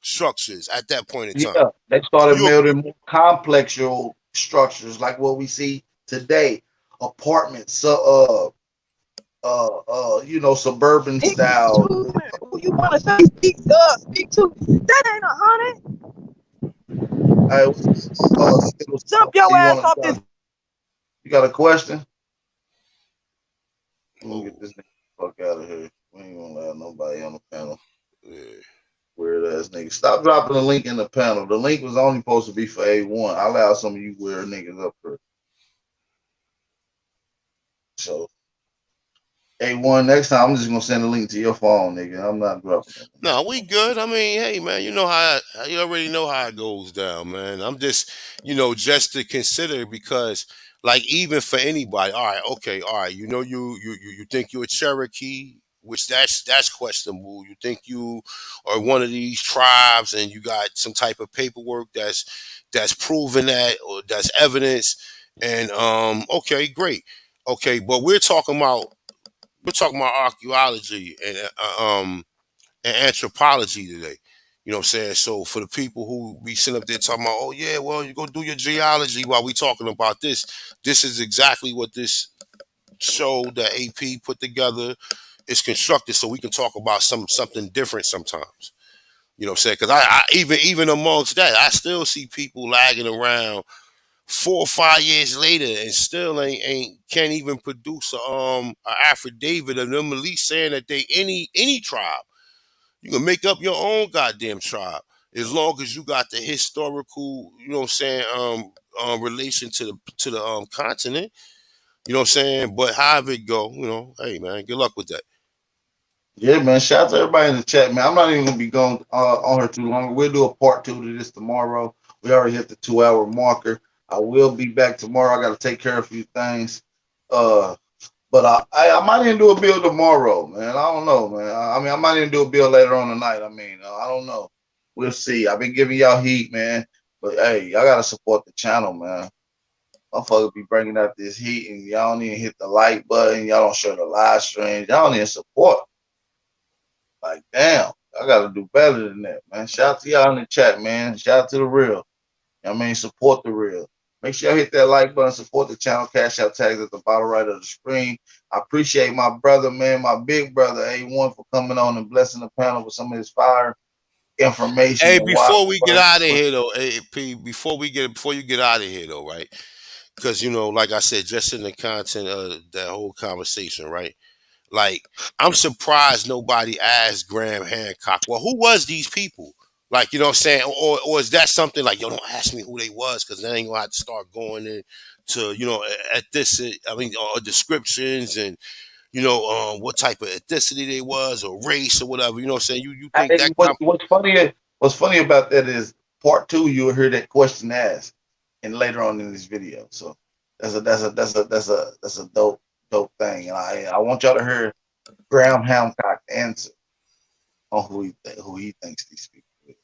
structures at that point in time. Yeah, they started building more complex structures like what we see today, apartments, suburban style. Who you want to say speak to? That ain't 100. Jump your ass off this. You got a question? Let me get this nigga fuck out of here. We ain't gonna have nobody on the panel. Yeah. Weird ass nigga. Stop dropping the link in the panel. The link was only supposed to be for A1. I allowed some of you weird niggas up for. So A1, next time I'm just gonna send a link to your phone, nigga. I'm not dropping it. No, we good. I mean, hey man, you already know how it goes down, man. I'm just, just to consider, because like even for anybody, all right, you think you're a Cherokee, which that's questionable. You think you are one of these tribes and you got some type of paperwork that's proven that, or that's evidence, and okay, great. Okay, but we're talking about archaeology and anthropology today. You know what I'm saying? So for the people who be sitting up there talking about, oh yeah, well, you go do your geology while we talking about this. This is exactly what this show that AP put together is constructed, so we can talk about something different sometimes. You know what I'm saying? Because I even amongst that, I still see people lagging around 4 or 5 years later and still can't even produce an affidavit of them at least saying that they any tribe. You can make up your own goddamn tribe as long as you got the historical, relation to the continent. You know what I'm saying? But however it go, hey man, good luck with that. Yeah, man. Shout out to everybody in the chat, man. I'm not even gonna be going on here too long. We'll do a part 2 to this tomorrow. We already hit the 2-hour marker. I will be back tomorrow. I got to take care of a few things. But I might even do a build tomorrow, man. I don't know, man. I mean, I might even do a build later on tonight. I mean, I don't know. We'll see. I've been giving y'all heat, man. But hey, y'all gotta support the channel, man. Motherfuckers be bringing out this heat, and y'all don't even hit the like button. Y'all don't share the live streams. Y'all don't even support. Like, damn, I gotta do better than that, man. Shout out to y'all in the chat, man. Shout out to the real. I mean, support the real. Make sure y'all hit that like button, support the channel, cash out tags at the bottom right of the screen. I appreciate my brother, man, my big brother, A1, for coming on and blessing the panel with some of his fire information. Hey, before we get out of here, though, P, before you get out of here, though, right? Because, you know, like I said, just in the content of that whole conversation, right? Like, I'm surprised nobody asked Graham Hancock, well, who was these people? Like, you know what I'm saying? Or is that something like, yo, don't ask me who they was, because then I ain't going to have to start going into, you know, descriptions and, you know, what type of ethnicity they was or race or whatever. You know what I'm saying? You think that what's funny about that is part 2, you'll hear that question asked, and later on in this video. So that's a dope thing. And I want y'all to hear Graham Hancock answer on who he thinks these people is.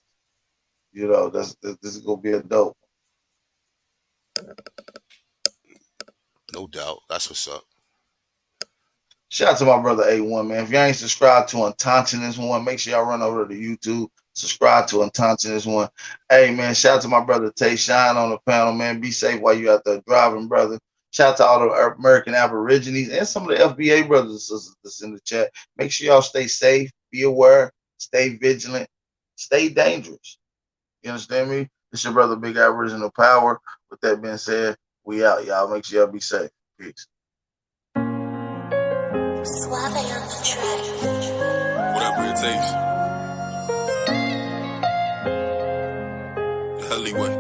You know, this is gonna be a dope. No doubt. That's what's up. Shout out to my brother A1, man. If y'all ain't subscribed to Unconscious One, make sure y'all run over to YouTube, subscribe to Unconscious One. Hey, man, shout out to my brother Tay Shine on the panel, man. Be safe while you out there driving, brother. Shout out to all the American Aborigines and some of the FBA brothers and sisters that's in the chat. Make sure y'all stay safe, be aware, stay vigilant, stay dangerous. You understand me? It's your brother Big Aboriginal Power. With that being said, we out, y'all. Make sure y'all be safe. Peace. Suave on the track. Whatever it takes. Alleyway.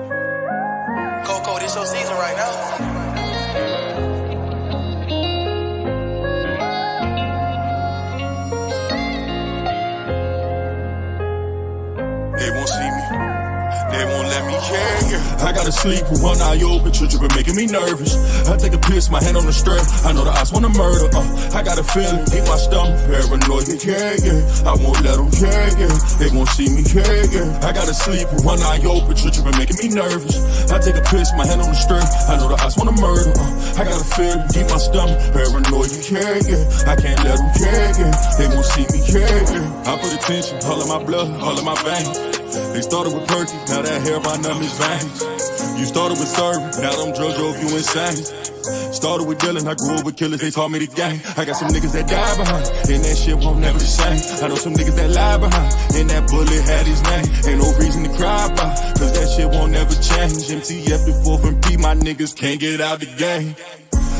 Coco, this your season right now. They won't see me. They won't let me care. I gotta sleep with one eye open, tripping, making me nervous. I take a piss, my hand on the strap. I know the odds wanna murder. I got a feeling, keep my stomach paranoid. Yeah. I won't let them care. They won't see me care. I gotta sleep with one eye open, tripping, making me nervous. I take a piss, my hand on the strap. I know the odds wanna murder. I got a feeling, keep my stomach paranoid. Yeah. I can't let them care. They won't see me care. I put attention, all of my blood, all of my veins. They started with Perky, now that hair by numb his veins. You started with serving, now them drugs drove you insane. Started with Dylan, I grew up with killers, they taught me the game. I got some niggas that die behind, and that shit won't never the same. I know some niggas that lie behind, and that bullet had his name. Ain't no reason to cry about, cause that shit won't never change. MTF the 4th and P, my niggas can't get out the game.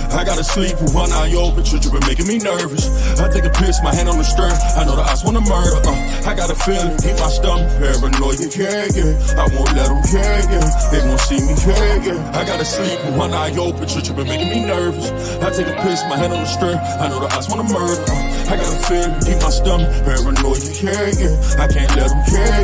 I gotta sleep with one eye open, tripping, making me nervous. I take a piss, my hand on the stern. I know the odds wanna murder. I got a feeling, keep my stomach paranoid. Yeah. I won't let them care. They won't see me care. I gotta sleep with one eye open, tripping, making me nervous. I take a piss, my hand on the stern. I know the odds wanna murder. I got a feeling, keep my stomach paranoid. Yeah. I can't let them care.